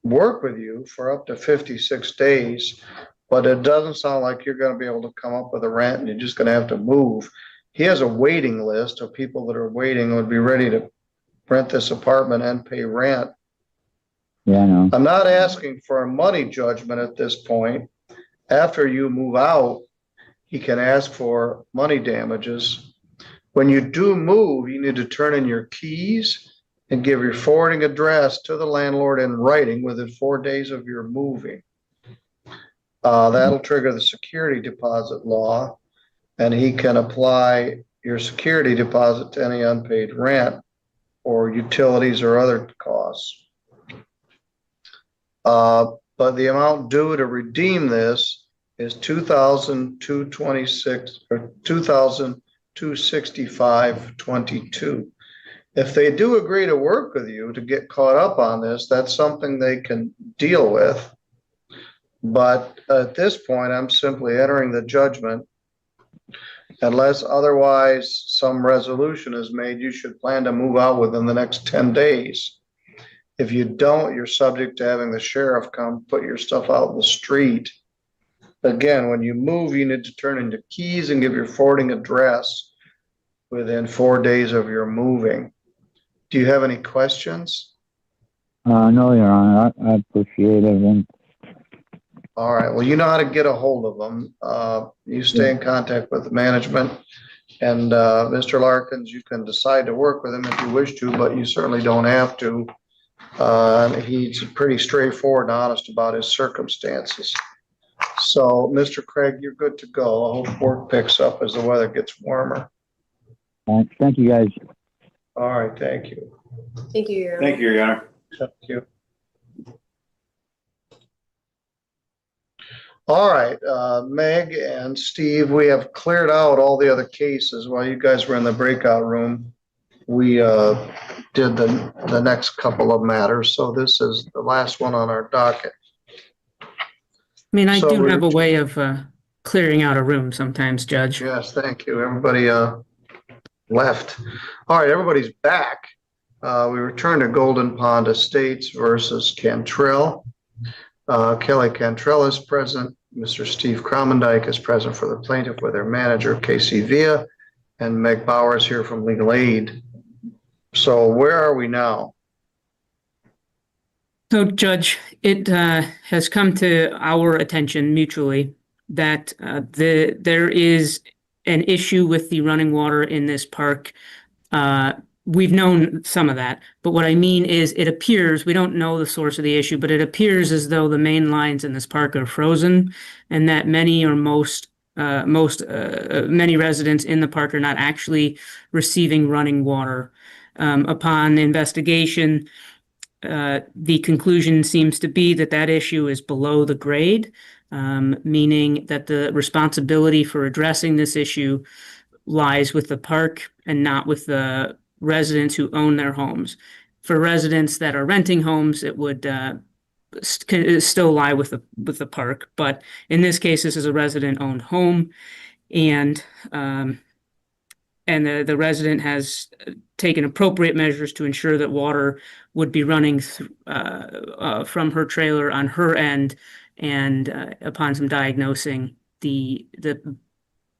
[SPEAKER 11] work with you for up to 56 days, but it doesn't sound like you're going to be able to come up with a rent and you're just going to have to move. He has a waiting list of people that are waiting and would be ready to rent this apartment and pay rent.
[SPEAKER 19] Yeah, I know.
[SPEAKER 11] I'm not asking for a money judgment at this point. After you move out, he can ask for money damages. When you do move, you need to turn in your keys and give your forwarding address to the landlord in writing within 4 days of your moving. That'll trigger the security deposit law, and he can apply your security deposit to any unpaid rent or utilities or other costs. But the amount due to redeem this is $2,226 or $2,265.22. If they do agree to work with you to get caught up on this, that's something they can deal with. But at this point, I'm simply entering the judgment. Unless otherwise some resolution is made, you should plan to move out within the next 10 days. If you don't, you're subject to having the sheriff come put your stuff out in the street. Again, when you move, you need to turn in your keys and give your forwarding address within 4 days of your moving. Do you have any questions?
[SPEAKER 19] No, Your Honor. I appreciate everything.
[SPEAKER 11] All right. Well, you know how to get a hold of them. You stay in contact with the management. And Mr. Larkins, you can decide to work with him if you wish to, but you certainly don't have to. He's pretty straightforward and honest about his circumstances. So, Mr. Craig, you're good to go. I hope work picks up as the weather gets warmer.
[SPEAKER 19] Thank you, guys.
[SPEAKER 11] All right. Thank you.
[SPEAKER 20] Thank you, Your Honor.
[SPEAKER 6] Thank you, Your Honor.
[SPEAKER 11] Thank you. All right, Meg and Steve, we have cleared out all the other cases while you guys were in the breakout room. We did the next couple of matters, so this is the last one on our docket.
[SPEAKER 18] I mean, I
[SPEAKER 11] So
[SPEAKER 18] do
[SPEAKER 11] we're-
[SPEAKER 18] have a way of clearing out a room sometimes, Judge.
[SPEAKER 11] Yes, thank you. Everybody left. All right, everybody's back. We return to Golden Pond Estates versus Cantrell. Kelly Cantrell is present. Mr. Steve Cromendike is present for the plaintiff with their manager, Casey Villa, and Meg Bauer is here from Legal Aid. So where are we now?
[SPEAKER 18] So, Judge, it has come to our attention mutually that there is an issue with the running water in this park. We've known some of that, but what I mean is it appears, we don't know the source of the issue, but it appears as though the main lines in this park are frozen and that many or many residents in the park are not actually receiving running water. Upon investigation, the conclusion seems to be that that issue is below the grade, meaning that the responsibility for addressing this issue lies with the park and not with the residents who own their homes. For residents that are renting homes, it would still lie with the park. But in this case, this is a resident-owned home, and and the resident has taken appropriate measures to ensure that water would be running from her trailer on her end, and upon some diagnosing, the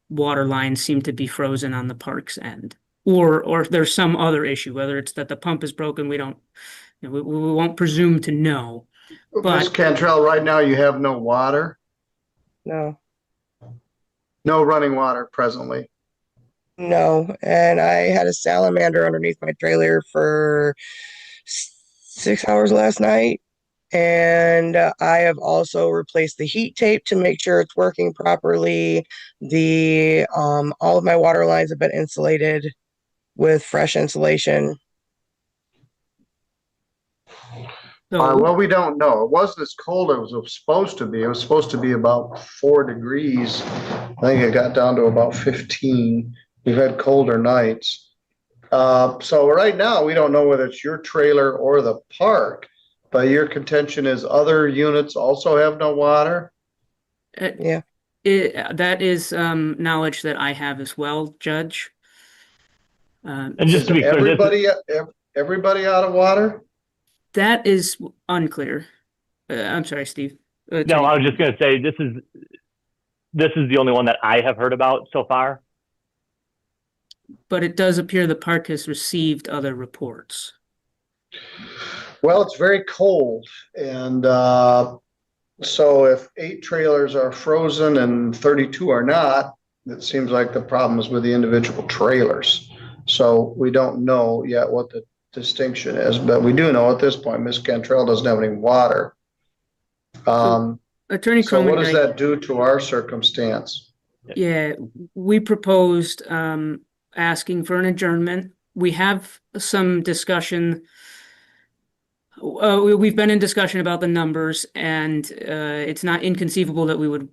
[SPEAKER 18] water lines seem to be frozen on the park's end, or there's some other issue, whether it's that the pump is broken. We don't, we won't presume to know.
[SPEAKER 11] Ms. Cantrell, right now you have no water?
[SPEAKER 1] No.
[SPEAKER 11] No running water presently?
[SPEAKER 1] No, and I had a salamander underneath my trailer for 6 hours last night. And I have also replaced the heat tape to make sure it's working properly. All of my water lines have been insulated with fresh insulation.
[SPEAKER 11] Well, we don't know. It wasn't as cold as it was supposed to be. It was supposed to be about 4 degrees. I think it got down to about 15. We've had colder nights. So right now, we don't know whether it's your trailer or the park, but your contention is other units also have no water?
[SPEAKER 1] Yeah.
[SPEAKER 18] That is knowledge that I have as well, Judge.
[SPEAKER 17] And just to be clear,
[SPEAKER 11] everybody out of water?
[SPEAKER 18] That is unclear. I'm sorry, Steve.
[SPEAKER 17] No, I was just going to say this is the only one that I have heard about so far.
[SPEAKER 18] But it does appear the park has received other reports.
[SPEAKER 11] Well, it's very cold, and so if 8 trailers are frozen and 32 are not, it seems like the problem is with the individual trailers. So we don't know yet what the distinction is, but we do know at this point Ms. Cantrell doesn't have any water.
[SPEAKER 18] Attorney
[SPEAKER 11] so what does
[SPEAKER 18] Cromendike,
[SPEAKER 11] that do to our circumstance?
[SPEAKER 18] Yeah, we proposed asking for an adjournment. We have some discussion. We've been in discussion about the numbers, and it's not inconceivable that we would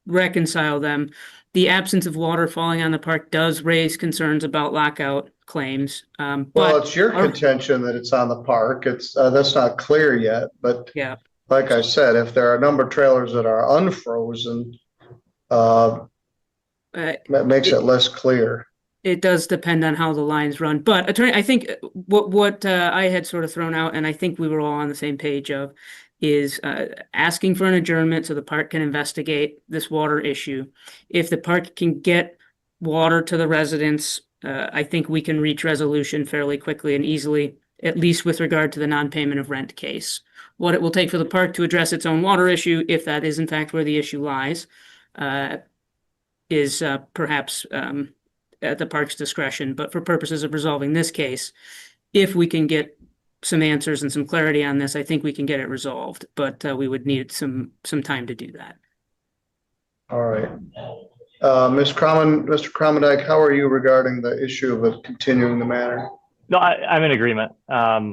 [SPEAKER 18] reconcile them. The absence of water falling on the park does raise concerns about lockout claims.
[SPEAKER 11] Well, it's your contention that it's on the park. It's that's not clear yet, but
[SPEAKER 18] yeah,
[SPEAKER 11] like I said, if there are a number of trailers that are unfrozen, that makes it less clear.
[SPEAKER 18] It does depend on how the lines run. But attorney, I think what I had sort of thrown out, and I think we were all on the same page of, is asking for an adjournment so the park can investigate this water issue. If the park can get water to the residents, I think we can reach resolution fairly quickly and easily, at least with regard to the non-payment of rent case. What it will take for the park to address its own water issue, if that is in fact where the issue lies, is perhaps at the park's discretion. But for purposes of resolving this case, if we can get some answers and some clarity on this, I think we can get it resolved, but we would need some time to do that.
[SPEAKER 11] All right. Mr. Cromendike, how are you regarding the issue of continuing the matter?
[SPEAKER 17] No, I'm in agreement. Yeah.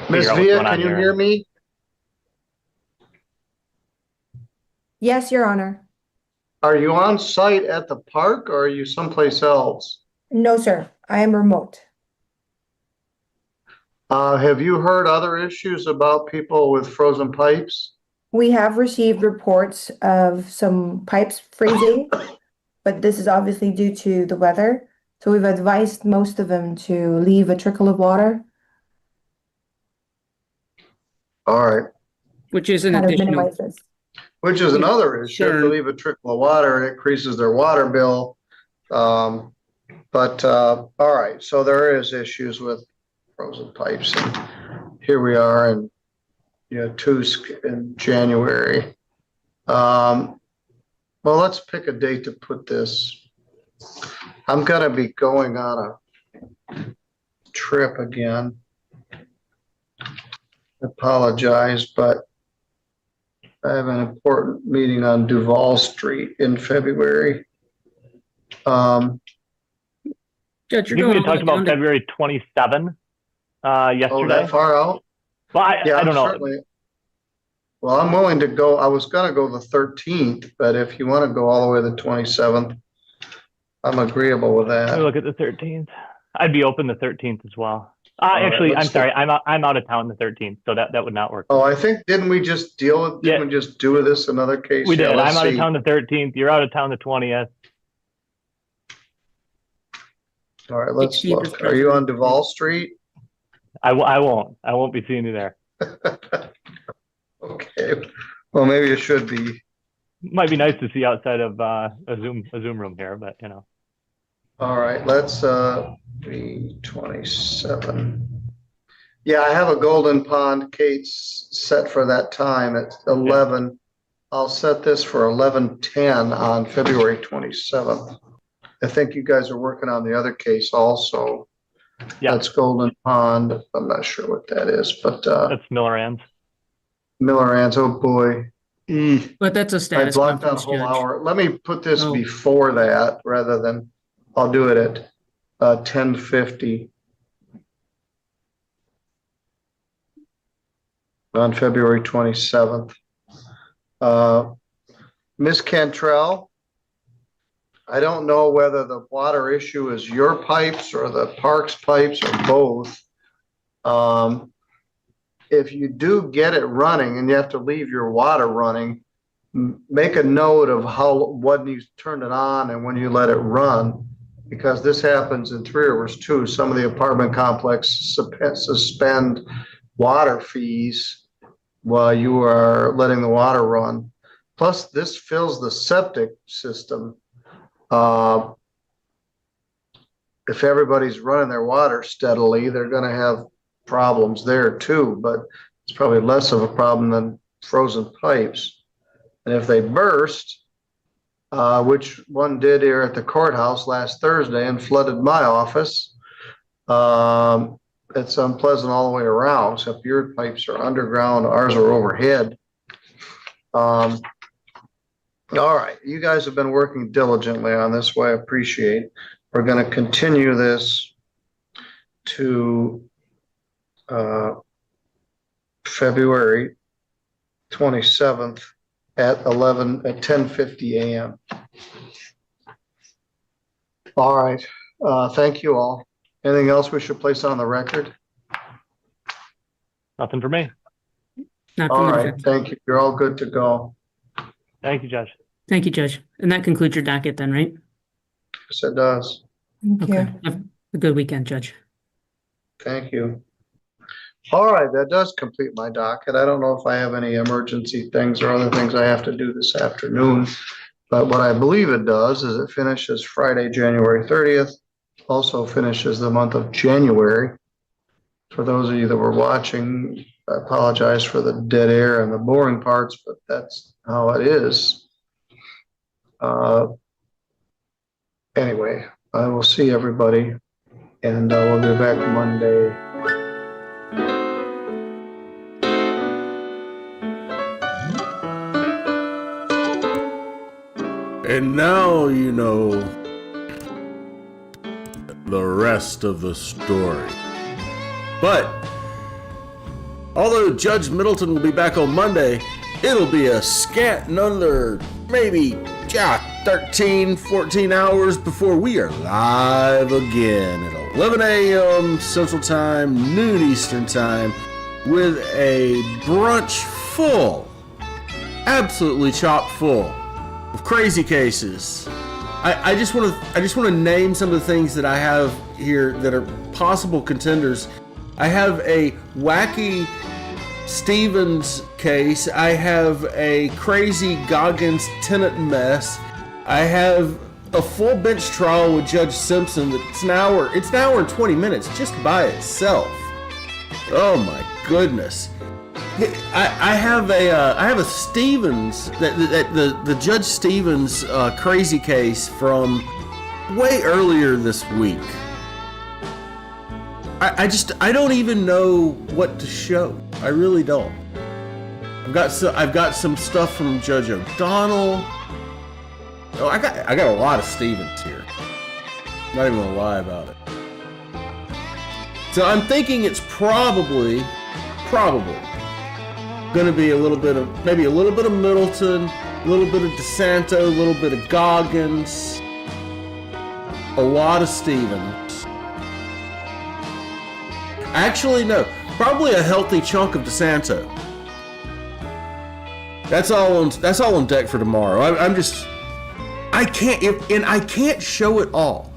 [SPEAKER 11] Ms. Villa, can you hear me?
[SPEAKER 22] Yes, Your Honor.
[SPEAKER 11] Are you on site at the park or are you someplace else?
[SPEAKER 22] No, sir. I am remote.
[SPEAKER 11] Have you heard other issues about people with frozen pipes?
[SPEAKER 22] We have received reports of some pipes freezing, but this is obviously due to the weather. So we've advised most of them to leave a trickle of water.
[SPEAKER 11] All right.
[SPEAKER 18] Which is an
[SPEAKER 22] kind of
[SPEAKER 18] additional.
[SPEAKER 22] minimize this.
[SPEAKER 11] Which is another issue. If they leave a trickle of water, it increases their water bill. All right. So there is issues with frozen pipes. And here we are in Tusk in January. Well, let's pick a date to put this. I'm going to be going on a trip again. Apologize, but I have an important meeting on Duval Street in February.
[SPEAKER 17] Judge, we talked about February 27 yesterday.
[SPEAKER 11] Oh, that far out?
[SPEAKER 17] Well, I don't know.
[SPEAKER 11] Well, I'm willing to go. I was going to go the 13th, but if you want to go all the way to the 27th, I'm agreeable with that.
[SPEAKER 17] Let me look at the 13th. I'd be open the 13th as well. Actually, I'm sorry. I'm out of town the 13th, so that would not work.
[SPEAKER 11] Oh, I think, didn't we just we just do this another case?
[SPEAKER 17] We did. I'm out of town the 13th. You're out of town the 20th.
[SPEAKER 11] All right, let's
[SPEAKER 18] Steve is
[SPEAKER 11] look. Are you on
[SPEAKER 18] present.
[SPEAKER 11] Duval Street?
[SPEAKER 17] I won't. I won't be seeing you there.
[SPEAKER 11] Okay, well, maybe it should be.
[SPEAKER 17] Might be nice to see outside of a Zoom room here, but you know.
[SPEAKER 11] All right, let's be 27. Yeah, I have a Golden Pond Kate's set for that time at 11. I'll set this for 11:10 on February 27th. I think you guys are working on the other case also.
[SPEAKER 17] Yeah.
[SPEAKER 11] That's Golden Pond. I'm not sure what that is, but
[SPEAKER 17] That's Miller Ann's.
[SPEAKER 11] Miller Ann's, oh boy.
[SPEAKER 18] But that's a
[SPEAKER 11] I
[SPEAKER 18] status
[SPEAKER 11] blocked out a
[SPEAKER 18] conference,
[SPEAKER 11] whole
[SPEAKER 18] Judge.
[SPEAKER 11] hour. Let me put this
[SPEAKER 18] Oh.
[SPEAKER 11] before that rather than, I'll do it at 10:50 on February 27th. Ms. Cantrell, I don't know whether the water issue is your pipes or the park's pipes or both. If you do get it running and you have to leave your water running, make a note of when you turn it on and when you let it run, because this happens in Three Rivers too. Some of the apartment complexes suspend water fees while you are letting the water run. Plus, this fills the septic system. If everybody's running their water steadily, they're going to have problems there too, but it's probably less of a problem than frozen pipes. And if they burst, which one did here at the courthouse last Thursday and flooded my office, it's unpleasant all the way around, except your pipes are underground, ours are overhead. All right, you guys have been working diligently on this, what I appreciate. We're going to continue this to February 27th at 10:50 a.m. All right, thank you all. Anything else we should place on the record?
[SPEAKER 17] Nothing for me.
[SPEAKER 18] Not
[SPEAKER 11] All
[SPEAKER 18] from the
[SPEAKER 11] right,
[SPEAKER 18] defense.
[SPEAKER 11] thank you. You're all good to go.
[SPEAKER 17] Thank you, Judge.
[SPEAKER 18] Thank you, Judge. And that concludes your docket then, right?
[SPEAKER 11] Yes, it does.
[SPEAKER 22] Thank you.
[SPEAKER 18] Have a good weekend, Judge.
[SPEAKER 11] Thank you. All right, that does complete my docket. I don't know if I have any emergency things or other things I have to do this afternoon, but what I believe it does is it finishes Friday, January 30th, also finishes the month of January. For those of you that were watching, I apologize for the dead air and the boring parts, but that's how it is. Anyway, I will see everybody, and we'll be back Monday.
[SPEAKER 3] And now you know the rest of the story. But although Judge Middleton will be back on Monday, it'll be a scant another maybe 13, 14 hours before we are live again at 11 a.m. Central Time, noon Eastern Time, with a brunch full, absolutely chock full of crazy cases. I just want to name some of the things that I have here that are possible contenders. I have a wacky Stevens case. I have a crazy Goggins tenant mess. I have a full bench trial with Judge Simpson that's an hour and 20 minutes just by itself. Oh my goodness. I have a Stevens, the Judge Stevens crazy case from way earlier this week. I don't even know what to show. I really don't. I've got some stuff from Judge O'Donnell. Oh, I got a lot of Stevens here. I'm not even gonna lie about it. So I'm thinking it's probably gonna be a little bit of Middleton, a little bit of DeSanto, a little bit of Goggins, a lot of Stevens. Actually, no, probably a healthy chunk of DeSanto. That's all on deck for tomorrow. I can't show it all.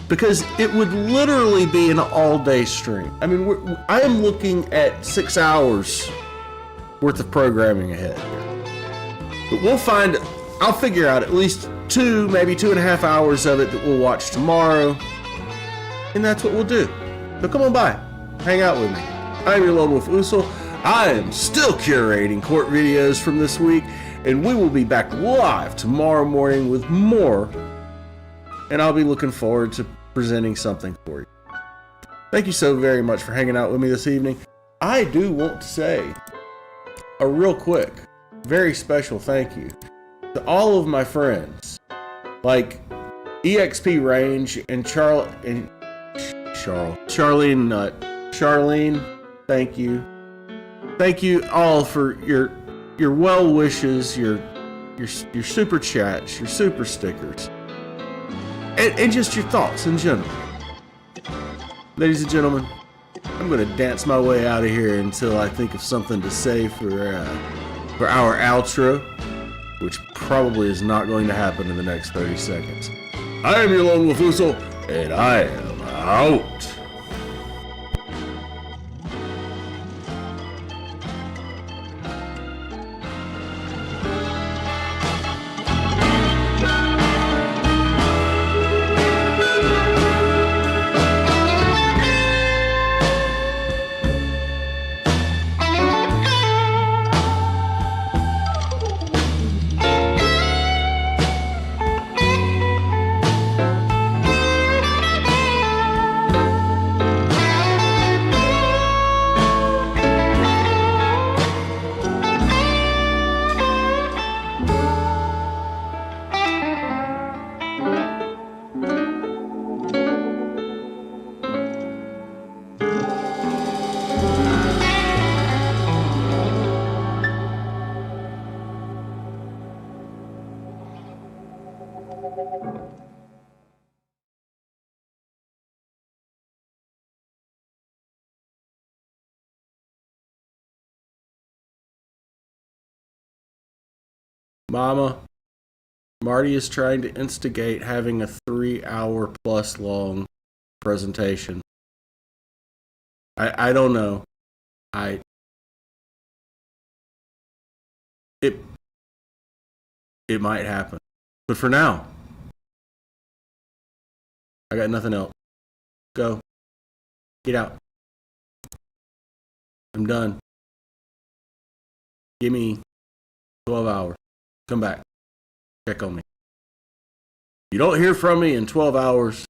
[SPEAKER 3] because it would literally be an all-day stream. I mean, I am looking at 6 hours worth of programming ahead. But I'll figure out at least 2, maybe 2.5 hours of it that we'll watch tomorrow. And that's what we'll do. So come on by, hang out with me. I'm your lone wolf Usul. I am still curating court videos from this week, and we will be back live tomorrow morning with more. And I'll be looking forward to presenting something for you. Thank you so very much for hanging out with me this evening. I do want to say a real quick, very special thank you to all of my friends, like EXP Range and Charlene Nut. Charlene, thank you. Thank you all for your well wishes, your super chats, your super stickers, and just your thoughts in general. Ladies and gentlemen, I'm going to dance my way out of here until I think of something to say for our outro, which probably is not going to happen in the next 30 seconds. I am your lone wolf Usul, and I am out. Mama, Marty is trying to instigate having a 3-hour plus long presentation. I don't know. It might happen. But for now, I got nothing else. Go. Get out. I'm done. Give me 12 hours. Come back. Check on me. If you don't hear from me in 12 hours,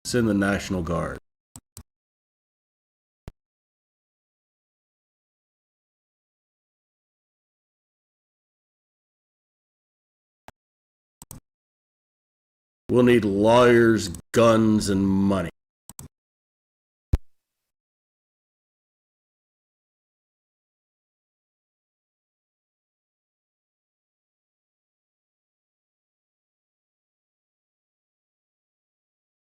[SPEAKER 3] send the National Guard. We'll need lawyers, guns, and money.